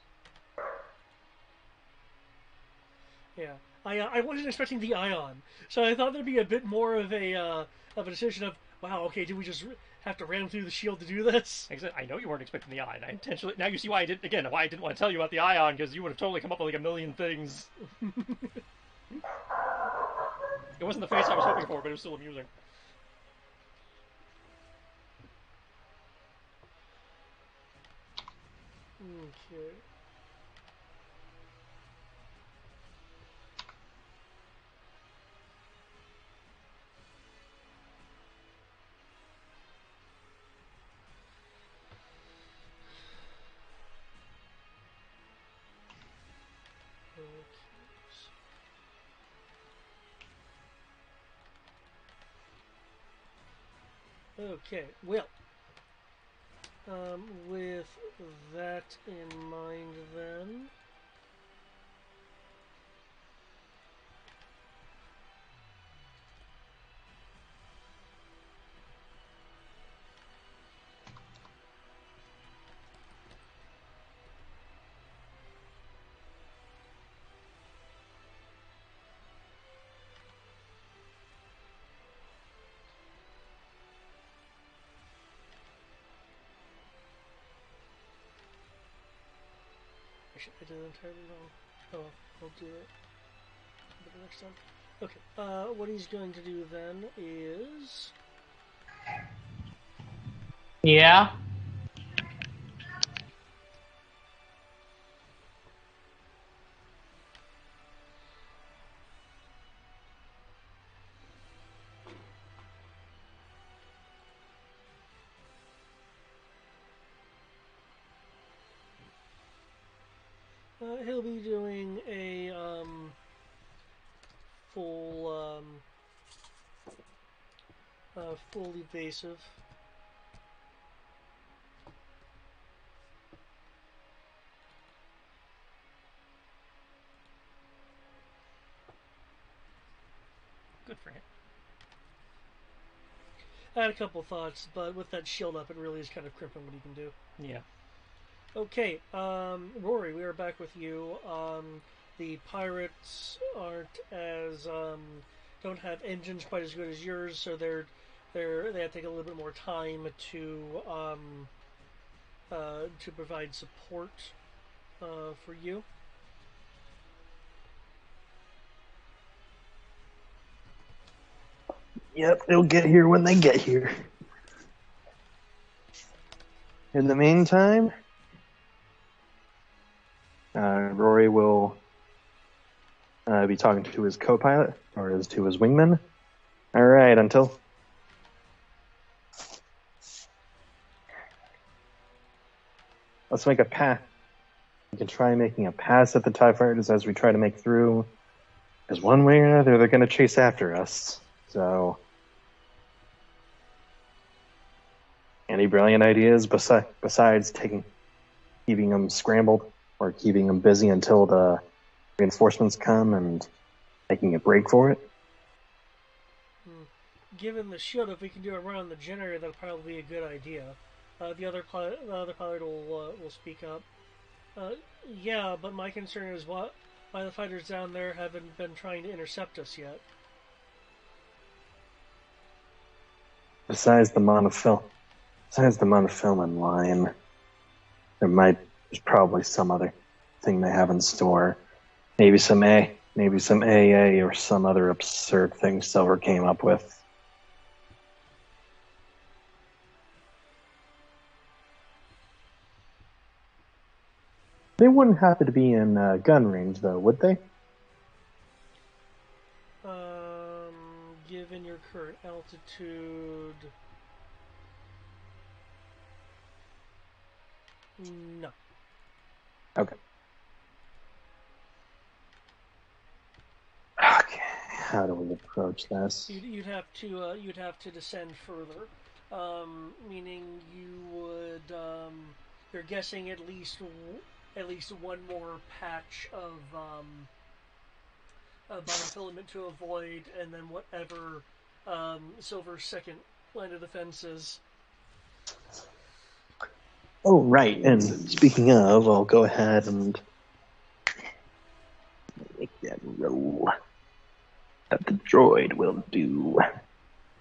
Yeah. I wasn't expecting the ion, so I thought there'd be a bit more of a decision of, wow, okay, do we just have to ram through the shield to do this? I know you weren't expecting the ion. I intentionally. Now you see why I didn't. Again, why I didn't want to tell you about the ion, because you would have totally come up with like a million things. It wasn't the face I was hoping for, but it was still amusing. Okay. Okay, well, with that in mind then, I did it entirely wrong. Oh, I'll do it the next time. Okay, what he's going to do then is... Yeah? he'll be doing a full full evasive. Good for him. I had a couple thoughts, but with that shield up, it really is kind of crippling what he can do. Yeah. Okay, Rory, we are back with you. The pirates aren't as don't have engines quite as good as yours, so they have to take a little bit more time to provide support for you. Yep, they'll get here when they get here. In the meantime, Rory will be talking to his co-pilot, or to his wingman. All right, until... Let's make a pass. We can try making a pass at the TIE fighters as we try to make through. Because one way or another, they're going to chase after us. So... Any brilliant ideas besides keeping them scrambled or keeping them busy until the reinforcements come and making a break for it? Given the shield, if we can do a run on the generator, that'll probably be a good idea. The other pilot will speak up. Yeah, but my concern is why the fighters down there haven't been trying to intercept us yet. Besides the monofilament line, there's probably some other thing they have in store. Maybe some AA, or some other absurd thing Silver came up with. They wouldn't happen to be in gun range, though, would they? given your current altitude, no. Okay. Okay. How do we approach this? You'd have to descend further, meaning you would you're guessing at least one more patch of monofilament to avoid, and then whatever Silver's second line of defense is. Oh, right. And speaking of, I'll go ahead and make that roll that the droid will do.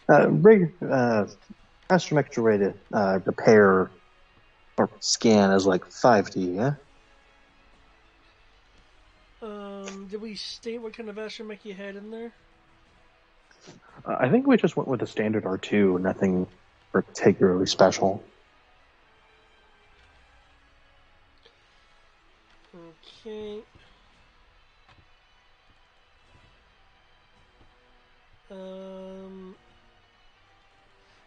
Astrometric rate repair or scan is like 5D, yeah? Did we state what kind of astromech you had in there? I think we just went with the standard R2, nothing particularly special. Okay.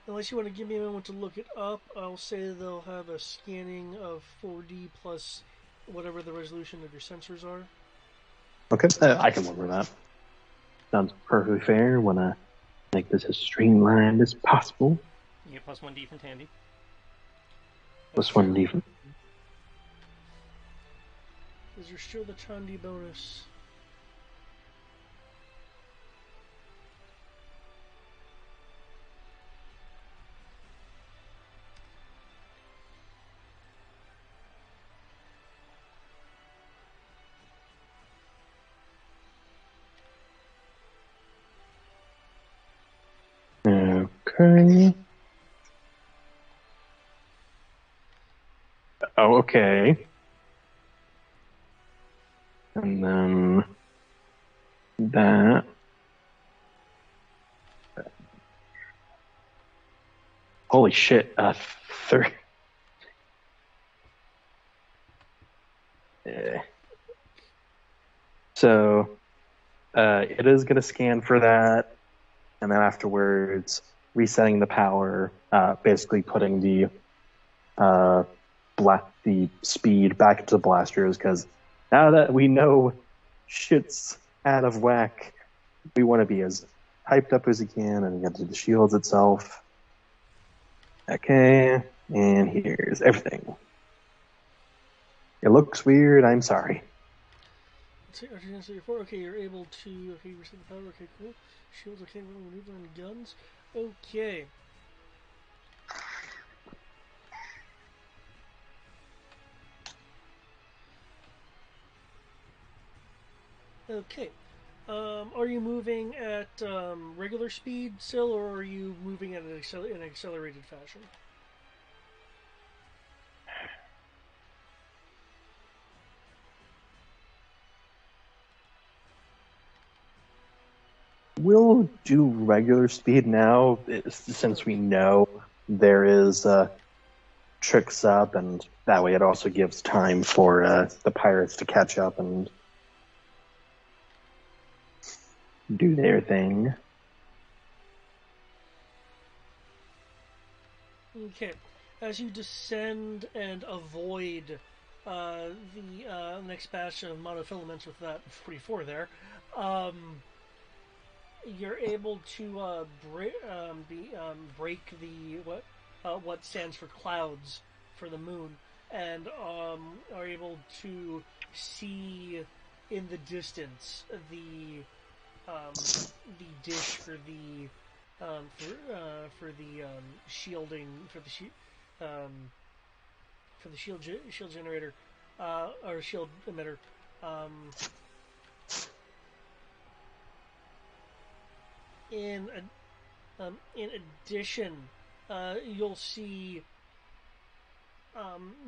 Unless you want to give me a moment to look it up, I'll say they'll have a scanning of 4D plus whatever the resolution of your sensors are. Okay, I can work with that. Sounds perfectly fair. Want to make this as streamlined as possible. You get plus 1D from Tandy. Plus 1D from... Is there still the Chandi bonus? Okay. Oh, okay. And then that. Holy shit! 30. So, it is going to scan for that, and then afterwards, resetting the power, basically putting the the speed back into the blasters, because now that we know shit's out of whack, we want to be as hyped up as we can and get to the shields itself. Okay, and here's everything. It looks weird, I'm sorry. Okay, you're able to... Okay, reset the power. Okay, cool. Shields, okay, maneuver and guns. Okay. Okay. Are you moving at regular speed still, or are you moving at an accelerated fashion? We'll do regular speed now, since we know there is tricks up, and that way it also gives time for the pirates to catch up and do their thing. Okay. As you descend and avoid the next batch of monofilaments with that 44 there, you're able to break the what stands for clouds for the moon, and are able to see in the distance the dish for the shielding for the shield generator or shield emitter. In addition, you'll see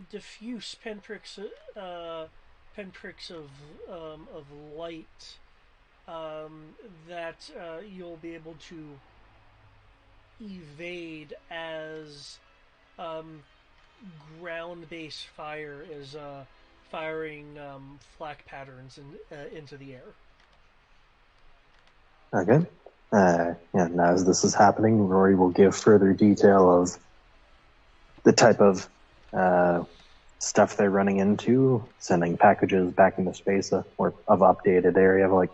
diffuse pinpricks of light that you'll be able to evade as ground-based fire is firing flak patterns into the air. Okay. And as this is happening, Rory will give further detail of the type of stuff they're running into, sending packages back into space, or of updated area of like,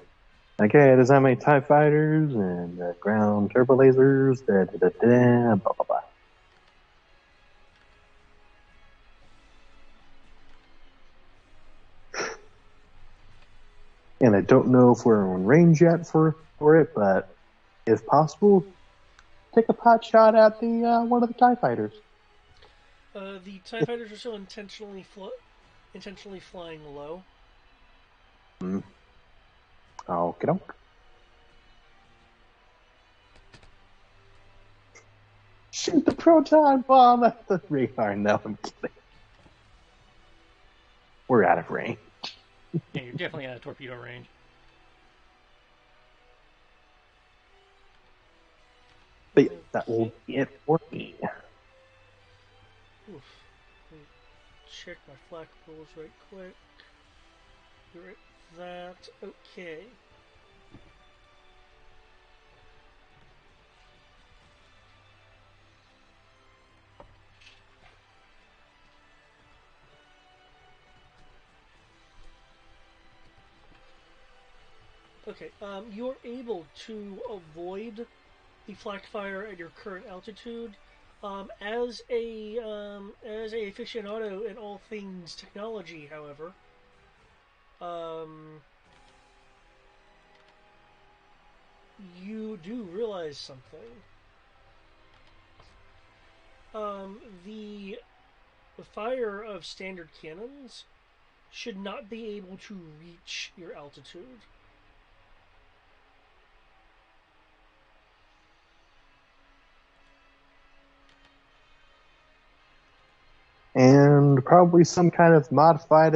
okay, there's how many TIE fighters and ground turbo lasers, blah, blah, blah. And I don't know if we're in range yet for it, but if possible, take a pot shot at the one of the TIE fighters. The TIE fighters are still intentionally flying low. Okay, doke. Shoot the proton bomb at the radar. No, I'm kidding. We're out of range. Yeah, you're definitely out of torpedo range. But that will be it for me. Oof. Let me check my flak rules right quick. You're at that. Okay. Okay, you're able to avoid the flak fire at your current altitude. As a aficionado in all things technology, however, you do realize something. The fire of standard cannons should not be able to reach your altitude. And probably some kind of modified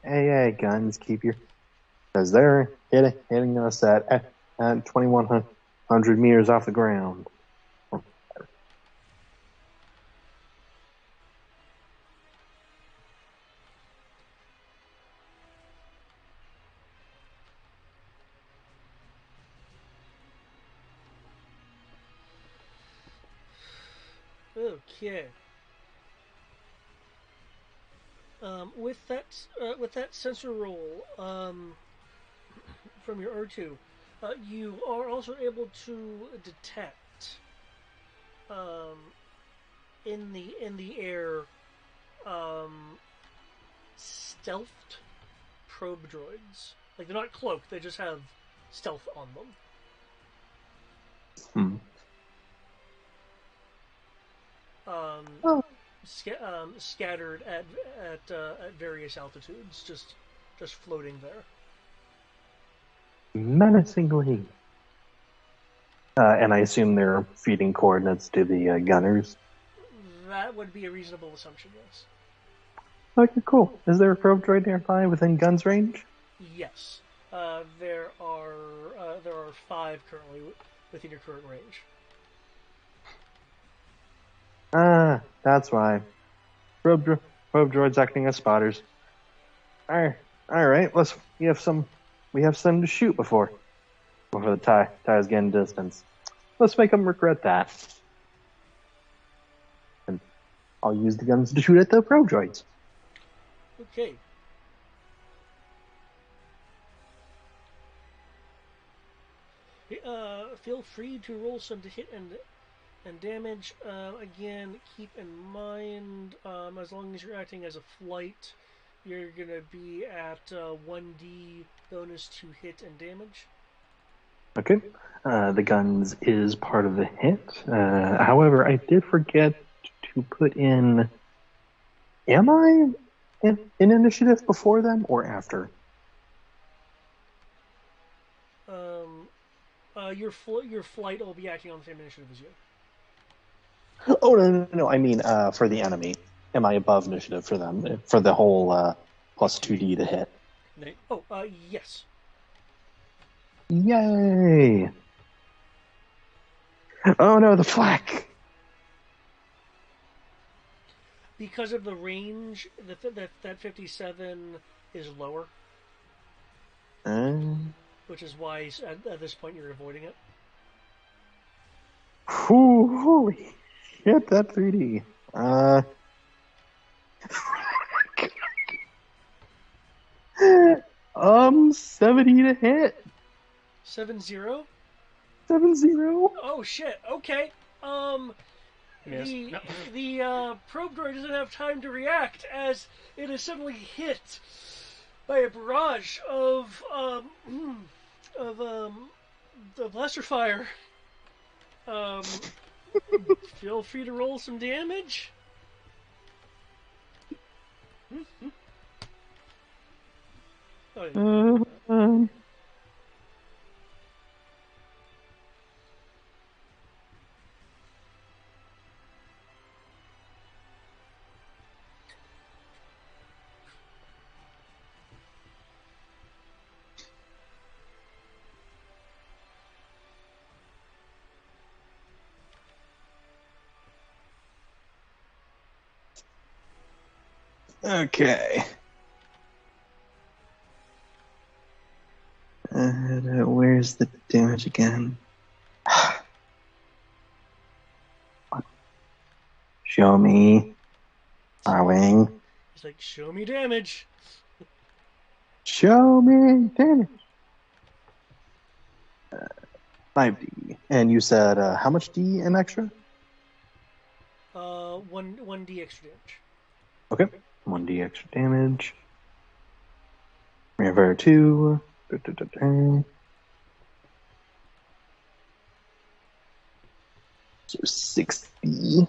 AA guns keep your, because they're hitting us at 2,100 meters off the ground. Okay. With that sensor roll from your R2, you are also able to detect in the air stealthed probe droids. Like, they're not cloaked; they just have stealth on them. Oh. Scattered at various altitudes, just floating there. Menacingly. And I assume they're feeding coordinates to the gunners. That would be a reasonable assumption, yes. Okay, cool. Is there a probe droid nearby within guns range? Yes. There are 5 currently within your current range. Ah, that's why. Probe droids acting as spotters. All right. We have some to shoot before the tie's getting distance. Let's make them regret that. And I'll use the guns to shoot at the probe droids. Okay. Feel free to roll some to hit and damage. Again, keep in mind, as long as you're acting as a flight, you're gonna be at 1d bonus to hit and damage. Okay. The guns is part of the hit. However, I did forget to put in. Am I in initiative before them or after? Your flight will be acting on the same initiative as you. Oh no! I mean, for the enemy, am I above initiative for them for the whole plus 2d to hit? Yes. Yay! Oh no, the flak! Because of the range, that 57 is lower. Which is why at this point you're avoiding it. Whew, holy shit, that 3D. 70 to hit. 7-0? 7-0. Oh shit. Okay. Miss. The No. the probe droid doesn't have time to react as it is suddenly hit by a barrage of the blaster fire. Feel free to roll some damage. Oh, yeah. Okay. Where's the damage again? Show me. Darling. He's like, show me damage. Show me damage. 5D. And you said how much D in extra? 1d extra damage. Okay. 1D extra damage. Rever 2. So 60.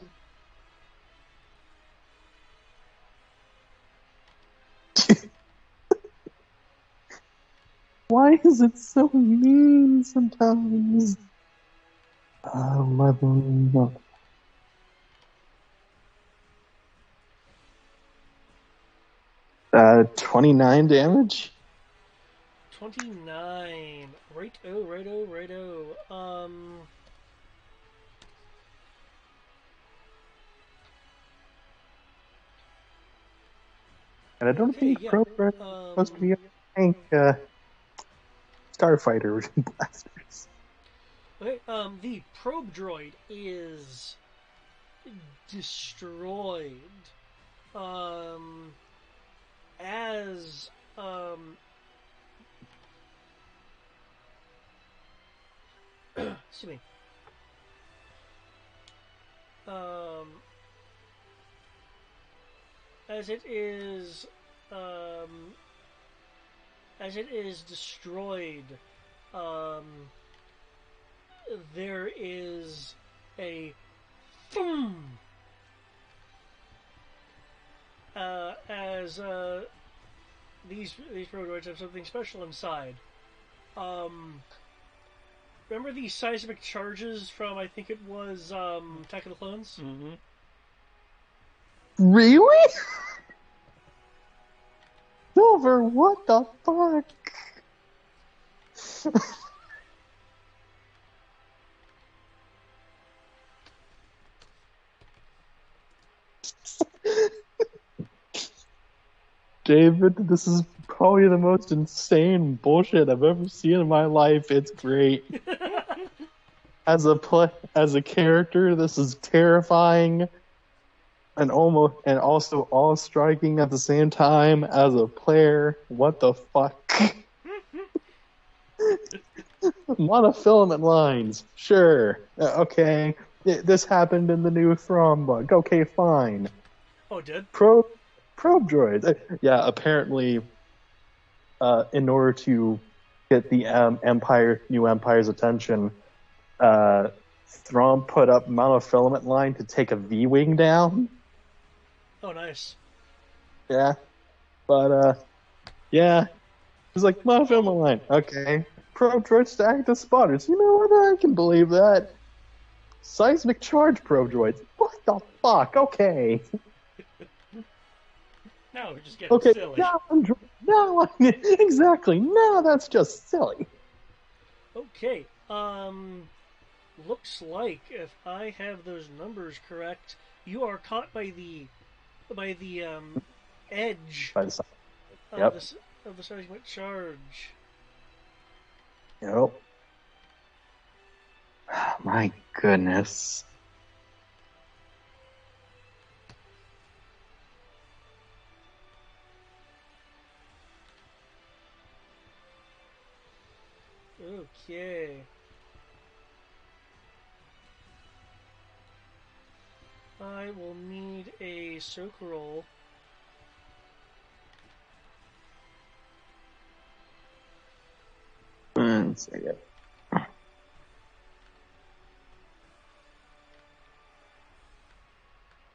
Why is it so mean sometimes? 11. No. 29 damage. 29. Righto. And I don't Okay, think yeah. Probe Droid is supposed to be a tank starfighter blasters. Okay, the probe droid is destroyed. As excuse me. As it is destroyed, there is a boom as these probe droids have something special inside. Remember the seismic charges from, I think it was Attack of the Clones? Mm-hmm. Really? Silver, what the fuck? David, this is probably the most insane bullshit I've ever seen in my life. It's great. As a character, this is terrifying and also awe-striking at the same time. As a player, what the fuck? Monofilament lines, sure, okay. This happened in the new Thrawn book. Okay, fine. Oh, it did? Probe droids. Yeah, apparently, in order to get the new Empire's attention, Thrawn put up monofilament line to take a V-wing down. Oh, nice. Yeah, but yeah, it's like monofilament line. Okay, probe droids to act as spotters. You know what? I can believe that. Seismic charge probe droids. What the fuck? Okay. Now we're just getting Okay, silly. now exactly. Now that's just silly. Okay, looks like if I have those numbers correct, you are caught by the edge By the side. of Yep. the seismic charge. Yep. My goodness. Okay. I will need a soak roll. One second.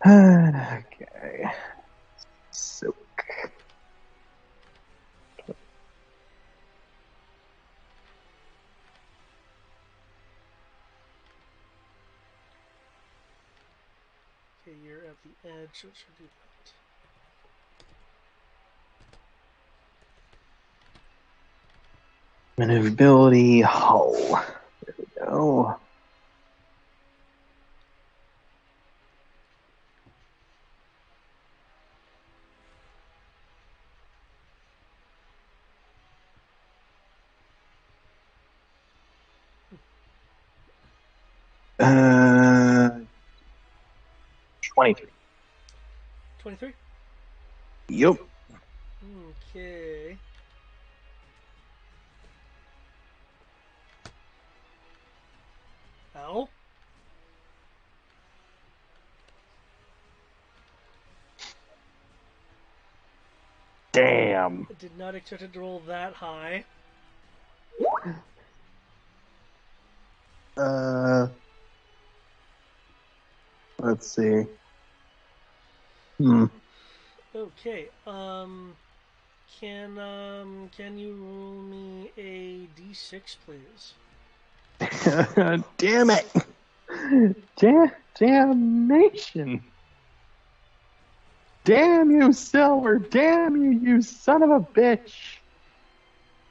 Okay. Soak. Okay, you're at the edge, so it should do that. Maneuverability, hull. There we go. Uh, 23. 23? Yup. Okay. Ow. Damn. I did not expect it to roll that high. Let's see. Okay, can you roll me a d6, please? Damn it. Damnation. Damn you, Silver. Damn you, you son of a bitch.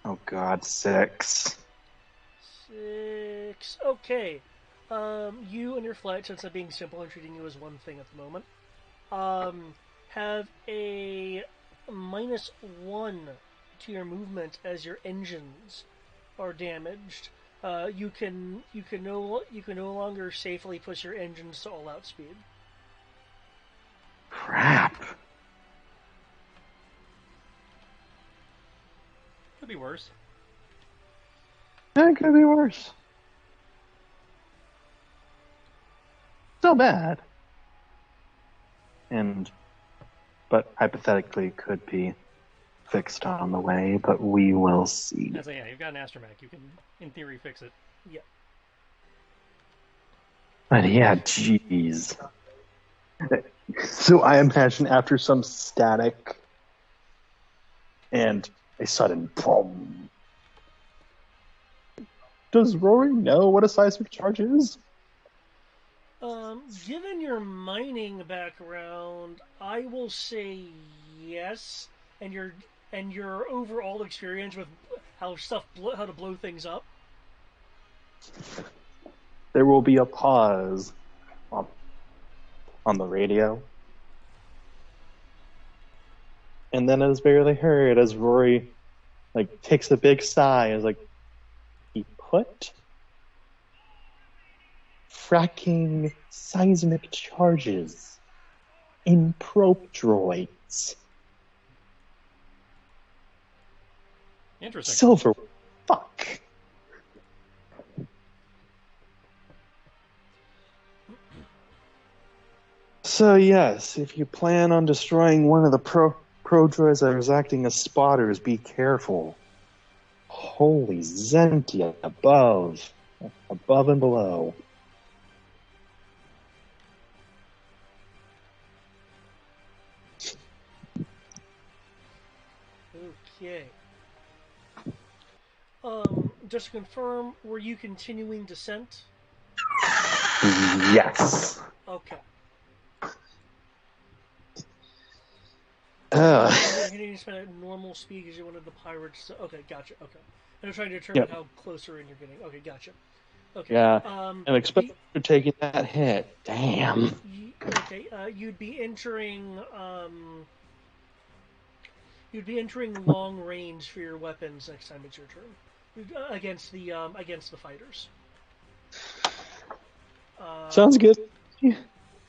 Oh, God, 6. 6. Okay. You and your flight, since I'm being simple and treating you as one thing at the moment, have a -1 to your movement as your engines are damaged. You can no longer safely push your engines to all out speed. Crap. Could be worse. That could be worse. Still bad. But hypothetically could be fixed on the way, but we will see. As yeah, you've got an astromech. You can, in theory, fix it. Yeah. But yeah, jeez. So I imagine after some static and a sudden boom. Does Rory know what a seismic charge is? Given your mining background, I will say yes, and your overall experience with how to blow things up. There will be a pause on the radio. And then it is barely heard as Rory takes a big sigh as he put fracking seismic charges in probe droids. Interesting. Silver, fuck. So yes, if you plan on destroying one of the pro droids that is acting as spotters, be careful. Holy Zentia, above and below. Okay. Just to confirm, were you continuing descent? Yes. Okay. Uh, You didn't spend at normal speed because you wanted the pirates to... Okay, gotcha, okay. I'm trying to determine how closer in you're getting. Okay, gotcha. Okay. Yeah, and especially for taking that hit. Damn. Okay, you'd be entering long range for your weapons next time it's your turn. Against the fighters. Sounds good.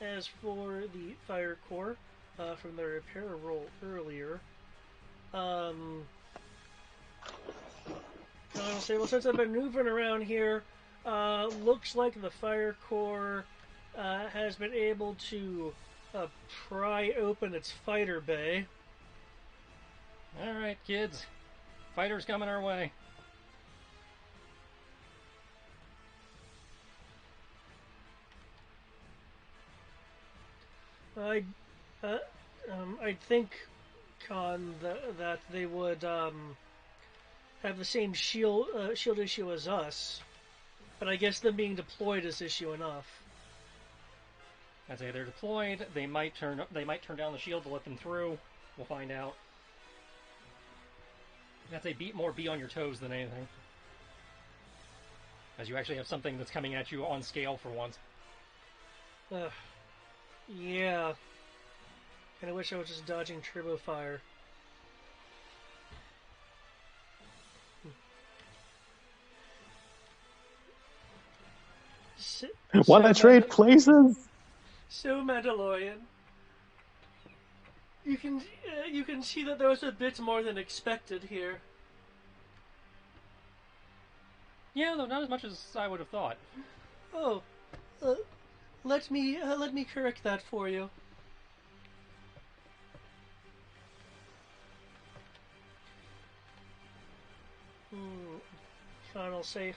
As for the fire core, from the repair roll earlier, I'll say, well, since I've been moving around here, looks like the fire core has been able to pry open its fighter bay. All right, kids. Fighters coming our way. I'd think, Con, that they would have the same shield issue as us, but I guess them being deployed is issue enough. I'd say they're deployed. They might turn down the shield to let them through. We'll find out. I'd say be on your toes than anything, as you actually have something that's coming at you on scale for once. Yeah. Kind of wish I was just dodging turbo fire. Wanna trade places? So Mandalorian, you can see that there was a bit more than expected here. Yeah, though not as much as I would have thought. Oh, let me correct that for you. Sean will say,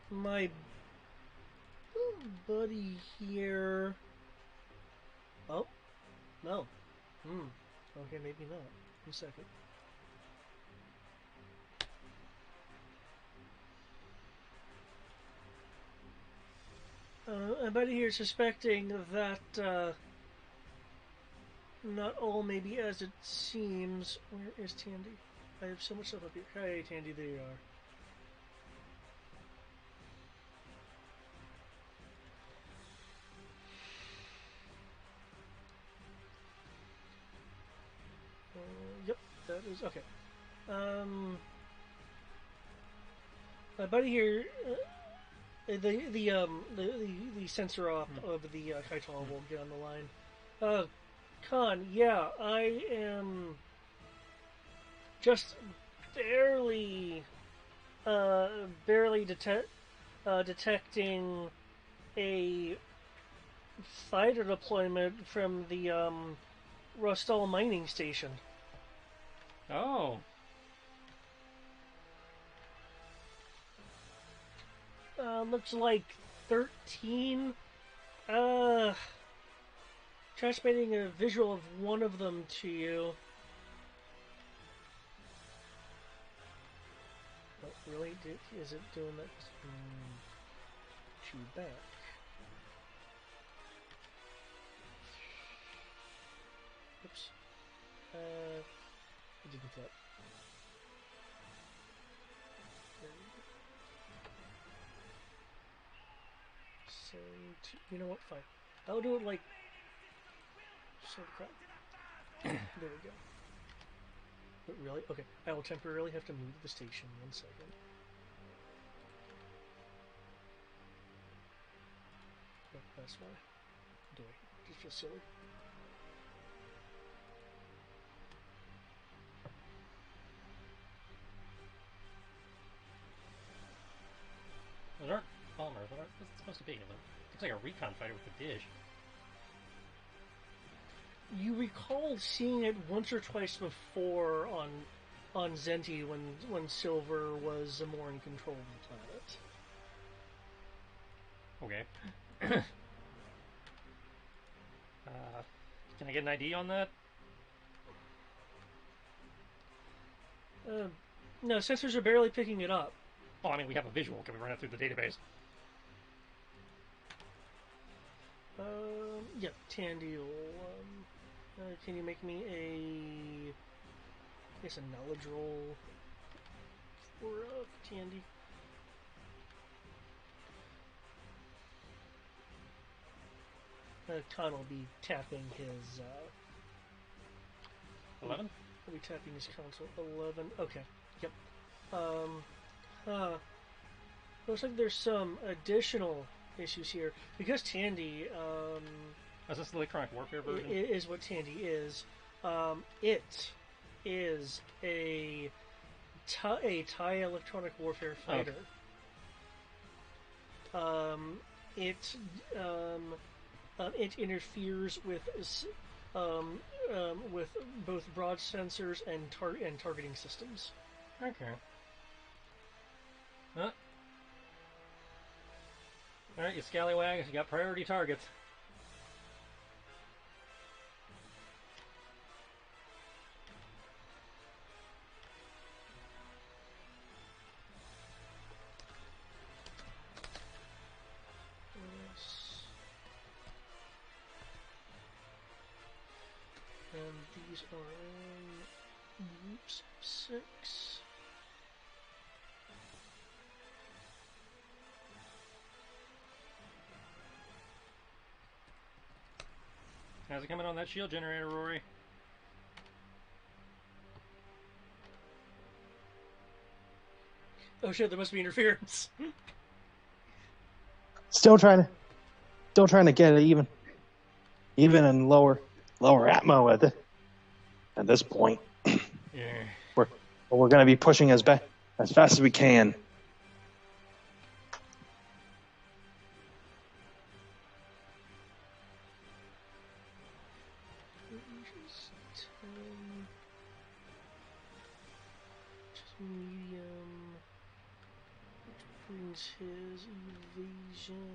my buddy here. Oh, no. Okay, maybe not. 1 second. My buddy here is suspecting that not all may be as it seems. Where is Tandy? I have so much stuff up here. Hey, Tandy, there you are. Yep, that is okay. My buddy here, the sensor op of the Kaital will get on the line. Khan, yeah, I am just barely detecting a fighter deployment from the Rostal mining station. Oh. Looks like 13. Transmitting a visual of one of them to you. Oh, really? Is it doing that? Too back. Oops. I didn't that. You know what? Fine. I'll do it like. So crap. There we go. But really? Okay. I will temporarily have to move the station 1 second. Oh, that's why. Do I just feel silly? Those aren't bombers. What's it supposed to be? It looks like a recon fighter with a dish. You recall seeing it once or twice before on Zenti when Silver was more in control of the planet. Okay. Can I get an ID on that? No, sensors are barely picking it up. Oh, I mean, we have a visual. Can we run it through the database? Yep, Tandy will, can you make me a knowledge roll for, Tandy? Khan will be tapping his. 11? He'll be tapping his console. 11. Okay. Yep. Looks like there's some additional issues here because Tandy. Is this the electronic warfare version? Is what Tandy is. It is a TIE electronic warfare fighter. Okay. It interferes with both broad sensors and targeting systems. Okay. Huh? Alright, you scallywags, you got priority targets. And these are in groups of 6. How's it coming on that shield generator, Rory? Oh shit! There must be interference. Still trying to get it even in lower atmo at this point. Yeah. We're going to be pushing as fast as we can. Just medium, which brings his evasion.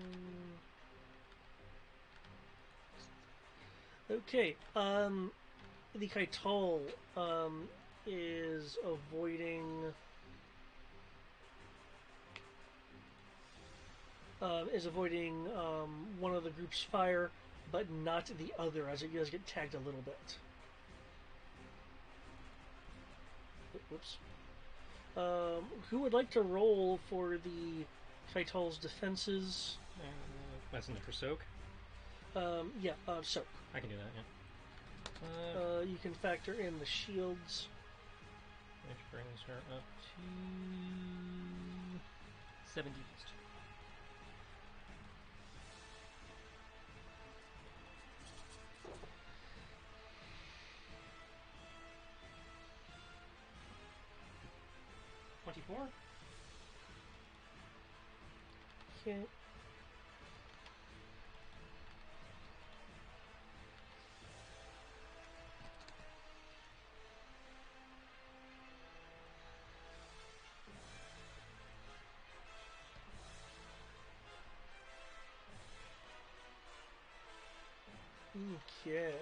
Okay, the Kaital, is avoiding, one of the group's fire, but not the other, as it does get tagged a little bit. Whoops. Who would like to roll for the Kaital's defenses? That's in the for soak? Soak. I can do that, yeah. You can factor in the shields. Which brings her up to 70 east. $24? Okay. Okay.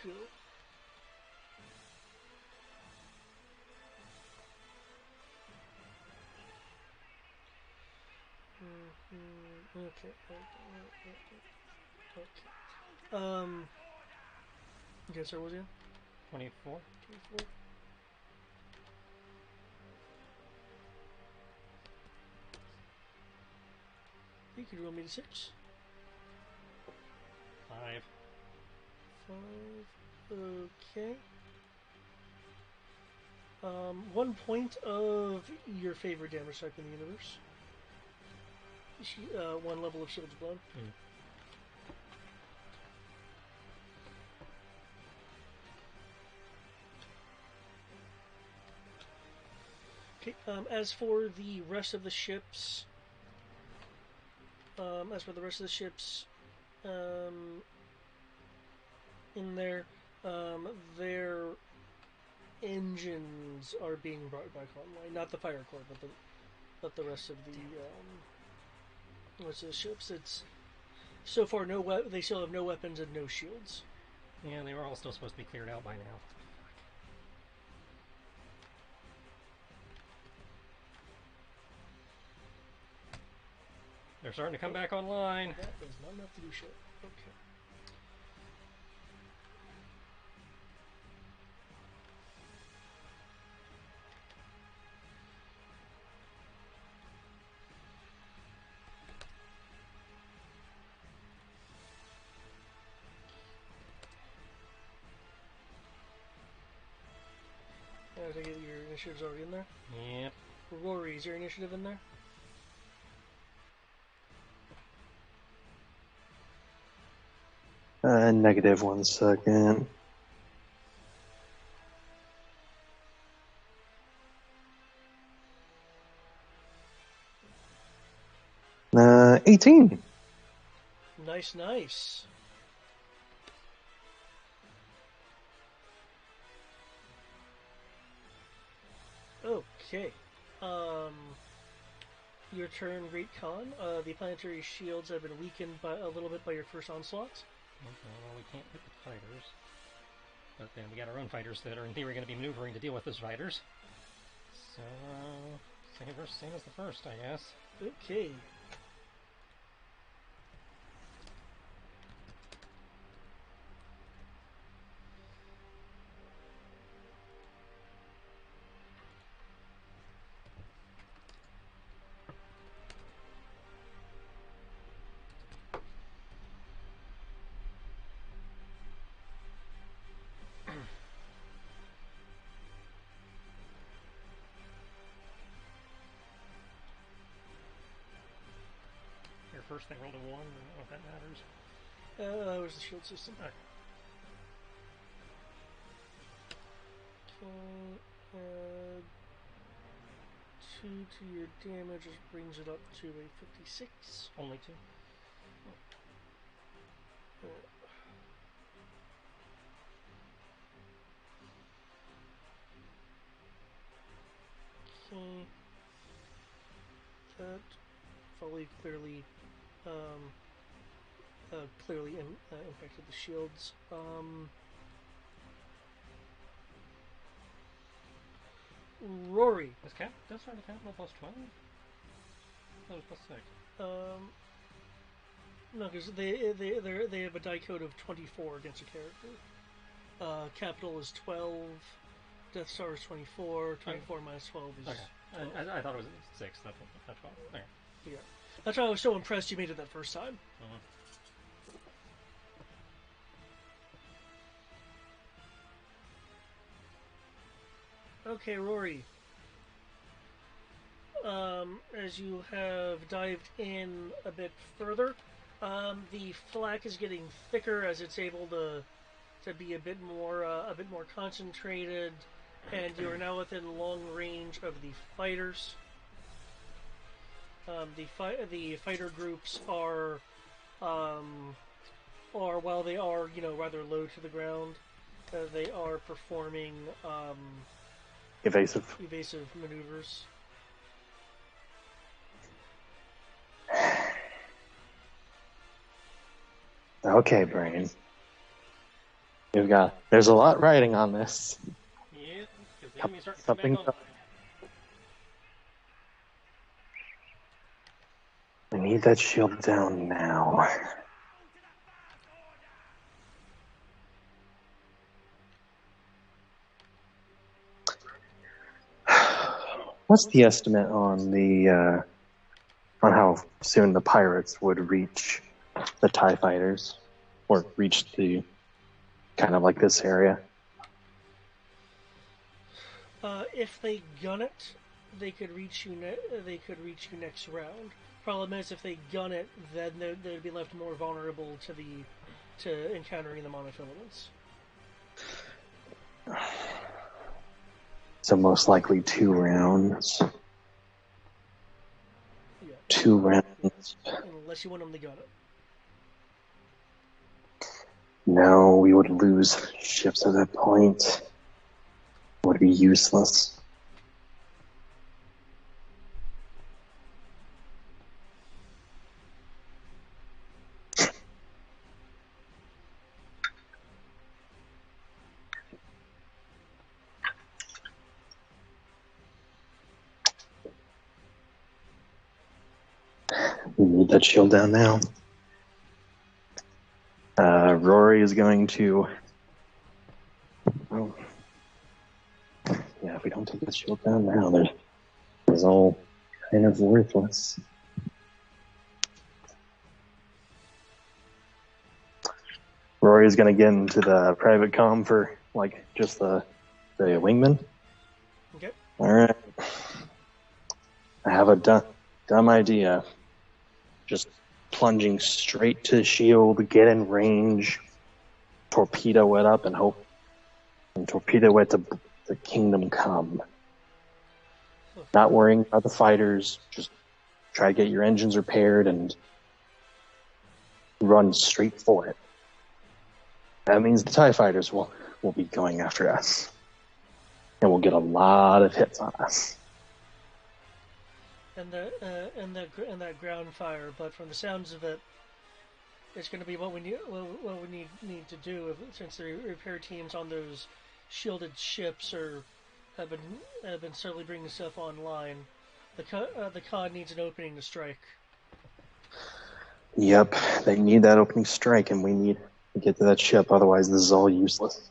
Cool. Okay. Okay, so what was it? 24? 24. You could roll me to 6. 5. 5. Okay. 1 point of your favorite damage type in the universe. 1 level of Shield's Blood. Okay. As for the rest of the ships, in there, their engines are being brought back online. Not the fire core, but the rest of the ships. It's so far they still have no weapons and no shields. Yeah, they were all still supposed to be cleared out by now. They're starting to come back online. That is not enough to do shit. Okay. I take it your initiative's already in there? Yep. Rory, is your initiative in there? Negative 1 second. Uh, 18. Nice, nice. Okay. Your turn, Great Khan. The planetary shields have been weakened by a little bit by your first onslaught. Okay, well, we can't hit the fighters. But then we got our own fighters that are in theory going to be maneuvering to deal with those fighters. So, same as the first, I guess. Okay. Your first thing rolled a 1, I don't know if that matters. Where's the shield system? Okay. Okay, add 2 to your damage, which brings it up to a 56. Only 2. Okay. That volley clearly impacted the shields. Rory. Does start the capital plus 12? That was plus 6. No, because they have a die code of 24 against a character. Capital is 12. Death Star is 24. 24 minus 12 is. Okay. 12. I thought it was 6. That's 12. Okay. Yeah. That's why I was so impressed you made it that first time. Okay, Rory. As you have dived in a bit further, the flak is getting thicker as it's able to be a bit more concentrated, and you are now within long range of the fighters. The fighter groups are while they are rather low to the ground, they are performing Evasive. maneuvers. Okay, Brain. There's a lot riding on this. Yeah, because the enemy's starting to come Something. back online. I need that shield down now. What's the estimate on on how soon the pirates would reach the TIE fighters, or reach the kind of like this area? If they gun it, they could reach you. They could reach you next round. Problem is, if they gun it, then they'd be left more vulnerable to encountering the monofilaments. So most likely 2 rounds. Yeah. 2 rounds. Unless you want them to gun it. No, we would lose ships at that point. It would be useless. We need that shield down now. Rory is going to... Oh. Yeah, if we don't take that shield down now, it's all kind of worthless. Rory is going to get into the private comm for, like, just the wingman. Okay. Alright. I have a dumb idea. Just plunging straight to the shield, get in range, torpedo it up, and torpedo it to the kingdom come. Not worrying about the fighters, just try to get your engines repaired and run straight for it. That means the TIE fighters will be going after us. And we'll get a lot of hits on us. And that ground fire, but from the sounds of it, it's going to be what we need to do, since the repair teams on those shielded ships have been slowly bringing stuff online. The COD needs an opening to strike. Yep, they need that opening strike, and we need to get to that ship. Otherwise, this is all useless.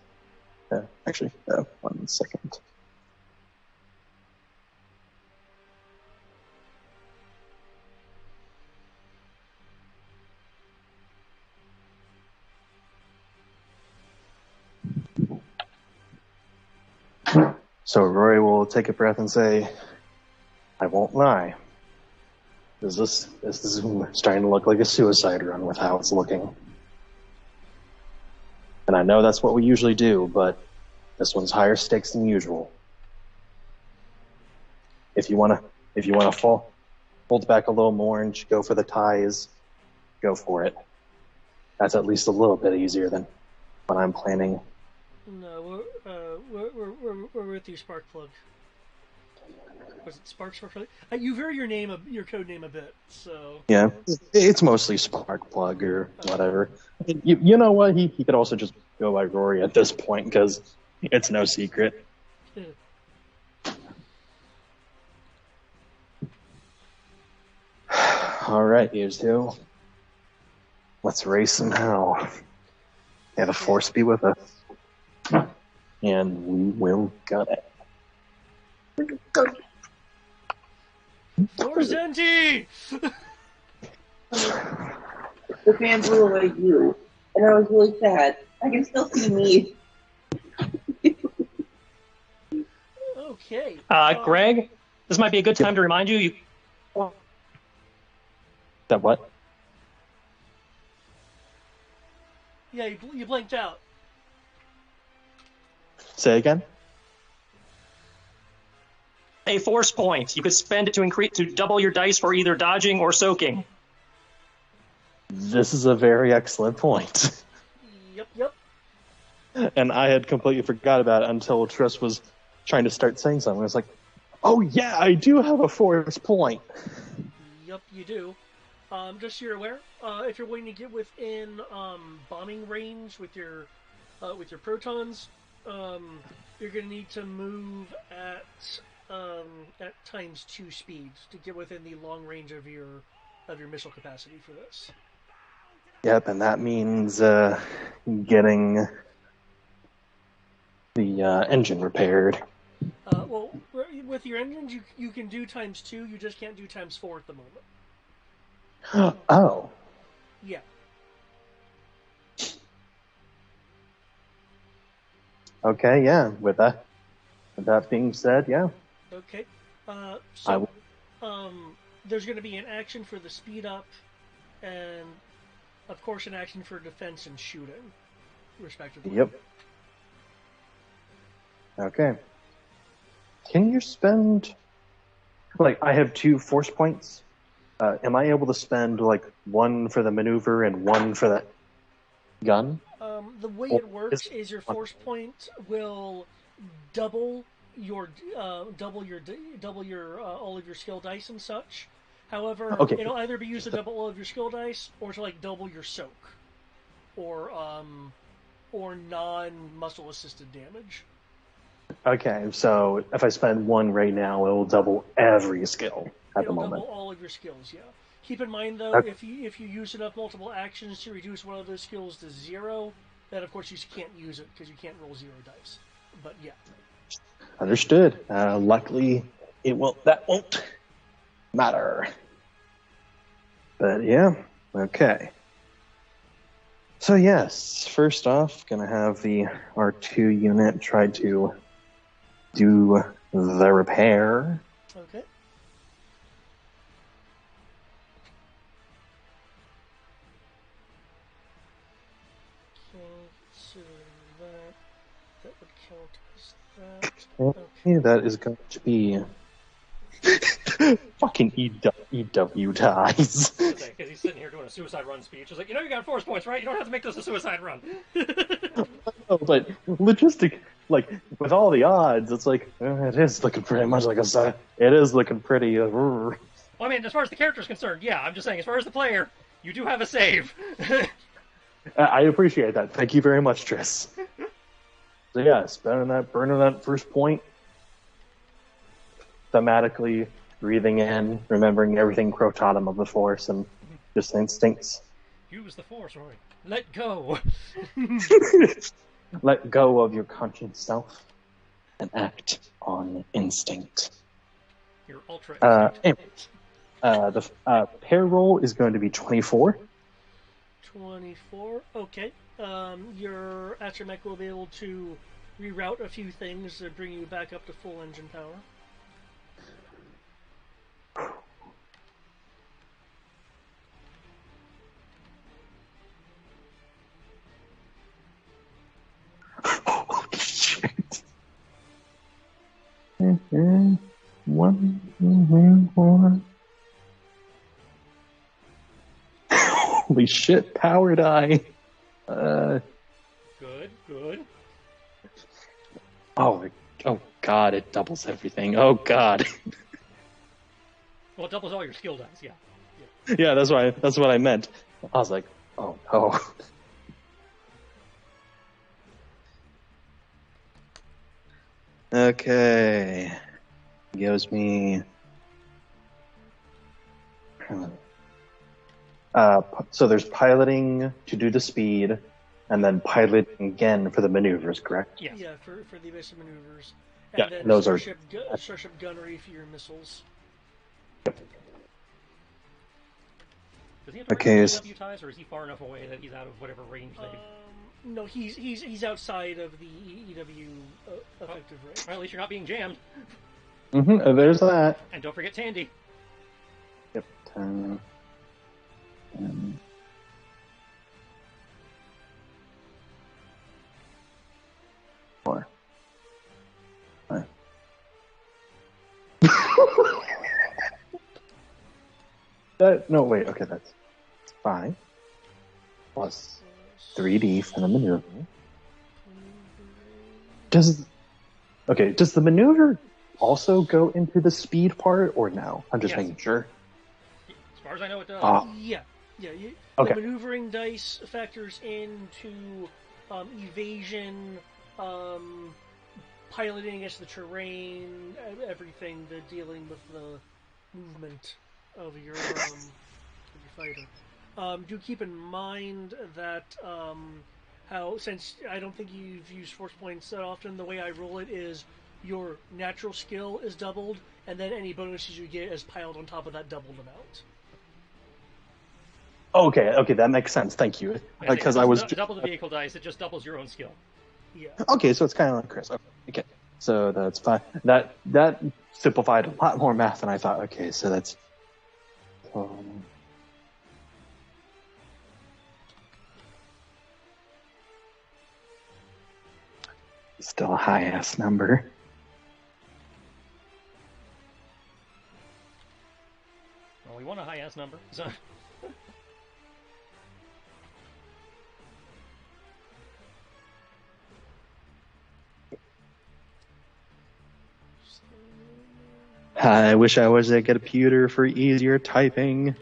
Actually, 1 second. So Rory will take a breath and say, I won't lie. This is starting to look like a suicide run with how it's looking. And I know that's what we usually do, but this one's higher stakes than usual. If you wanna hold back a little more and go for the ties, go for it. That's at least a little bit easier than what I'm planning. No, we're with you, Sparkplug. Was it Sparkplug? You vary your code name a bit, so. Yeah, it's mostly Sparkplug or whatever. You know what? He could also just go by Rory at this point because it's no secret. All right, you two. Let's race somehow. Yeah, the Force be with us. And we will gut it. Torzenti! The fan blew away you, and I was really sad. I can still see me. Okay. Greg, this might be a good time to remind you. That what? Yeah, you blinked out. Say again? A force point. You could spend it to double your dice for either dodging or soaking. This is a very excellent point. Yep. And I had completely forgot about it until Triss was trying to start saying something. I was like, oh yeah, I do have a force point. Yep, you do. Just so you're aware, if you're wanting to get within bombing range with your protons, you're going to need to move at ×2 speed to get within the long range of your missile capacity for this. Yep, and that means getting the engine repaired. Well, with your engines, you can do ×2. You just can't do ×4 at the moment. Oh. Yeah. Okay, yeah. With that being said, yeah. Okay. So, there's going to be an action for the speed up, and of course an action for defense and shooting, respectively. Yep. Okay. Can you spend, like, I have 2 force points. Am I able to spend, like, 1 for the maneuver and 1 for the gun? The way it works is your force point will double your all of your skill dice and such. However, Okay. it'll either be used to double all of your skill dice or to like double your soak, or non-muscle assisted damage. Okay, so if I spend 1 right now, it will double every skill at the It'll moment. double all of your skills, yeah. Keep in mind though, if you use enough multiple actions to reduce one of those skills to 0, then of course you can't use it because you can't roll 0 dice. But yeah. Understood. Luckily, that won't matter. But yeah, okay. So yes, first off, gonna have the R2 unit try to do the repair. Okay. So that would count as that. Okay, that is going to be fucking EW dies. Because he's sitting here doing a suicide run speech. It's like, you got force points, right? You don't have to make this a suicide run. No, but logistic, like with all the odds, it's like it is looking pretty much like a. It is looking pretty. Well, I mean, as far as the character's concerned, yeah. I'm just saying, as far as the player, you do have a save. I appreciate that. Thank you very much, Triss. So yeah, burning that first point, thematically breathing in, remembering everything Crow taught him of the Force and just instincts. Use the force, Rory. Let go. Let go of your conscious self and act on instinct. Your ultra instinct. The pair roll is going to be 24. 24. Okay. Your astromech will be able to reroute a few things to bring you back up to full engine power. Oh, shit. One. Holy shit, power die. Good. Oh god, it doubles everything. Oh god. Well, it doubles all your skill dice, yeah. Yeah, that's what I meant. I was like, oh no. Okay. Gives me so there's piloting to do the speed, and then piloting again for the maneuvers, correct? Yes. Yeah, for the basic maneuvers. And Yeah, then those starship gunnery for your missiles. Does he have to Okay, bring EW ties, or is he far enough away that he's out of whatever range they... No, he's outside of the EW effective range. Well, at least you're not being jammed. There's that. And don't forget Tandy. Yep. 10. 4. 5. No, wait. Okay, that's 5 plus 3D for the maneuver. Does the maneuver also go into the speed part, or no? I'm just Yes. making sure. As far as I know, it does. Yeah. Okay. The maneuvering dice factors into evasion, piloting against the terrain, everything, the dealing with the movement of your fighter. Do keep in mind that since I don't think you've used force points that often, the way I roll it is your natural skill is doubled, and then any bonuses you get is piled on top of that doubled amount. Okay, that makes sense. Thank you. Because I was double the vehicle dice. It just doubles your own skill. Yeah. Okay, so it's kind of like Chris. Okay, so that's fine. That simplified a lot more math than I thought. Okay, so that's. Still a high ass number. Well, we want a high ass number. So. I wish I was a computer for easier typing.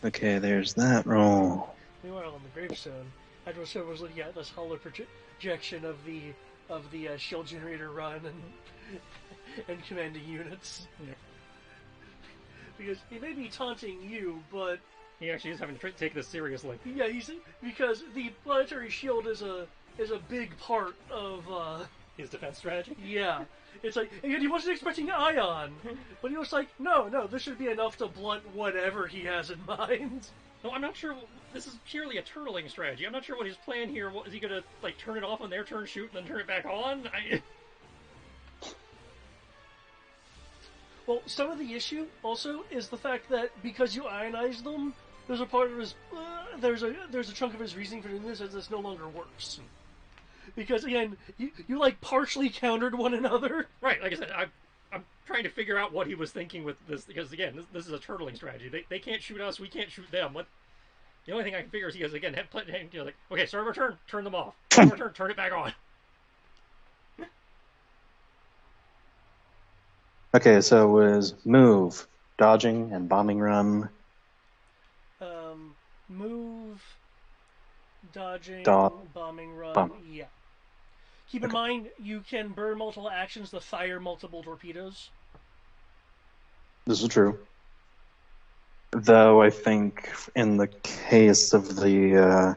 Okay, there's that roll. Meanwhile, on the gravestone, Admiral Silver was looking at this hollow projection of the shield generator run and commanding units. Yeah. Because he may be taunting you, but He actually is having to take this seriously. yeah, because the planetary shield is a big part of His defense strategy. yeah. It's like, and he wasn't expecting ion, but he was like, no, this should be enough to blunt whatever he has in mind. No, I'm not sure. This is purely a turtling strategy. I'm not sure what his plan here. What is he gonna like? Turn it off on their turn, shoot, and then turn it back on? Well, some of the issue also is the fact that because you ionize them, there's a part of his there's a chunk of his reasoning for doing this as this no longer works. Because again, you like partially countered one another. Right. Like I said, I'm trying to figure out what he was thinking with this because again, this is a turtling strategy. They can't shoot us. We can't shoot them. What? The only thing I can figure is he goes again. Like, okay, start of our turn, turn them off. Start of our turn, turn it back on. Okay, so it was move, dodging, and bombing run. Move, dodging, Dodge, bombing run. bomb. Yeah. Keep in mind, you can burn multiple actions to fire multiple torpedoes. This is true. Though I think in the case of the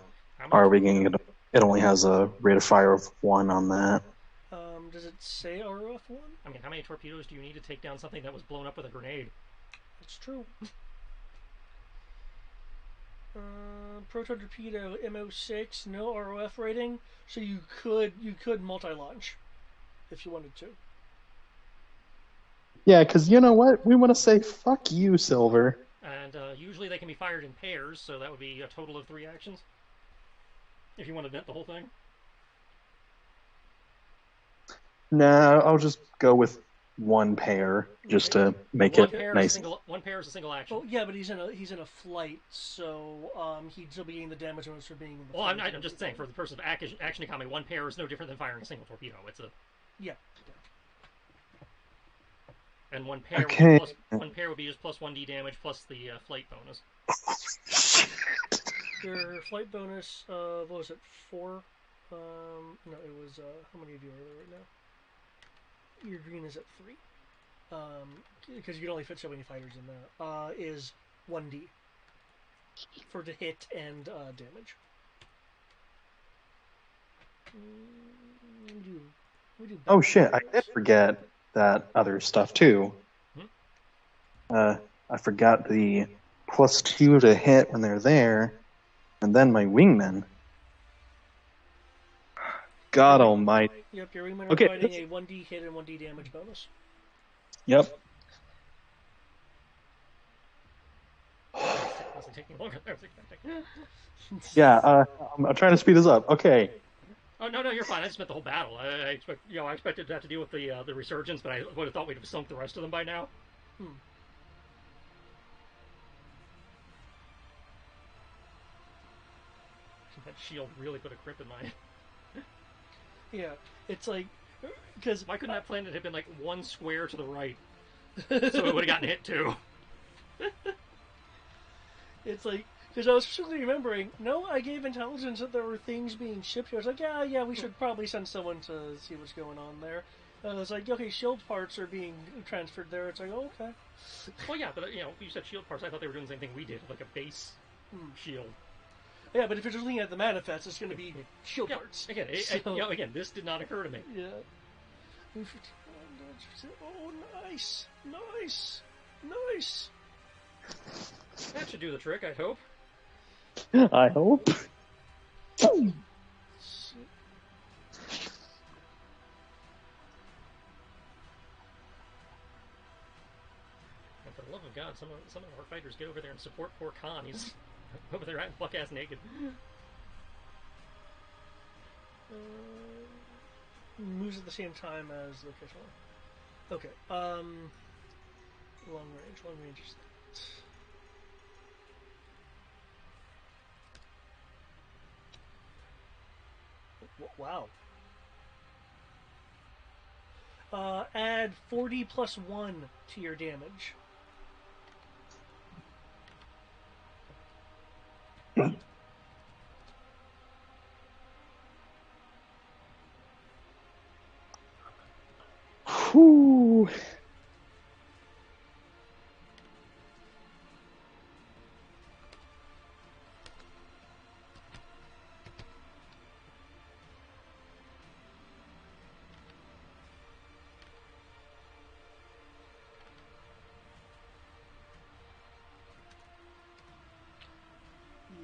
RWing, it only has a rate of fire of 1 on that. Does it say ROF 1? I mean, how many torpedoes do you need to take down something that was blown up with a grenade? That's true. Proton torpedo MO6, no ROF rating, so you could multi-launch if you wanted to. Yeah, because you know what? We want to say fuck you, Silver. And usually they can be fired in pairs, so that would be a total of 3 actions. If you want to vent the whole thing. No, I'll just go with 1 pair just to make One it pair nice. One pair is a single action. Well, yeah, but he's in a flight, so he'd still be getting the damage bonus for being in the Well, flight. I'm just saying, for the purpose of action economy, 1 pair is no different than firing a single torpedo. It's a Yeah. and 1 pair Okay. one pair would be just plus 1d damage plus the flight bonus. Your flight bonus, what was it, 4? No, it was, how many of you are there right now? Your green is at 3. Because you can only fit so many fighters in there. Is 1d. For the hit and damage. We do Oh shit, I did forget that other stuff too. I forgot the +2 to hit when they're there, and then my wingmen. God almighty. Yep, your wingmen are Okay, providing a 1d hit and 1d damage bonus. Yep. Honestly, taking longer than I was expecting. Yeah, I'm trying to speed this up. Okay. Oh no, you're fine. I just meant the whole battle. I expected to have to deal with the resurgence, but I would have thought we'd have sunk the rest of them by now. That shield really put a crimp in mine. Yeah, it's like, because Why couldn't that planet have been like 1 square to the right, so it would have gotten hit too? it's like, because I was specifically remembering, no, I gave intelligence that there were things being shipped here. I was like, yeah, we should probably send someone to see what's going on there. And I was like, okay, shield parts are being transferred there. It's like, oh, okay. Well, yeah, but you said shield parts. I thought they were doing the same thing we did, like a base shield. Yeah, but if you're just looking at the manifest, it's going to be shield parts. Again, again, this did not occur to me. Yeah. Oh, nice. That should do the trick, I hope. I hope. And for the love of God, some of our fighters get over there and support poor Khan. He's over there out buck-ass naked. Moves at the same time as the official. Okay. Long range is that. Wow. Add 40 plus 1 to your damage. Whew.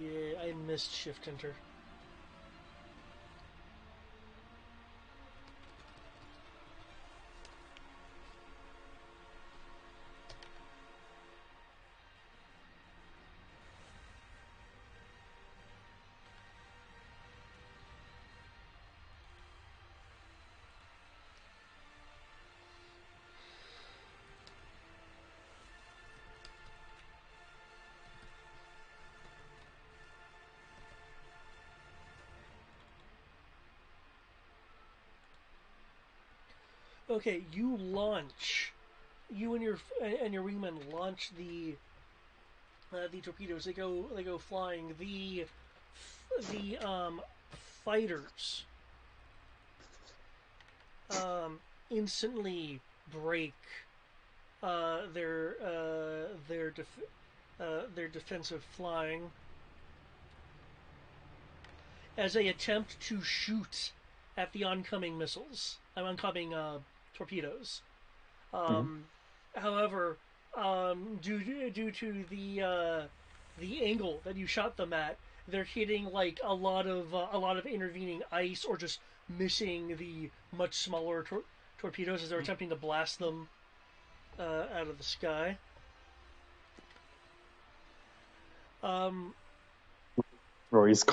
Yeah, I missed Shift Enter. Okay, you launch. You and your wingmen launch the torpedoes. They go flying. The fighters instantly break their defensive flying as they attempt to shoot at the oncoming missiles. Oncoming torpedoes. However, due to the angle that you shot them at, they're hitting like a lot of intervening ice, or just missing the much smaller torpedoes as they're attempting to blast them out of the sky. Rory's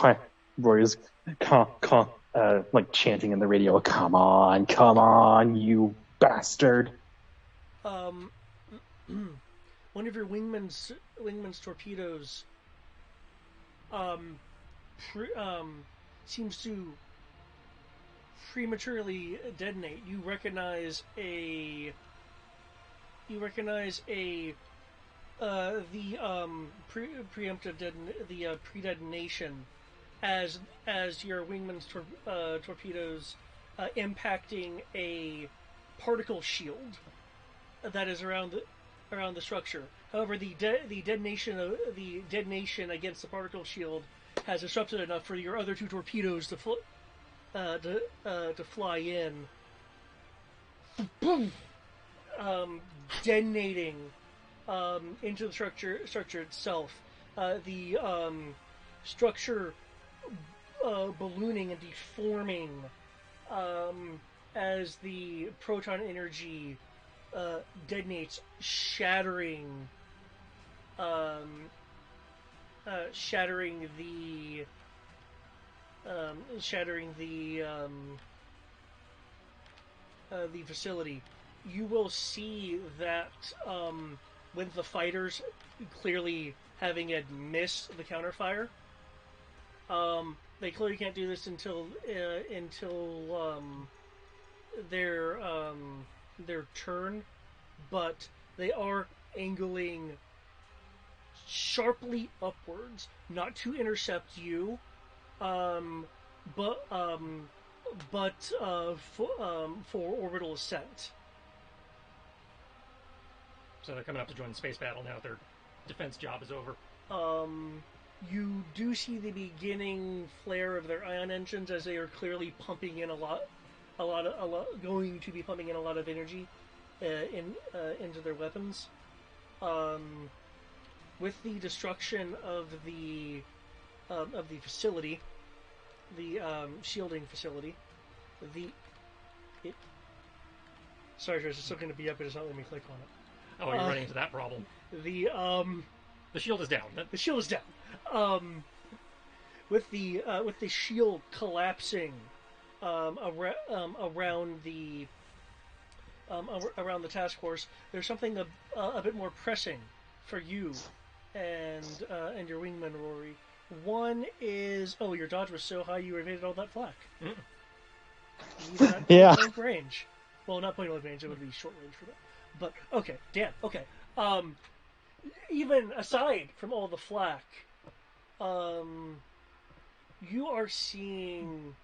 like chanting in the radio, come on, you bastard. One of your wingman's torpedoes seems to prematurely detonate. You recognize the pre-detonation as your wingman's torpedoes impacting a particle shield that is around the structure. However, the detonation against the particle shield has disrupted enough for your other two torpedoes to fly in, boom, detonating into the structure itself. The structure ballooning and deforming as the proton energy detonates, shattering the facility. You will see that with the fighters clearly having missed the counterfire, they clearly can't do this until their turn, but they are angling sharply upwards, not to intercept you, but for orbital ascent. So they're coming up to join the space battle now that their defense job is over. You do see the beginning flare of their ion engines as they are clearly pumping in going to be pumping in a lot of energy into their weapons. With the destruction of the facility, the shielding facility, sorry, it's still going to be up, but it's not letting me click on it. Oh, you're running into that problem. The shield is down. The shield is down. With the shield collapsing around the task force, there's something a bit more pressing for you and your wingman, Rory. One is, your dodge was so high you evaded all that flak. Even at point-blank range. Well, not point-blank range, it would be short range for that. But, okay, damn, okay. Even aside from all the flak, you are seeing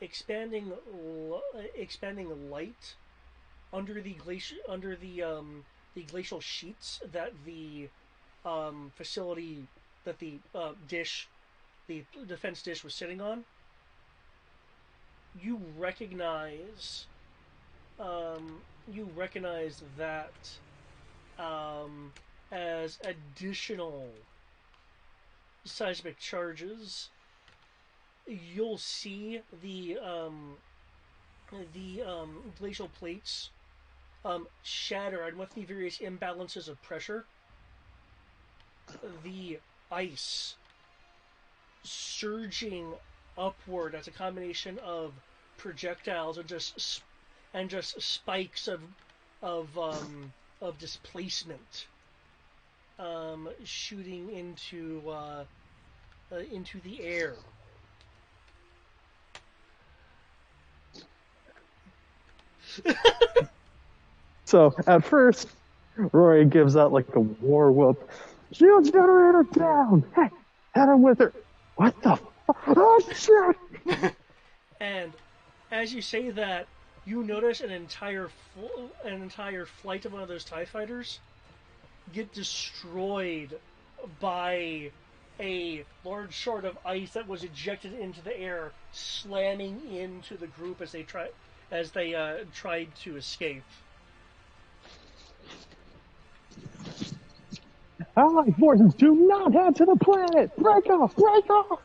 expanding light the glacial sheets that the facility that the the defense dish was sitting on, you recognize that as additional seismic charges. You'll see the glacial plates shatter, and with the various imbalances of pressure, the ice surging upward as a combination of projectiles and just spikes of displacement shooting into the air. So at first, Rory gives out like a war whoop. Shield generator down! Hey, hit him with her! What the oh shit! And as you say that, you notice an entire flight of one of those TIE fighters get destroyed by a large shard of ice that was ejected into the air, slamming into the group as they tried to escape. Allied forces do not head to the planet! Break off! Break off!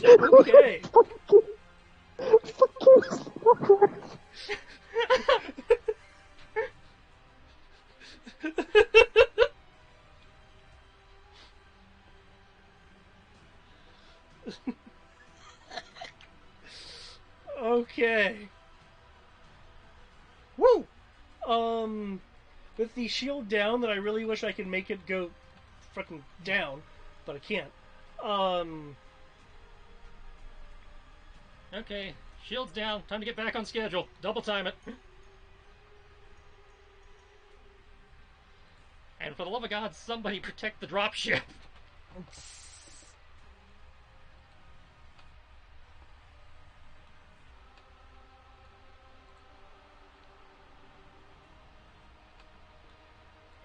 Okay. Okay. Woo! With the shield down, that I really wish I could make it go fucking down, but I can't. Okay, shields down. Time to get back on schedule. Double time it. And for the love of God, somebody protect the dropship.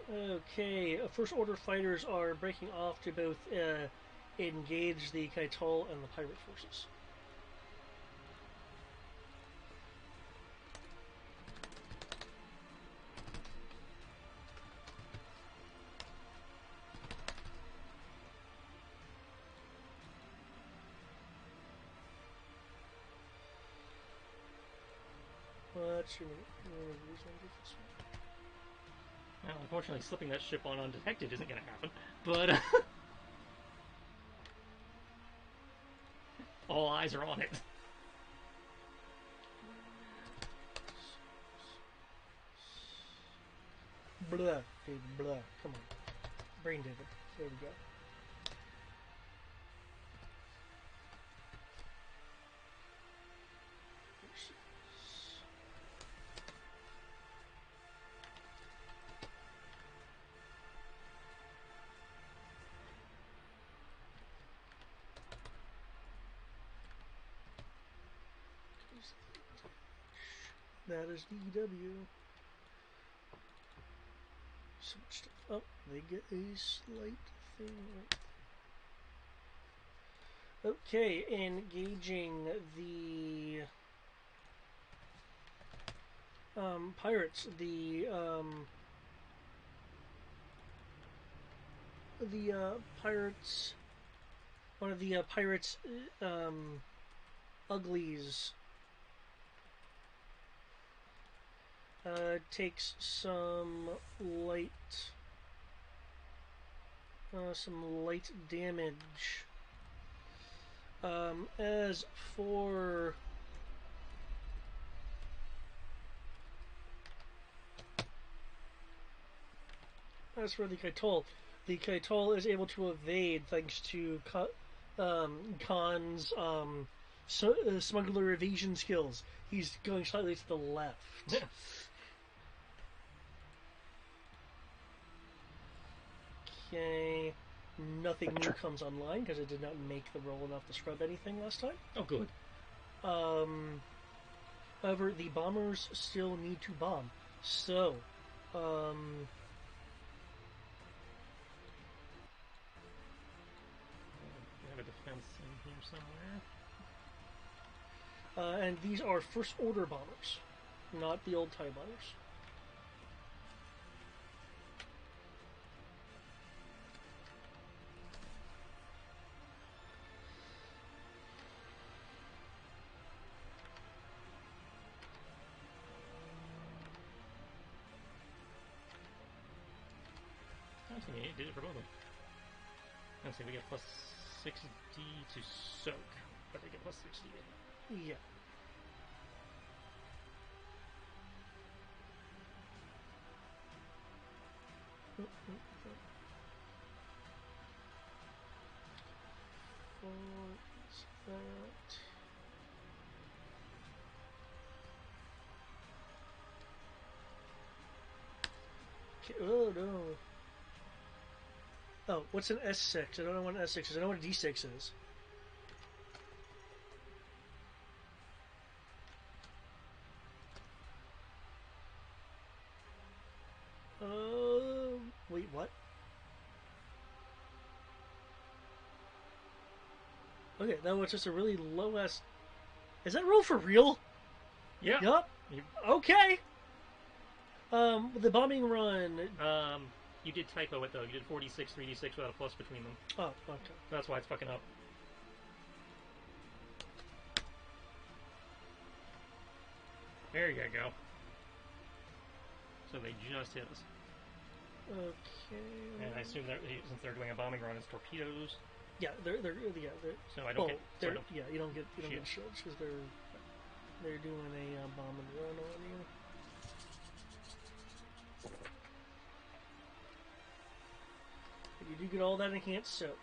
Okay, First Order fighters are breaking off to both engage the Kaitol and the pirate forces. What's your Well, unfortunately, slipping that ship on undetected isn't going to happen. But all eyes are on it. Blah, David, blah. Come on. Brain David. There we go. That is DW. So much stuff. Oh, they get a slight thing. Okay, engaging the pirates. The pirates. One of the pirates' uglies takes some light damage. As for the Kaitol is able to evade thanks to Khan's smuggler evasion skills. He's going slightly to the left. Okay. Nothing new Gotcha. comes online because it did not make the roll enough to scrub anything last time. Oh, good. However, the bombers still need to bomb. So, We have a defense in here somewhere. and these are first order bombers, not the old TIE bombers. Actually, it did it for both of them. Let's see, we get plus 60 to soak, but they get plus 60 to Yeah. What's that? Okay, oh no. Oh, what's an S6? I don't know what an S6 is. I know what a D6 is. Wait, what? Okay, that was just a really low ass. Is that roll for real? Yeah. Yup. You, Okay. The bombing run. you did typo it though. You did 46, 3d6 without a plus between them. Oh, okay. That's why it's fucking up. There you go. So they just hit us. Okay. And I assume that since they're doing a bombing run, it's torpedoes. Yeah, they're So I don't well, get. they're, Sort of, yeah, you don't get shield. shields because they're doing a bomb and run on you. But you do get all that enhanced soak.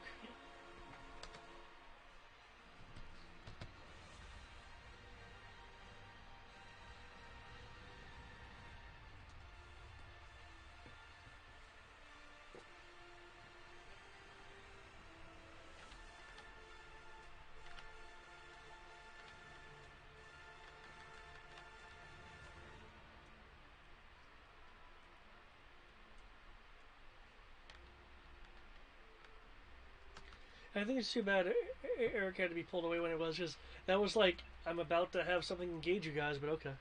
I think it's too bad Eric had to be pulled away when it was just that was like I'm about to have something engage you guys, but okay.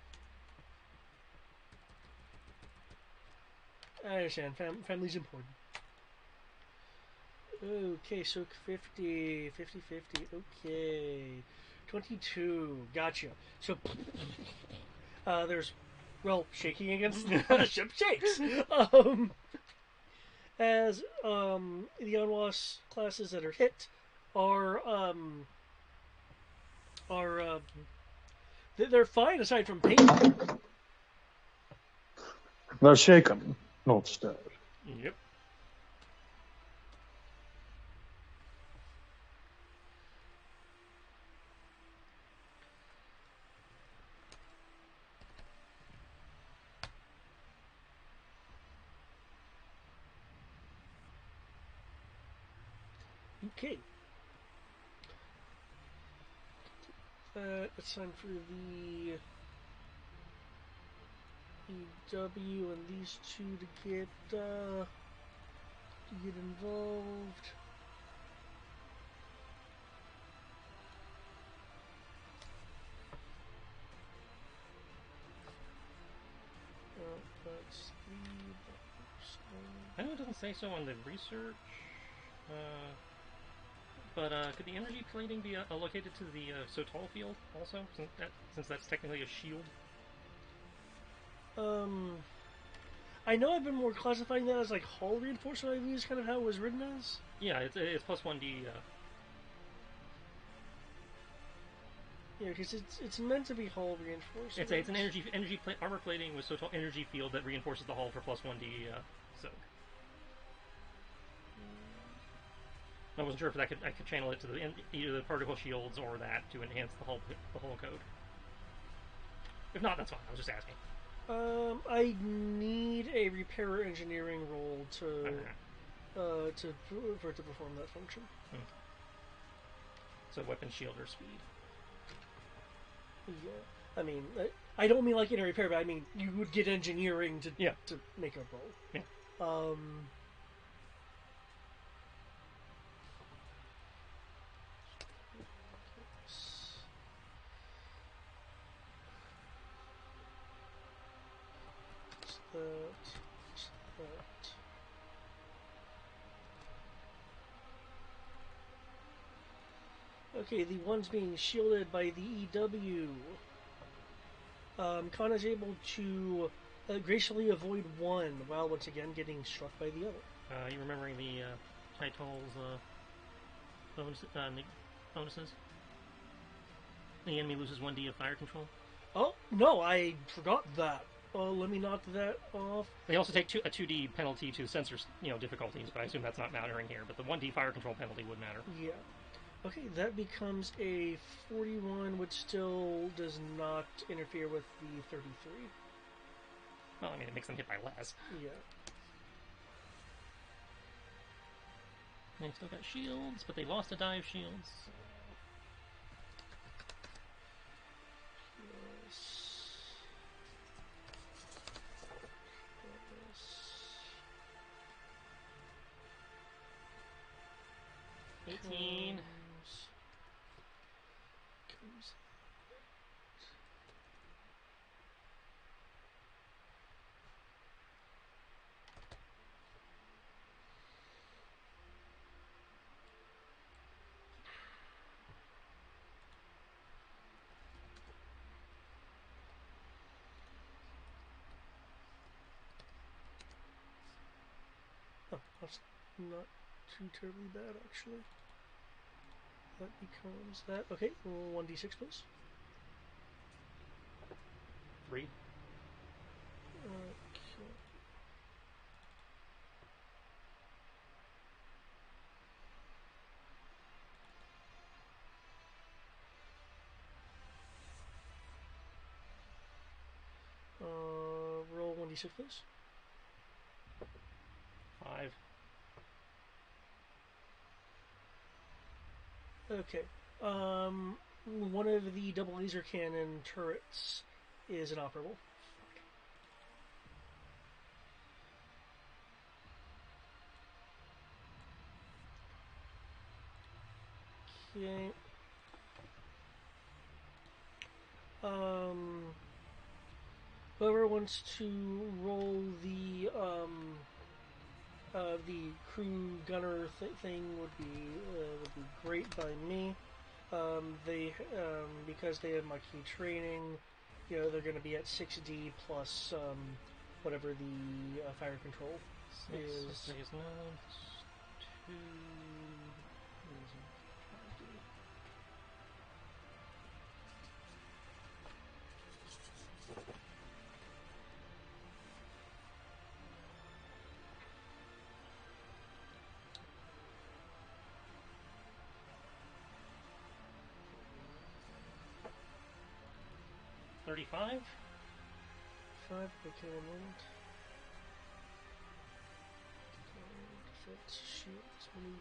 I understand. Family's important. Okay, so 50, 50, 50. Okay. 22. Gotcha. So, there's, well, shaking against the ship shakes. As, the UNWAS classes that are hit are, they're fine aside from pain. They're shaken, not stirred. Yep. Okay. It's time for the EW and these two to get involved. That's three. I know it doesn't say so on the research, but could the energy plating be allocated to the Sotal field also, since that's technically a shield? I know I've been more classifying that as like hull reinforcement. I believe is kind of how it was written as. Yeah, it's plus 1d. Yeah, because it's meant to be hull reinforcement. It's an armor plating with Sotal energy field that reinforces the hull for plus 1d soak. I wasn't sure if I could channel it to either the particle shields or that to enhance the hull code. If not, that's fine. I was just asking. I need a repair engineering roll to. for it to perform that function. So weapon, shield, or speed. Yeah, I mean, I don't mean like in a repair, but I mean you would get engineering to make a roll. Yeah. Okay, the one's being shielded by the EW. Khan is able to gracefully avoid one while once again getting struck by the other. You remembering the titles bonuses? The enemy loses 1d of fire control. Oh, no, I forgot that. Let me knock that off. They also take a 2d penalty to sensor difficulties, but I assume that's not mattering here. But the 1d fire control penalty would matter. Yeah. Okay, that becomes a 41, which still does not interfere with the 33. Well, I mean, it makes them hit by less. Yeah. They still got shields, but they lost a die of shields. Yes. 18. Oh, that's not too terribly bad, actually. That becomes that. Okay, 1d6, please. 3. Okay. Roll 1d6, please. 5. Okay. One of the double laser cannon turrets is inoperable. Okay. Whoever wants to roll the crew gunner thing would be great by me. They because they have Maquis training, they're going to be at 6D plus whatever the fire control is. 6 is 9. 2. 35? 5, okay, one moment. Defense, shields, move.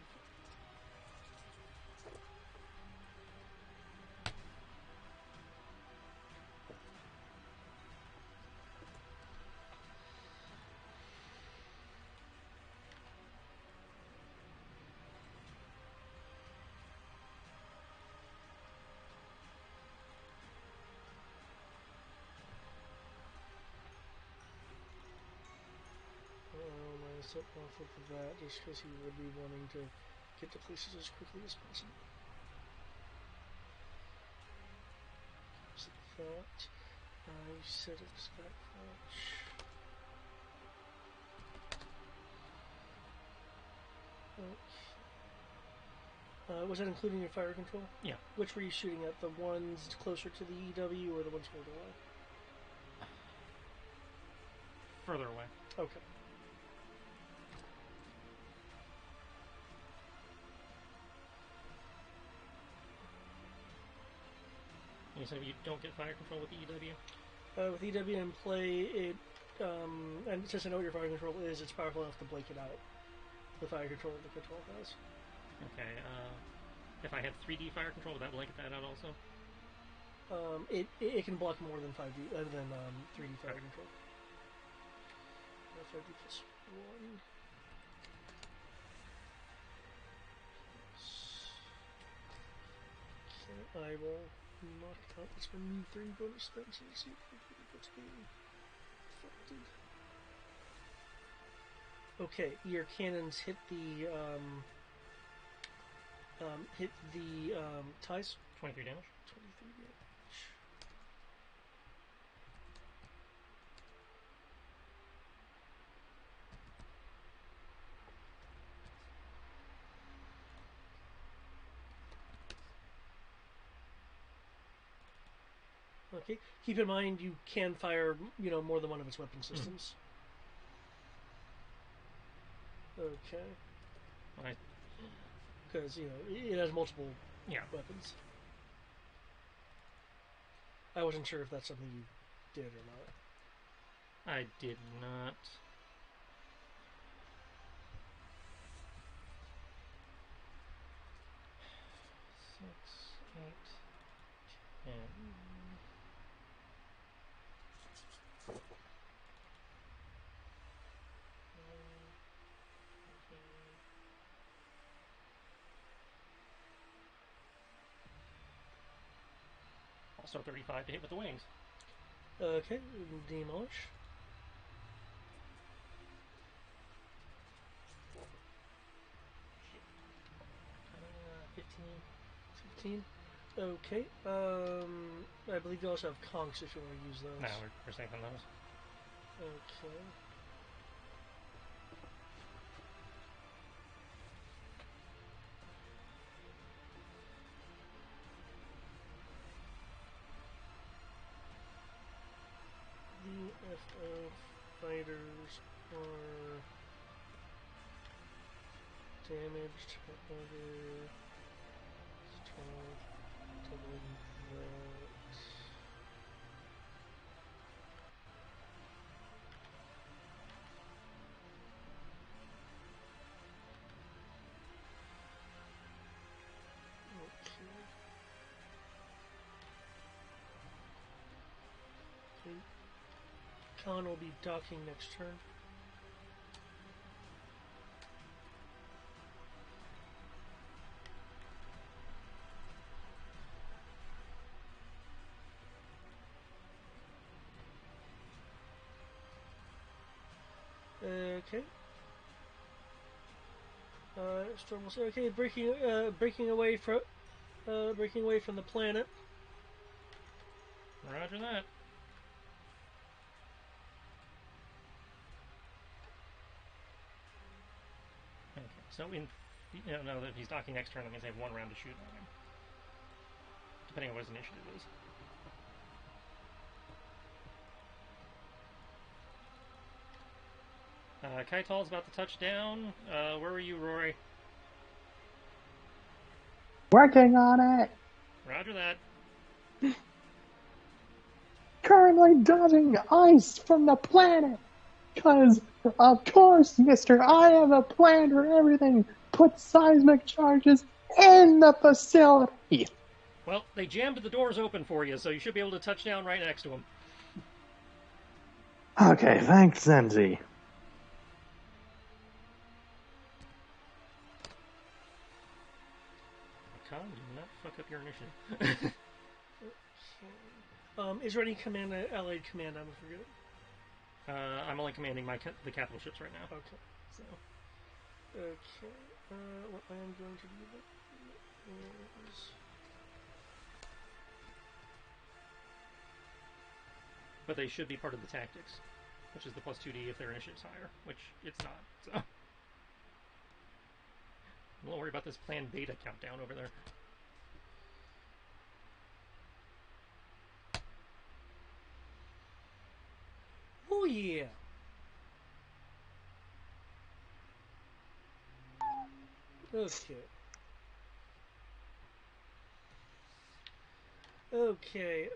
I set off of that just because he would be wanting to get to places as quickly as possible. So that I set it as that much. Okay. Was that including your fire control? Yeah. Which were you shooting at? The ones closer to the EW or the ones further away? Further away. Okay. You said you don't get fire control with the EW? With EW in play, and since I know what your fire control is, it's powerful enough to blank it out. the fire control the control has. Okay. If I had 3D fire control, would that blanket that out also? It can block more than 5D than 3D fire control. 5D plus 1. Okay, I will not count this for new 3 bonus spells and see what's being affected. Okay, your cannons hit the ties. 23 damage. 23 damage. Okay. Keep in mind you can fire, more than one of its weapon systems. Okay. Right. Because, it has multiple weapons. I wasn't sure if that's something you did or not. I did not. Six, 8, 10. Also 35 to hit with the wings. Okay, demolish. 15. Okay. I believe you also have conchs if you want to use those. No, we're saving those. Okay. The FO fighters are damaged. However, 12, doubling that. Okay. Khan will be docking next turn. Okay. Storm will say, okay, breaking away from the planet. Roger that. Okay, so now that he's docking next turn, that means I have 1 round to shoot on him. Depending on what his initiative is. Kaital's about to touch down. Where were you, Rory? Working on it. Roger that. Currently dodging ice from the planet. Because, of course, mister, I have a plan for everything. Put seismic charges in the facility. Well, they jammed the doors open for you, so you should be able to touch down right next to them. Okay, thanks, Zenzi. Con, do not fuck up your initiative. Okay. Is there any allied command I'm forgetting? I'm only commanding the capital ships right now. Okay. So. Okay. What I am going to do is... But they should be part of the tactics, which is the plus 2D if their initiative's higher, which it's not. So. Don't worry about this planned beta countdown over there. Oh yeah. Okay. Okay,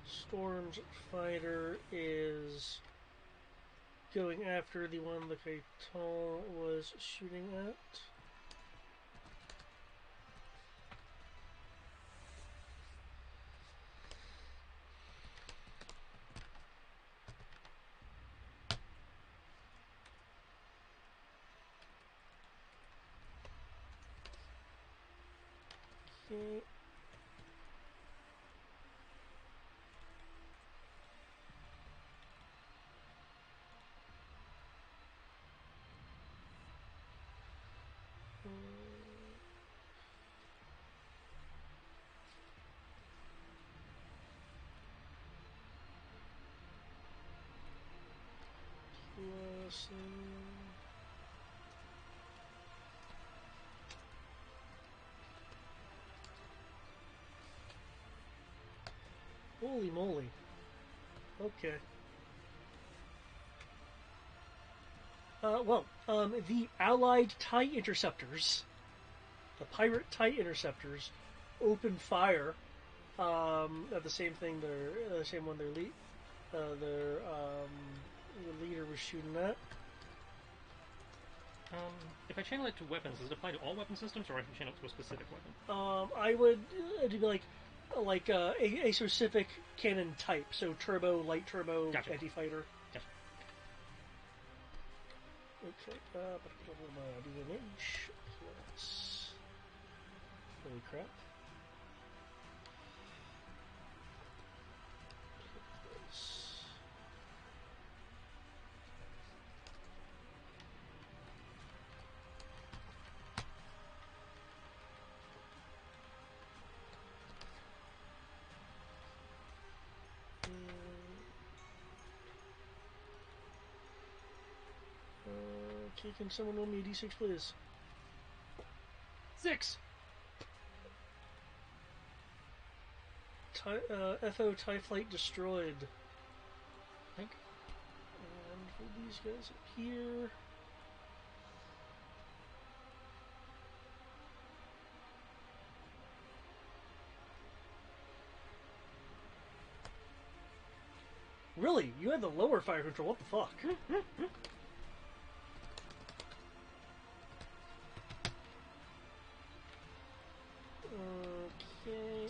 Storm's fighter is going after the one the Kaiton was shooting at. Okay. Plus, holy moly. Okay. The Allied TIE interceptors, the pirate TIE interceptors, opened fire at the same thing the same one their leader was shooting at. If I channel it to weapons, does it apply to all weapon systems, or I can channel it to a specific weapon? I would do like a specific cannon type, so turbo, light turbo, Gotcha. anti-fighter. Gotcha. Okay, damage plus. Holy crap. Plus. Okay, can someone roll me a d6, please? 6! FO TIE Flight destroyed. I think. And for these guys up here. Really? You had the lower fire control? What the fuck? Okay.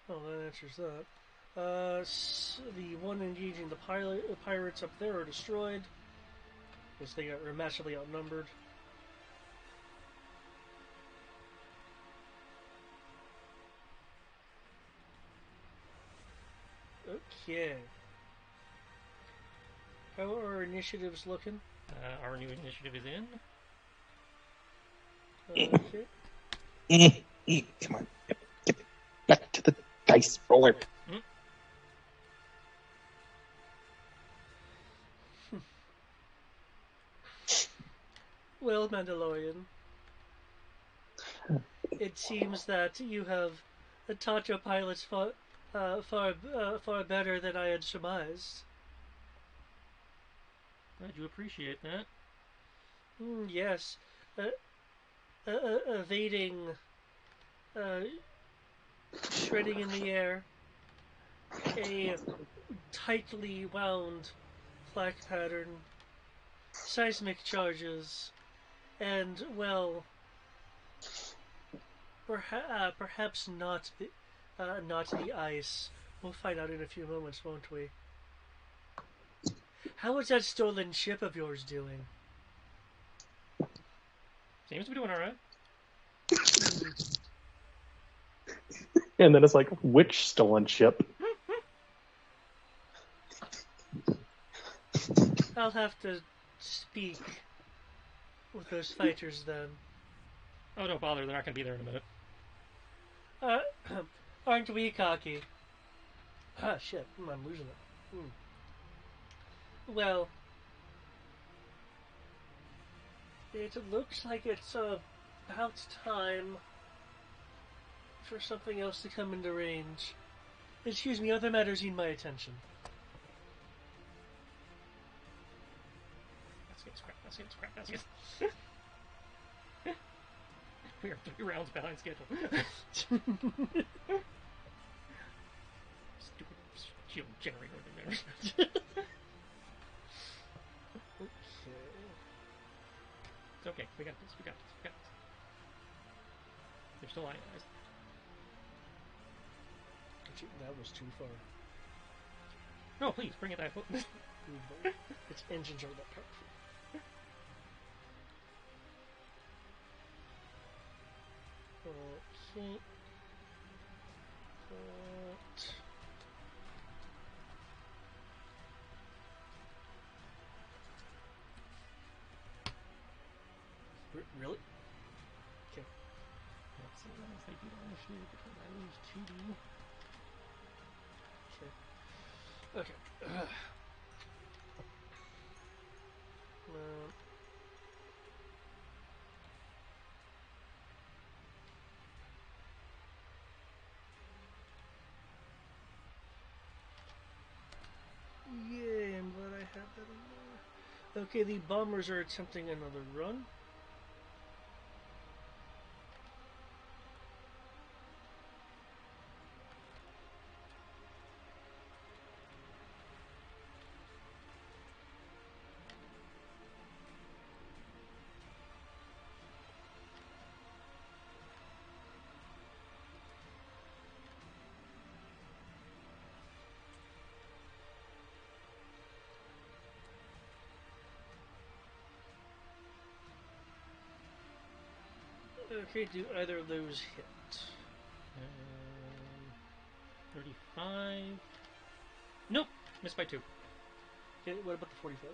Oh, that answers that. The one engaging the pirates up there are destroyed because they got massively outnumbered. Okay. How are our initiatives looking? Our new initiative is in. Okay. Come on. Get back to the dice roller. Well, Mandalorian, it seems that you have taught your pilots far better than I had surmised. Glad you appreciate that. Yes. Evading, shredding in the air, a tightly wound flak pattern, seismic charges, and, well, perhaps not the ice. We'll find out in a few moments, won't we? How is that stolen ship of yours doing? Seems to be doing alright. And then it's like, which stolen ship? I'll have to speak with those fighters then. Oh, don't bother. They're not going to be there in a minute. Aren't we cocky? Ah, shit. I'm losing it. Well, it looks like it's about time for something else to come into range. Excuse me, other matters need my attention. That's scrap. We are 3 rounds behind schedule. Stupid shield generator in there. It's okay. We got this. We got this. We got this. They're still ionized. That was too far. No, please bring it that foot. Its engines are that powerful. Okay. Really? Okay. Let's see what else they do on the shield because I lose 2D. Okay. Yay, I'm glad I had that in there. Okay, the bombers are attempting another run. Okay, do either of those hit? 35. Nope, missed by 2. Okay, what about the 45?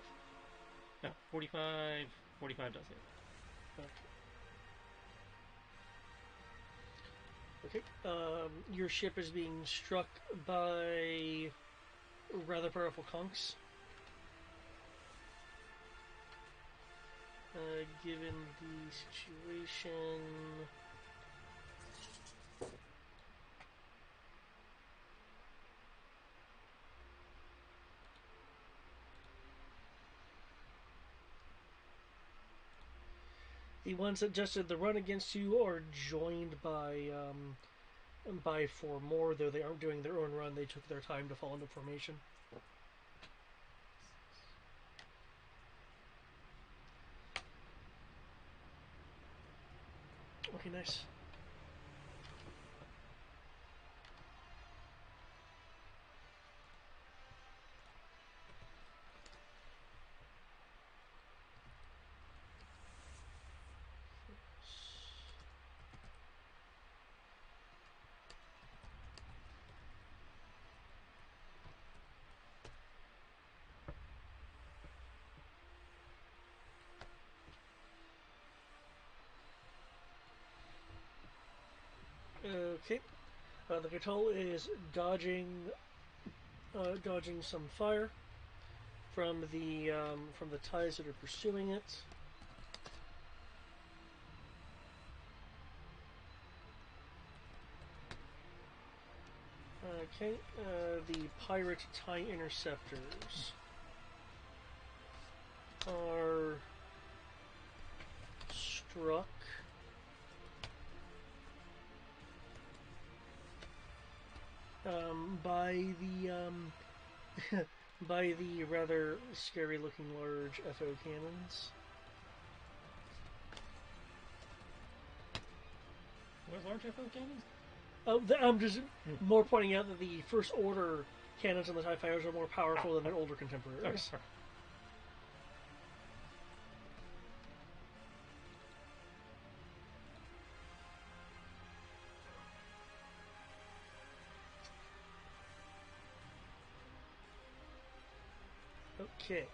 No, 45. 45 does hit. Okay. Your ship is being struck by rather powerful conchs. Given the situation... The ones that just did the run against you are joined by 4 more, though they aren't doing their own run. They took their time to fall into formation. Okay, nice. Okay. The Gatol is dodging some fire from the ties that are pursuing it. Okay. The pirate tie interceptors are struck. By the by the rather scary-looking large FO cannons. What large FO cannons? Oh, I'm just more pointing out that the First Order cannons on the TIE Fighters are more powerful than their older contemporaries. Okay.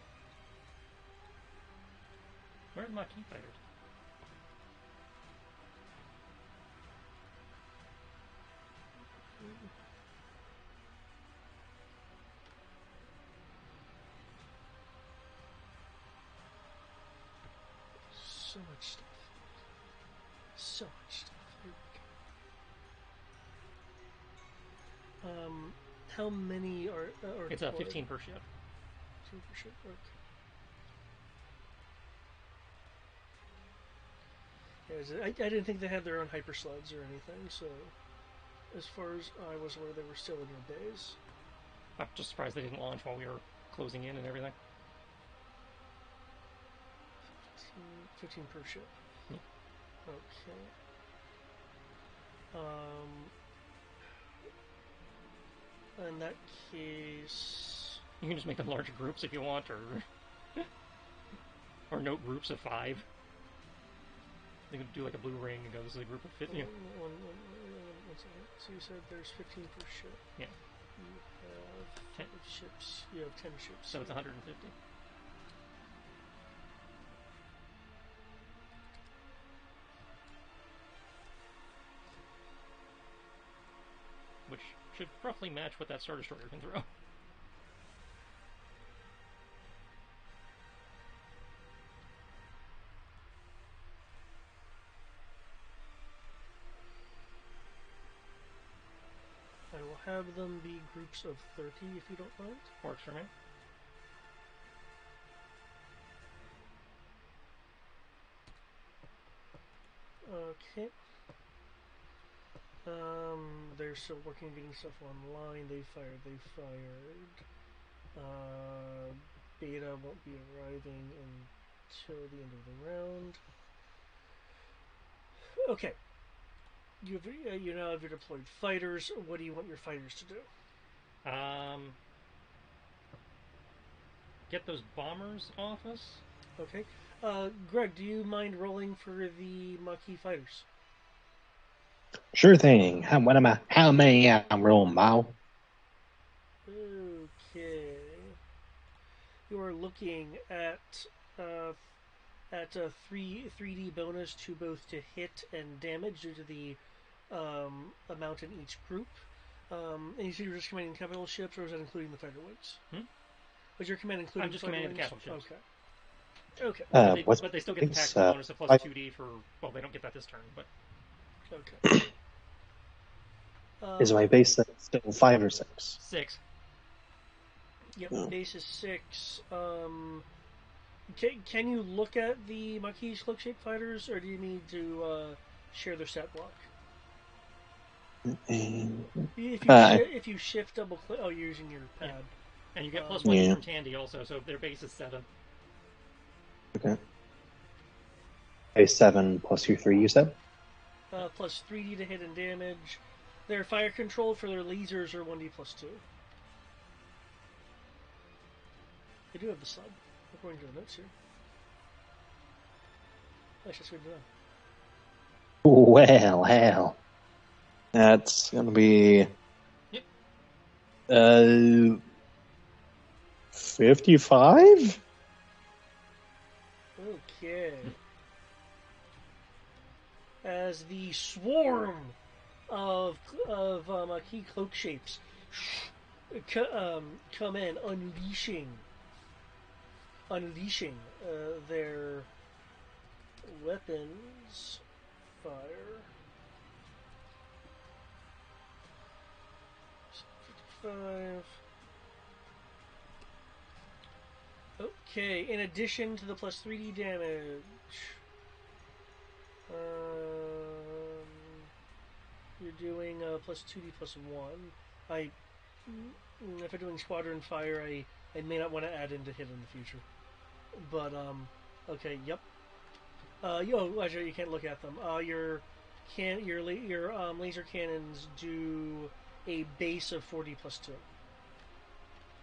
Where are the Maquis fighters? So much stuff. So much stuff. How many are It's deployed? 15 per ship. 15 per ship. Okay. I didn't think they had their own hyper sleds or anything, so as far as I was aware, they were still in your base. I'm just surprised they didn't launch while we were closing in and everything. 15 per ship. Okay. In that case, You can just make them larger groups if you want, or note groups of 5. They could do like a blue ring and go, this is a group of 50. one second. So you said there's 15 per ship. Yeah. You have 10 ships. You have 10 ships. So it's 150. Which should roughly match what that Star Destroyer can throw. I will have them be groups of 30 if you don't mind. Works for me. Okay. They're still working on getting stuff online. They fired. Beta won't be arriving until the end of the round. Okay. You now have your deployed fighters. What do you want your fighters to do? Get those bombers off us. Okay. Greg, do you mind rolling for the Maquis fighters? Sure thing. How many I'm rolling, Mao? Okay. You are looking at a 3D bonus to both to hit and damage due to the amount in each group. And you see you're just commanding capital ships, or is that including the fighter wings? Was your command including? I'm just commanding the capital ships. Okay. But they still get the tactical bonus of plus 2D for. Well, they don't get that this turn, but. Okay. Is my base still 5 or 6? 6. Yep, base is 6. Can you look at the Maquis cloak-shaped fighters, or do you need to share their set block? If you shift double click, you're using your pad. Yeah. And you get plus 1 from Tandy also, so their base is 7. Okay. Base 7 plus your 3, you said? Plus 3D to hit and damage. Their fire control for their lasers are 1D plus 2. They do have the slug, according to the notes here. That's just good to know. Well, hell. That's going to be... 55? Okay. As the swarm of Maquis cloak shapes come in, unleashing their weapons. Fire. 55. Okay, in addition to the plus 3D damage, you're doing plus 2D plus 1. If I'm doing Squadron Fire, I may not want to add in to hit in the future. But, okay, yep. Actually, you can't look at them. Your laser cannons do a base of 40 plus 2.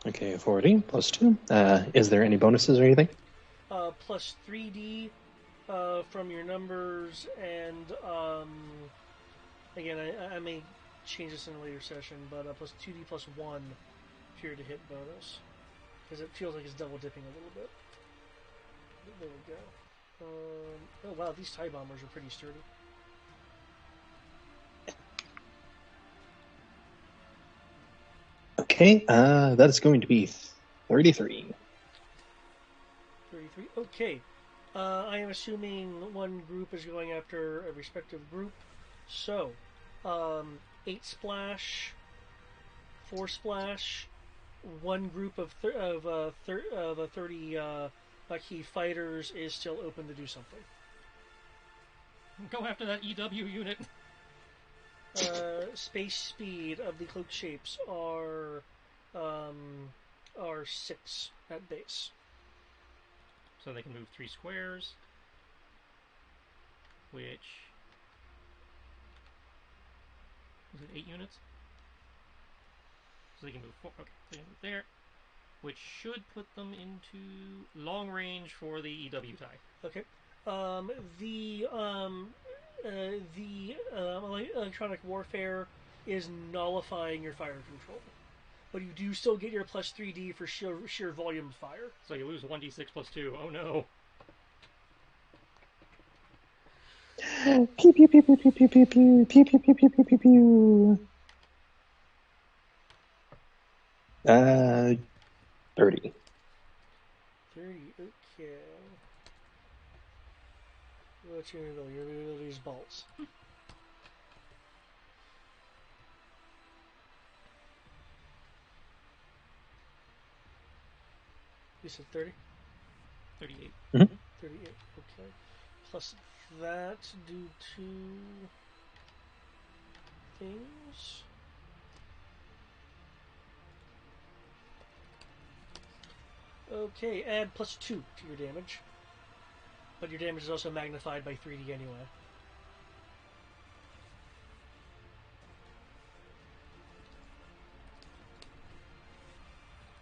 Okay, 40 plus 2. Is there any bonuses or anything? Plus 3D from your numbers, and again, I may change this in a later session, but plus 2D plus 1 if you're to hit bonus, because it feels like it's double dipping a little bit. There we go. Oh wow, these TIE bombers are pretty sturdy. Okay, that is going to be 33. 33. Okay. I am assuming one group is going after a respective group. So, 8 splash, 4 splash, one group of 30 Maquis fighters is still open to do something. Go after that EW unit. Space speed of the cloak shapes are 6 at base. So they can move 3 squares, which is it 8 units? So they can move 4. Okay, so they can move there, which should put them into long range for the EW tie. Okay. The electronic warfare is nullifying your fire control, but you do still get your plus 3d for sheer volume of fire. So you lose 1d6 plus 2. Oh no. Pew pew pew pew pew pew pew pew pew pew pew pew pew pew pew. 30. 30. Okay. What's your ability? Your ability is bolts. You said 30? 38. 38, okay. Plus that, do 2 things. Okay, add plus 2 to your damage. But your damage is also magnified by 3d anyway.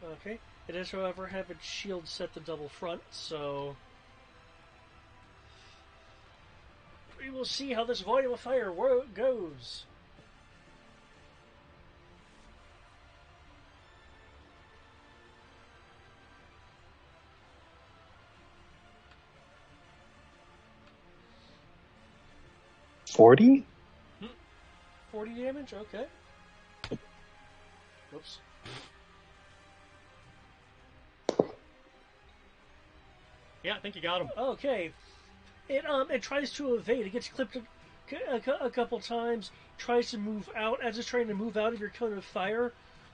Okay. It does, however, have its shield set to double front, so we will see how this volume of fire goes. $40? 40 damage? Okay. Whoops. Yeah, I think you got him. Okay. It tries to evade. It gets clipped a couple times. Tries to move out. As it's trying to move out of your cone of fire,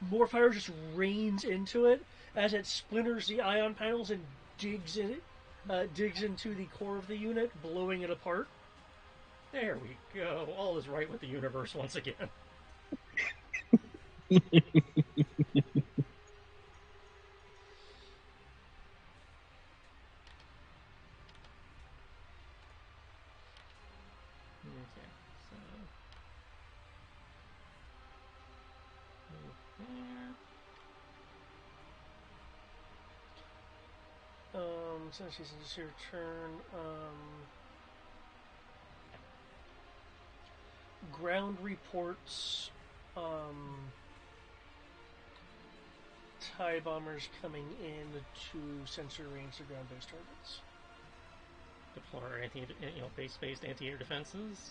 more fire just rains into it as it splinters the ion panels and digs into the core of the unit, blowing it apart. There we go. All is right with the universe once again. Okay, so move there. Since it's your turn, ground reports, TIE bombers coming in to sensor range to ground-based targets. Deploy base-based anti-air defenses.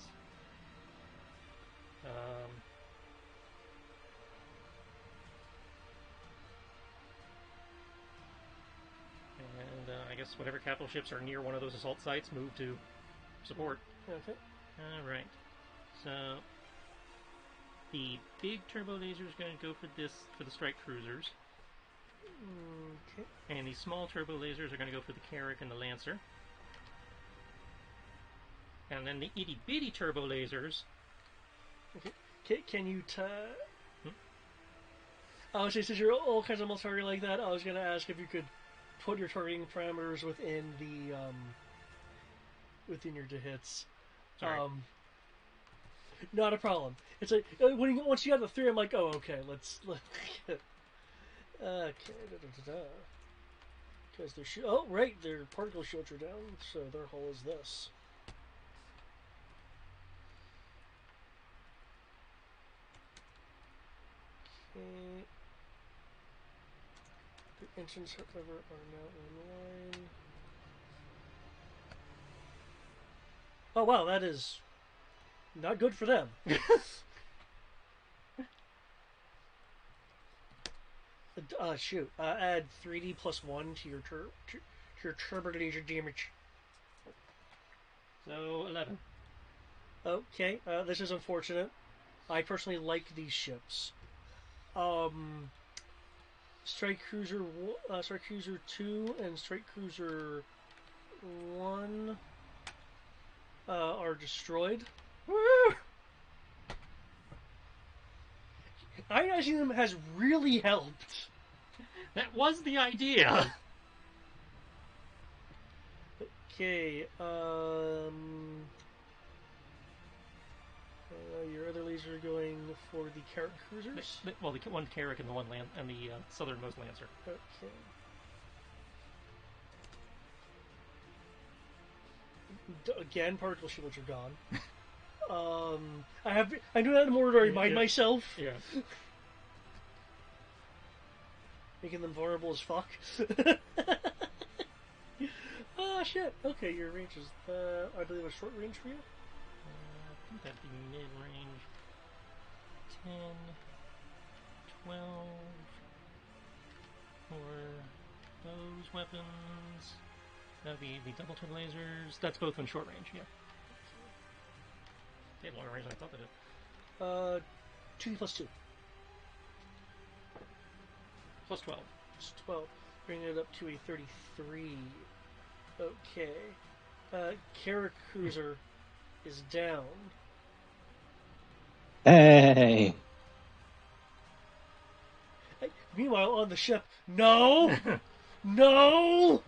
And I guess whatever capital ships are near one of those assault sites move to support. Okay. All right. So the big turbo laser is going to go for the strike cruisers. Okay. And the small turbo lasers are going to go for the Carrack and the Lancer. And then the itty bitty turbo lasers. Okay. Can you since you're all kinds of multi-targeting like that, I was going to ask if you could put your targeting parameters within the within your hits. Sorry. Not a problem. It's like once you got the 3, I'm like, oh, okay, let's okay. Because their particle shields are down, so their hull is this. Okay. The engines, however, are now online. Oh wow, that is not good for them. Shoot. Add 3d plus 1 to your turbo laser damage. So 11. Okay, this is unfortunate. I personally like these ships. Strike Cruiser 2 and Strike Cruiser 1 are destroyed. Woo! Ionizing them has really helped. That was the idea. Okay, your other laser going for the Carrot Cruisers. Well, the one Carrick and the one and the southernmost Lancer. Okay. Again, particle shields are gone. I do that in order to remind myself. Yeah. Making them vulnerable as fuck. Oh shit. Okay, your range is, I believe, a short range for you? I think that'd be mid-range. 10, 12 for those weapons. That'd be the double twin lasers. That's both in short range, yeah. They had longer range than I thought they did. 2 plus 2. Plus 12. Plus 12. Bringing it up to a 33. Okay. Carrot Cruiser is down. Hey! Meanwhile, on the ship, no! No!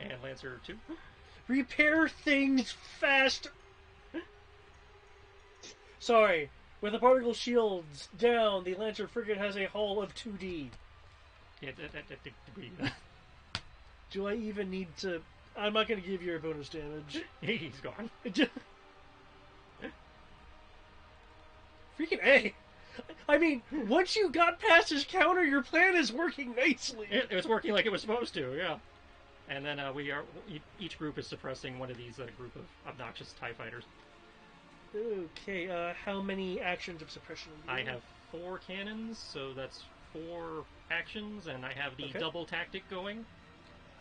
And Lancer 2. Repair things fast! Sorry. With the particle shields down, the Lancer frigate has a hull of 2D. Yeah, Do I even need to... I'm not going to give you your bonus damage. he's gone. Freaking A! I mean, once you got past his counter, your plan is working nicely. It was working like it was supposed to, yeah. And then each group is suppressing one of these group of obnoxious TIE fighters. Okay, how many actions of suppression? I have 4 cannons, so that's 4 actions, and I have the double tactic going.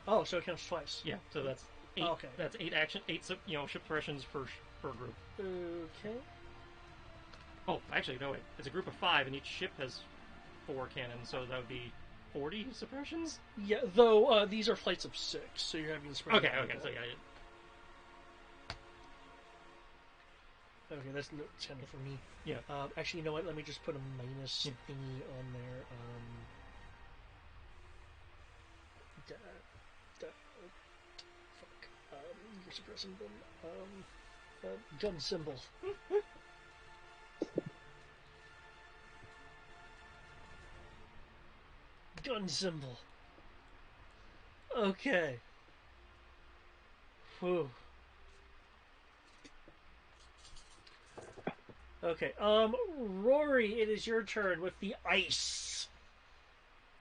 Oh, so it counts twice. Yeah, so that's 8. Oh, okay. That's 8 suppressions per group. Okay. Oh, actually, no wait. It's a group of 5, and each ship has 4 cannons, so that would be 40 suppressions. Yeah, though these are flights of 6, so you're having to spread. Okay, so yeah. Okay, that's no 10 for me. Yeah. Actually, you know what? Let me just put a minus thingy on there. Fuck. You're suppressing them. Gun symbol. Gun symbol. Okay. Whew. Okay, Rory, it is your turn with the ice.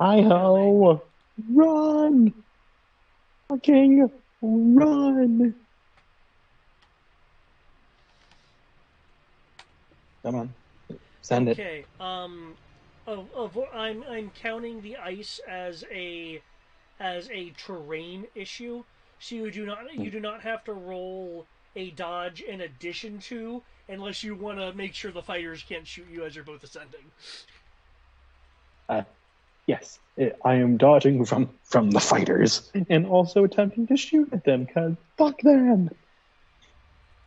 Hi-ho! Run! Fucking run! Come on. Send it. Okay, I'm counting the ice as a terrain issue, so you do not have to roll a dodge in addition to, unless you want to make sure the fighters can't shoot you as you're both ascending. Yes, I am dodging from the fighters and also attempting to shoot at them, because fuck them!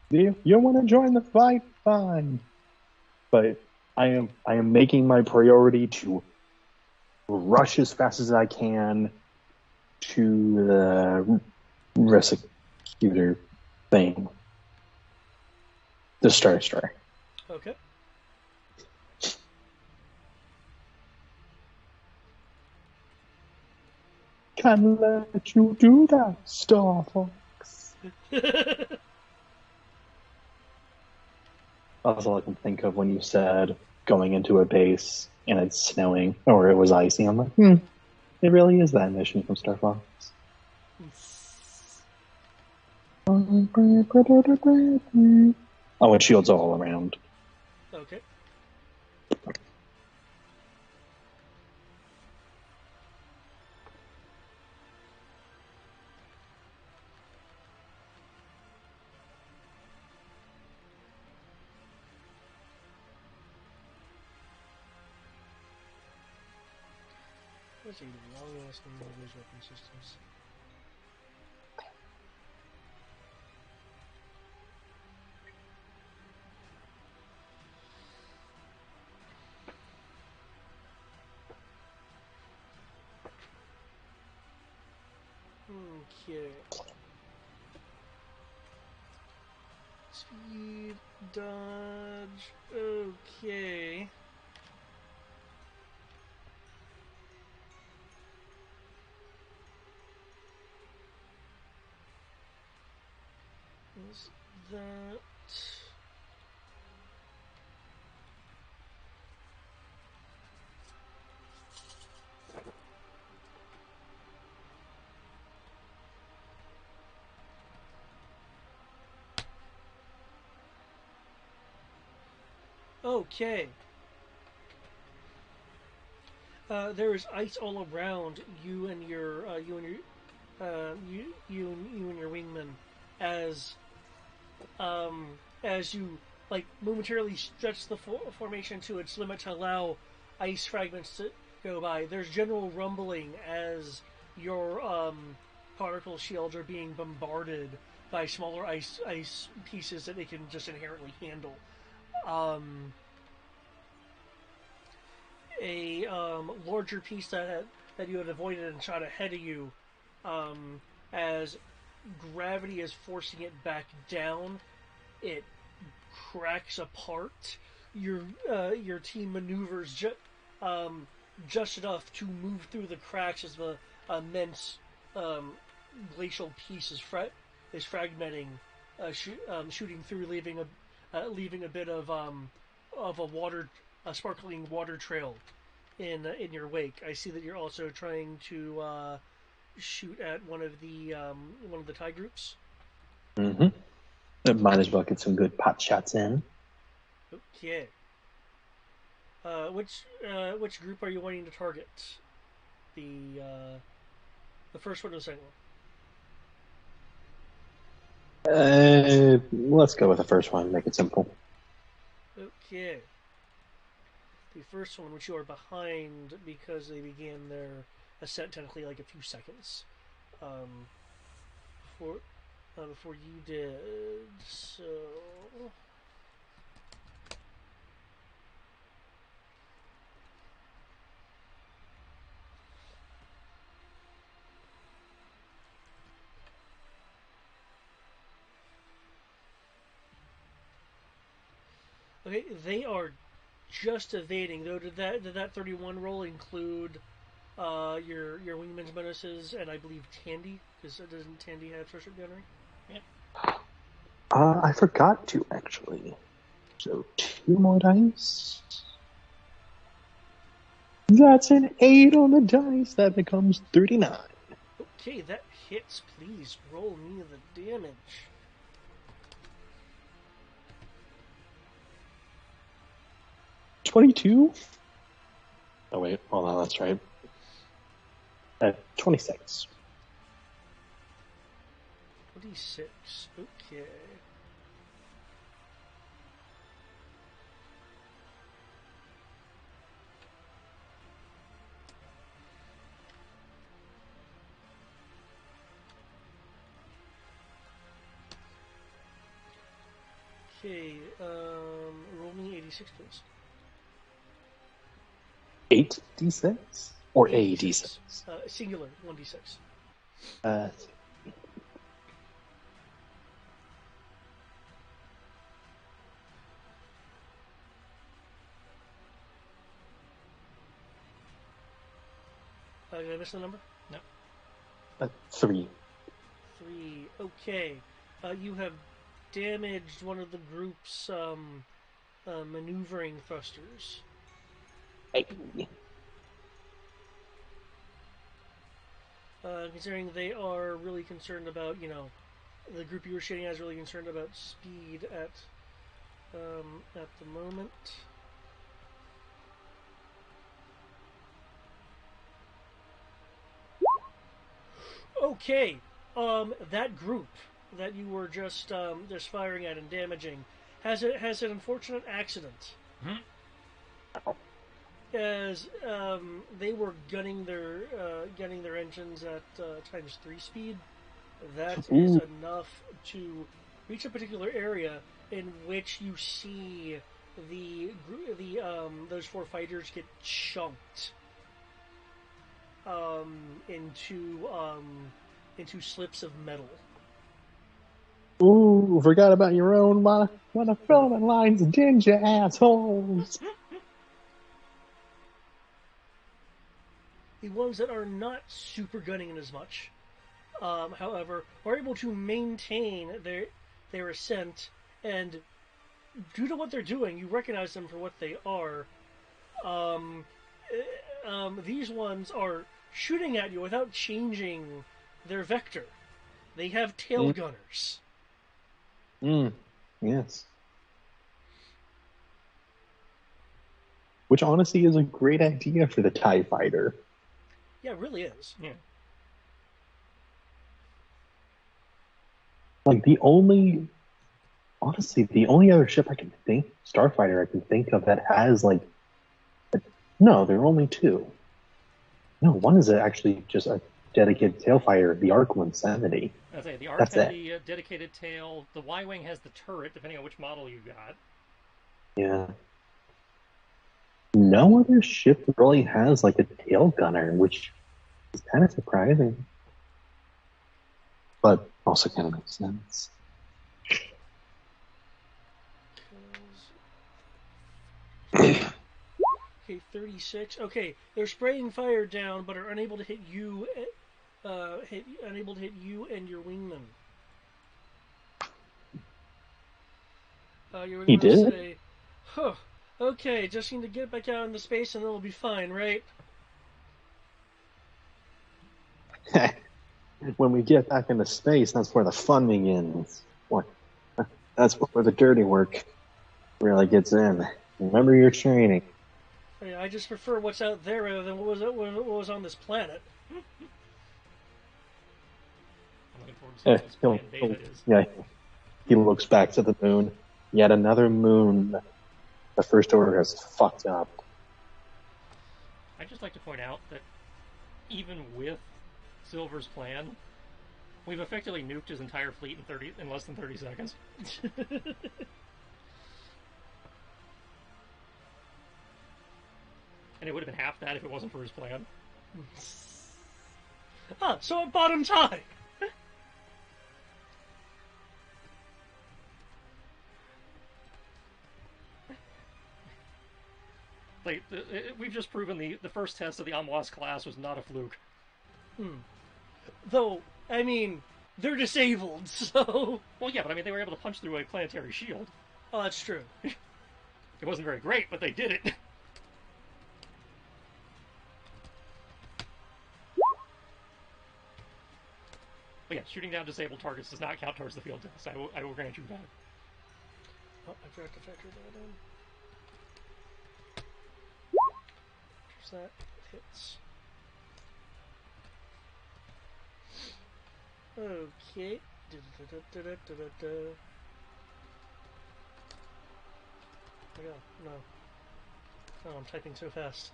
You want to join the fight? Fine. But I am making my priority to rush as fast as I can to the Resecutor thing. The Star Destroyer. Okay. Can't let you do that, Star Fox. That's all I can think of when you said going into a base and it's snowing or it was icy. I'm like, it really is that mission from Star Fox. Oh, and shields all around. Okay. That's a long-ass name of those weapon systems. Okay. Speed, dodge. Okay. Is that? Okay. There is ice all around you and your you and your wingman as as you like momentarily stretch the formation to its limit to allow ice fragments to go by. There's general rumbling as your particle shields are being bombarded by smaller ice pieces that they can just inherently handle. A larger piece that you had avoided and shot ahead of you, as gravity is forcing it back down, it cracks apart. Your team maneuvers just enough to move through the cracks as the immense glacial piece is fragmenting, shooting through, leaving a bit of a sparkling water trail in your wake. I see that you're also trying to shoot at one of the tie groups. Might as well get some good pot shots in. Okay. Which group are you wanting to target? The first one or the second one? Let's go with the first one. Make it simple. Okay. The first one, which you are behind because they began their ascent technically like a few seconds before you did. So. Okay, they are just evading. Though, did that 31 roll include your wingman's bonuses and I believe Tandy? Because doesn't Tandy have starship gunnery? Yeah. I forgot to actually. So 2 more dice. That's an 8 on the dice. That becomes 39. Okay, that hits. Please roll me the damage. $22? Oh wait, hold on, that's right. 26. 26. Okay. Okay, roll me 86, please. 8d6? Or 86. a d6? Singular, 1d6. Did I miss the number? No. 3. 3. Okay. You have damaged one of the group's maneuvering thrusters. Hey. Considering they are really concerned about, the group you were shooting at is really concerned about speed at the moment. Okay, that group that you were just firing at and damaging has an unfortunate accident. As they were gunning their engines at ×3 speed. That is enough to reach a particular area in which you see those 4 fighters get chunked into slips of metal. Ooh, forgot about your own monofilament lines, didn't you, assholes? The ones that are not super gunning as much, however, are able to maintain their ascent, and due to what they're doing, you recognize them for what they are. These ones are shooting at you without changing their vector. They have tail gunners. Yes. Which honestly is a great idea for the TIE fighter. Yeah, it really is. Yeah. Like the only other ship I can think, starfighter I can think of that has like, no, there are only two. No, one is actually just a dedicated tail fighter, the Arc 170. I say the Arc That's had it. the dedicated tail. The Y-wing has the turret, depending on which model you got. Yeah. No other ship really has like a tail gunner, which is kind of surprising, but also kind of makes sense. Okay, 36. Okay, they're spraying fire down, but are unable to hit you. Unable to hit you and your wingman. Your He wingman will did? say, "Huh. Okay, just need to get back out into space and it'll be fine, right?" When we get back into space, that's where the fun begins. That's where the dirty work really gets in. Remember your training. I just prefer what's out there rather than what was on this planet. I'm looking forward to seeing what this plan beta is. Yeah, he looks back to the moon. Yet another moon. The First Order has fucked up. I'd just like to point out that even with Silver's plan, we've effectively nuked his entire fleet in less than 30 seconds. And it would have been half that if it wasn't for his plan. So it bought him time. Like, we've just proven the first test of the Amois class was not a fluke. Though, I mean, they're disabled, so... Well, yeah, but I mean, they were able to punch through a planetary shield. Oh, that's true. It wasn't very great, but they did it. But yeah, shooting down disabled targets does not count towards the field test. I will grant you that. Oh, I forgot to factor that in. That hits. Okay. No. Oh, I'm typing so fast.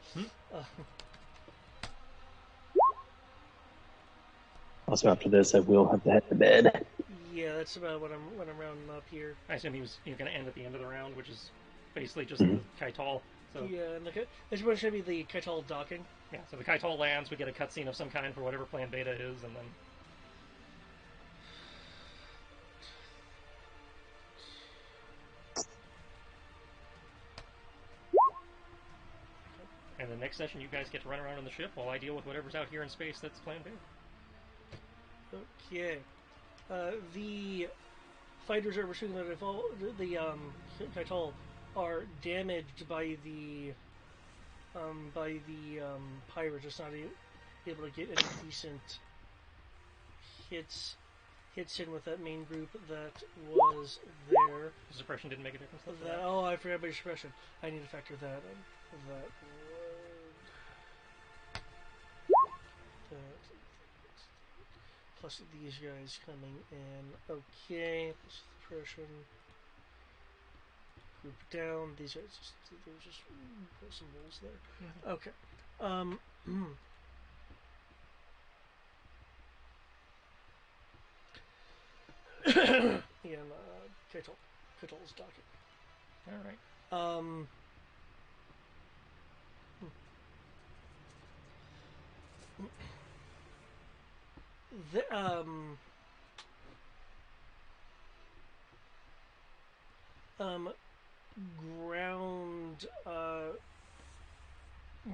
Also, after this, I will have to head to bed. Yeah, that's about what I'm rounding up here. I assume he was going to end at the end of the round, which is basically just the Kaital. So Yeah, and it's going to be the Kaital docking. yeah, so the Kaital lands, we get a cutscene of some kind for whatever plan beta is, and then and the next session you guys get to run around on the ship while I deal with whatever's out here in space that's plan beta. Okay. The fighters are pursuing the Kaital are damaged by the pirates, just not able to get any decent hits in with that main group that was there. Suppression didn't make a difference. I forgot about suppression. I need to factor that in. Plus these guys coming in. Okay. Plus suppression. Group down. These guys just put some rolls there. Okay. And Kaital's docking. All right. the, ground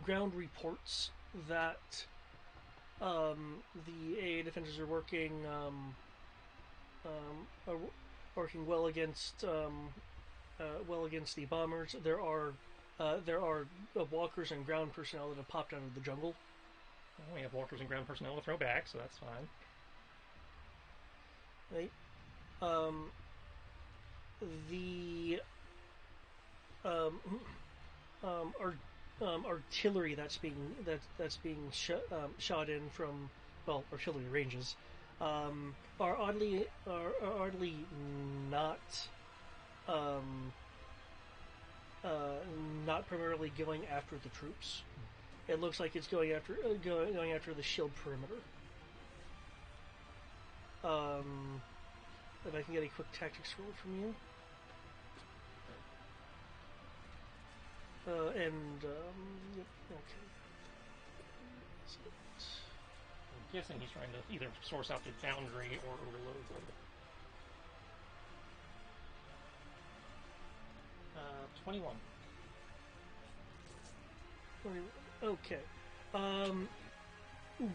ground reports that the AA defenders are working well against the bombers. There are walkers and ground personnel that have popped out of the jungle. Well, we have walkers and ground personnel to throw back, so that's fine. Right. The artillery that's being shot in from artillery ranges are oddly not not primarily going after the troops. It looks like it's going after the shield perimeter. If I can get a quick tactics roll from you. Yep, okay. I'm guessing he's trying to either source out the boundary or overload them. 21. Okay.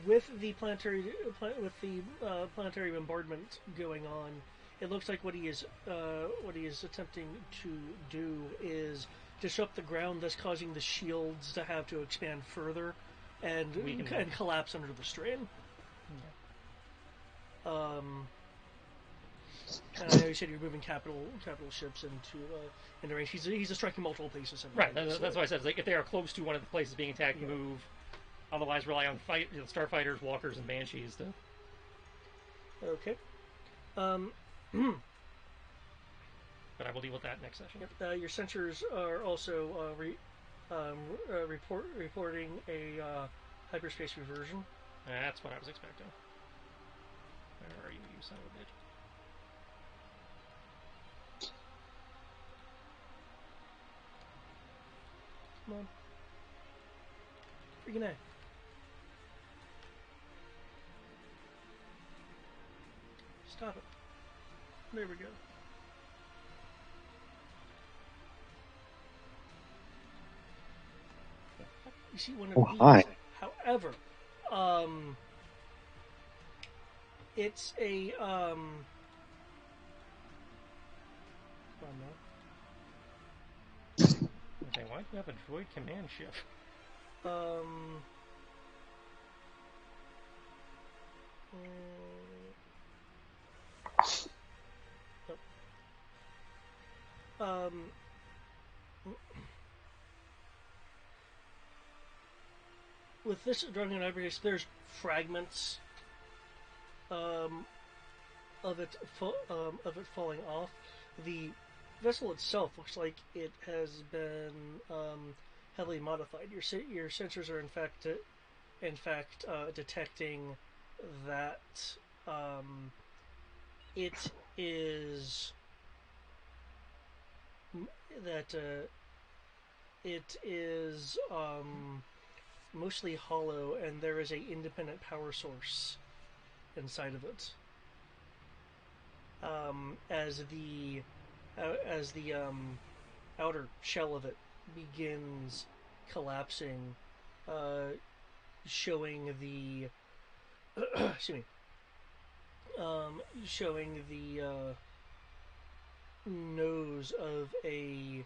With the planetary bombardment going on, it looks like what he is attempting to do is disrupt the ground, thus causing the shields to have to expand further and collapse under the strain. Yeah. And I know you said you're moving capital ships into range. He's striking multiple places. Right. That's why I said if they are close to one of the places being attacked, move. Otherwise, rely on starfighters, walkers, and banshees to. Okay. But I will deal with that next session. Yep. Your sensors are also reporting a hyperspace reversion. That's what I was expecting. Where are you, you son of a bitch? Come on. Freaking A. Stop it. There we go. You see one of these. Hi. However, it's a Okay, why do you have a droid command ship? With this Dragon Hyperspace, there's fragments of it falling off. The vessel itself looks like it has been heavily modified. Your sensors are in fact detecting that it is mostly hollow, and there is a independent power source inside of it. As the outer shell of it begins collapsing, showing the showing the nose of a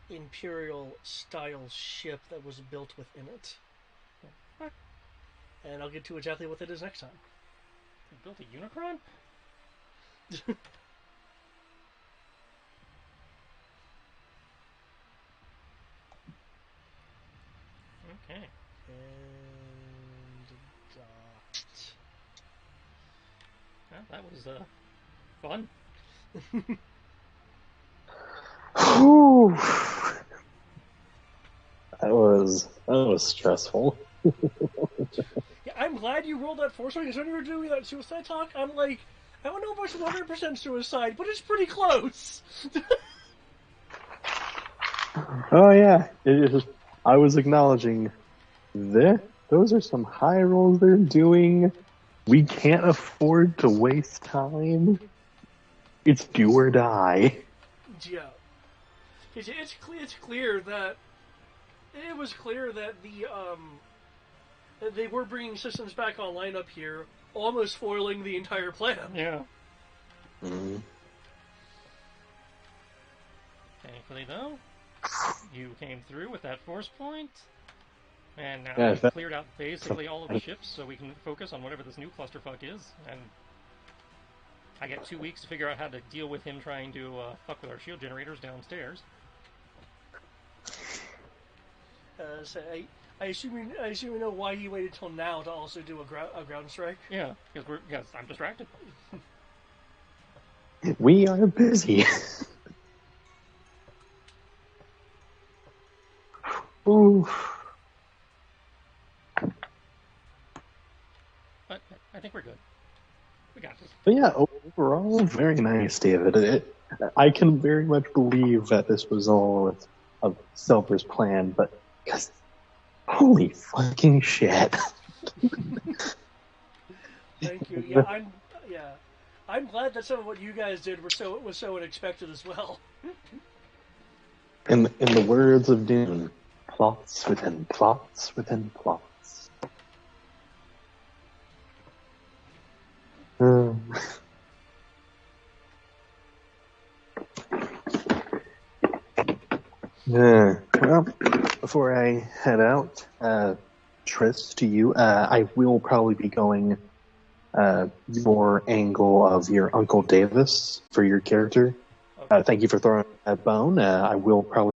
Imperial style ship that was built within it. And I'll get to exactly what it is next time. You built a Unicron? Okay. And docked. Well, that was fun. Whew. That was stressful. Yeah, I'm glad you rolled that force because when you were doing that suicide talk, I'm like, I don't know if it's 100% suicide, but it's pretty close. Oh yeah, I was acknowledging those are some high rolls they're doing. We can't afford to waste time. It's do or die. Yeah. It's clear that it was clear that that they were bringing systems back online up here, almost foiling the entire plan. Yeah. Mm. Thankfully, though, you came through with that force point, and now Yeah, we've cleared out basically all of the ships, so we can focus on whatever this new clusterfuck is. And I get 2 weeks to figure out how to deal with him trying to fuck with our shield generators downstairs. So I assume you know why he waited till now to also do a ground strike. Yeah, because I'm distracted. We are busy. Ooh. But I think we're good. We got this. But yeah, overall, very nice, David. I can very much believe that this was all a Silver's plan, but because holy fucking shit. Thank you. I'm glad that some of what you guys did was so unexpected as well. In the words of Dune, plots within plots within plots. Yeah. Well, before I head out, Tris, to you, I will probably be going your angle of your Uncle Davis for your character. Okay. Thank you for throwing that bone. I will probably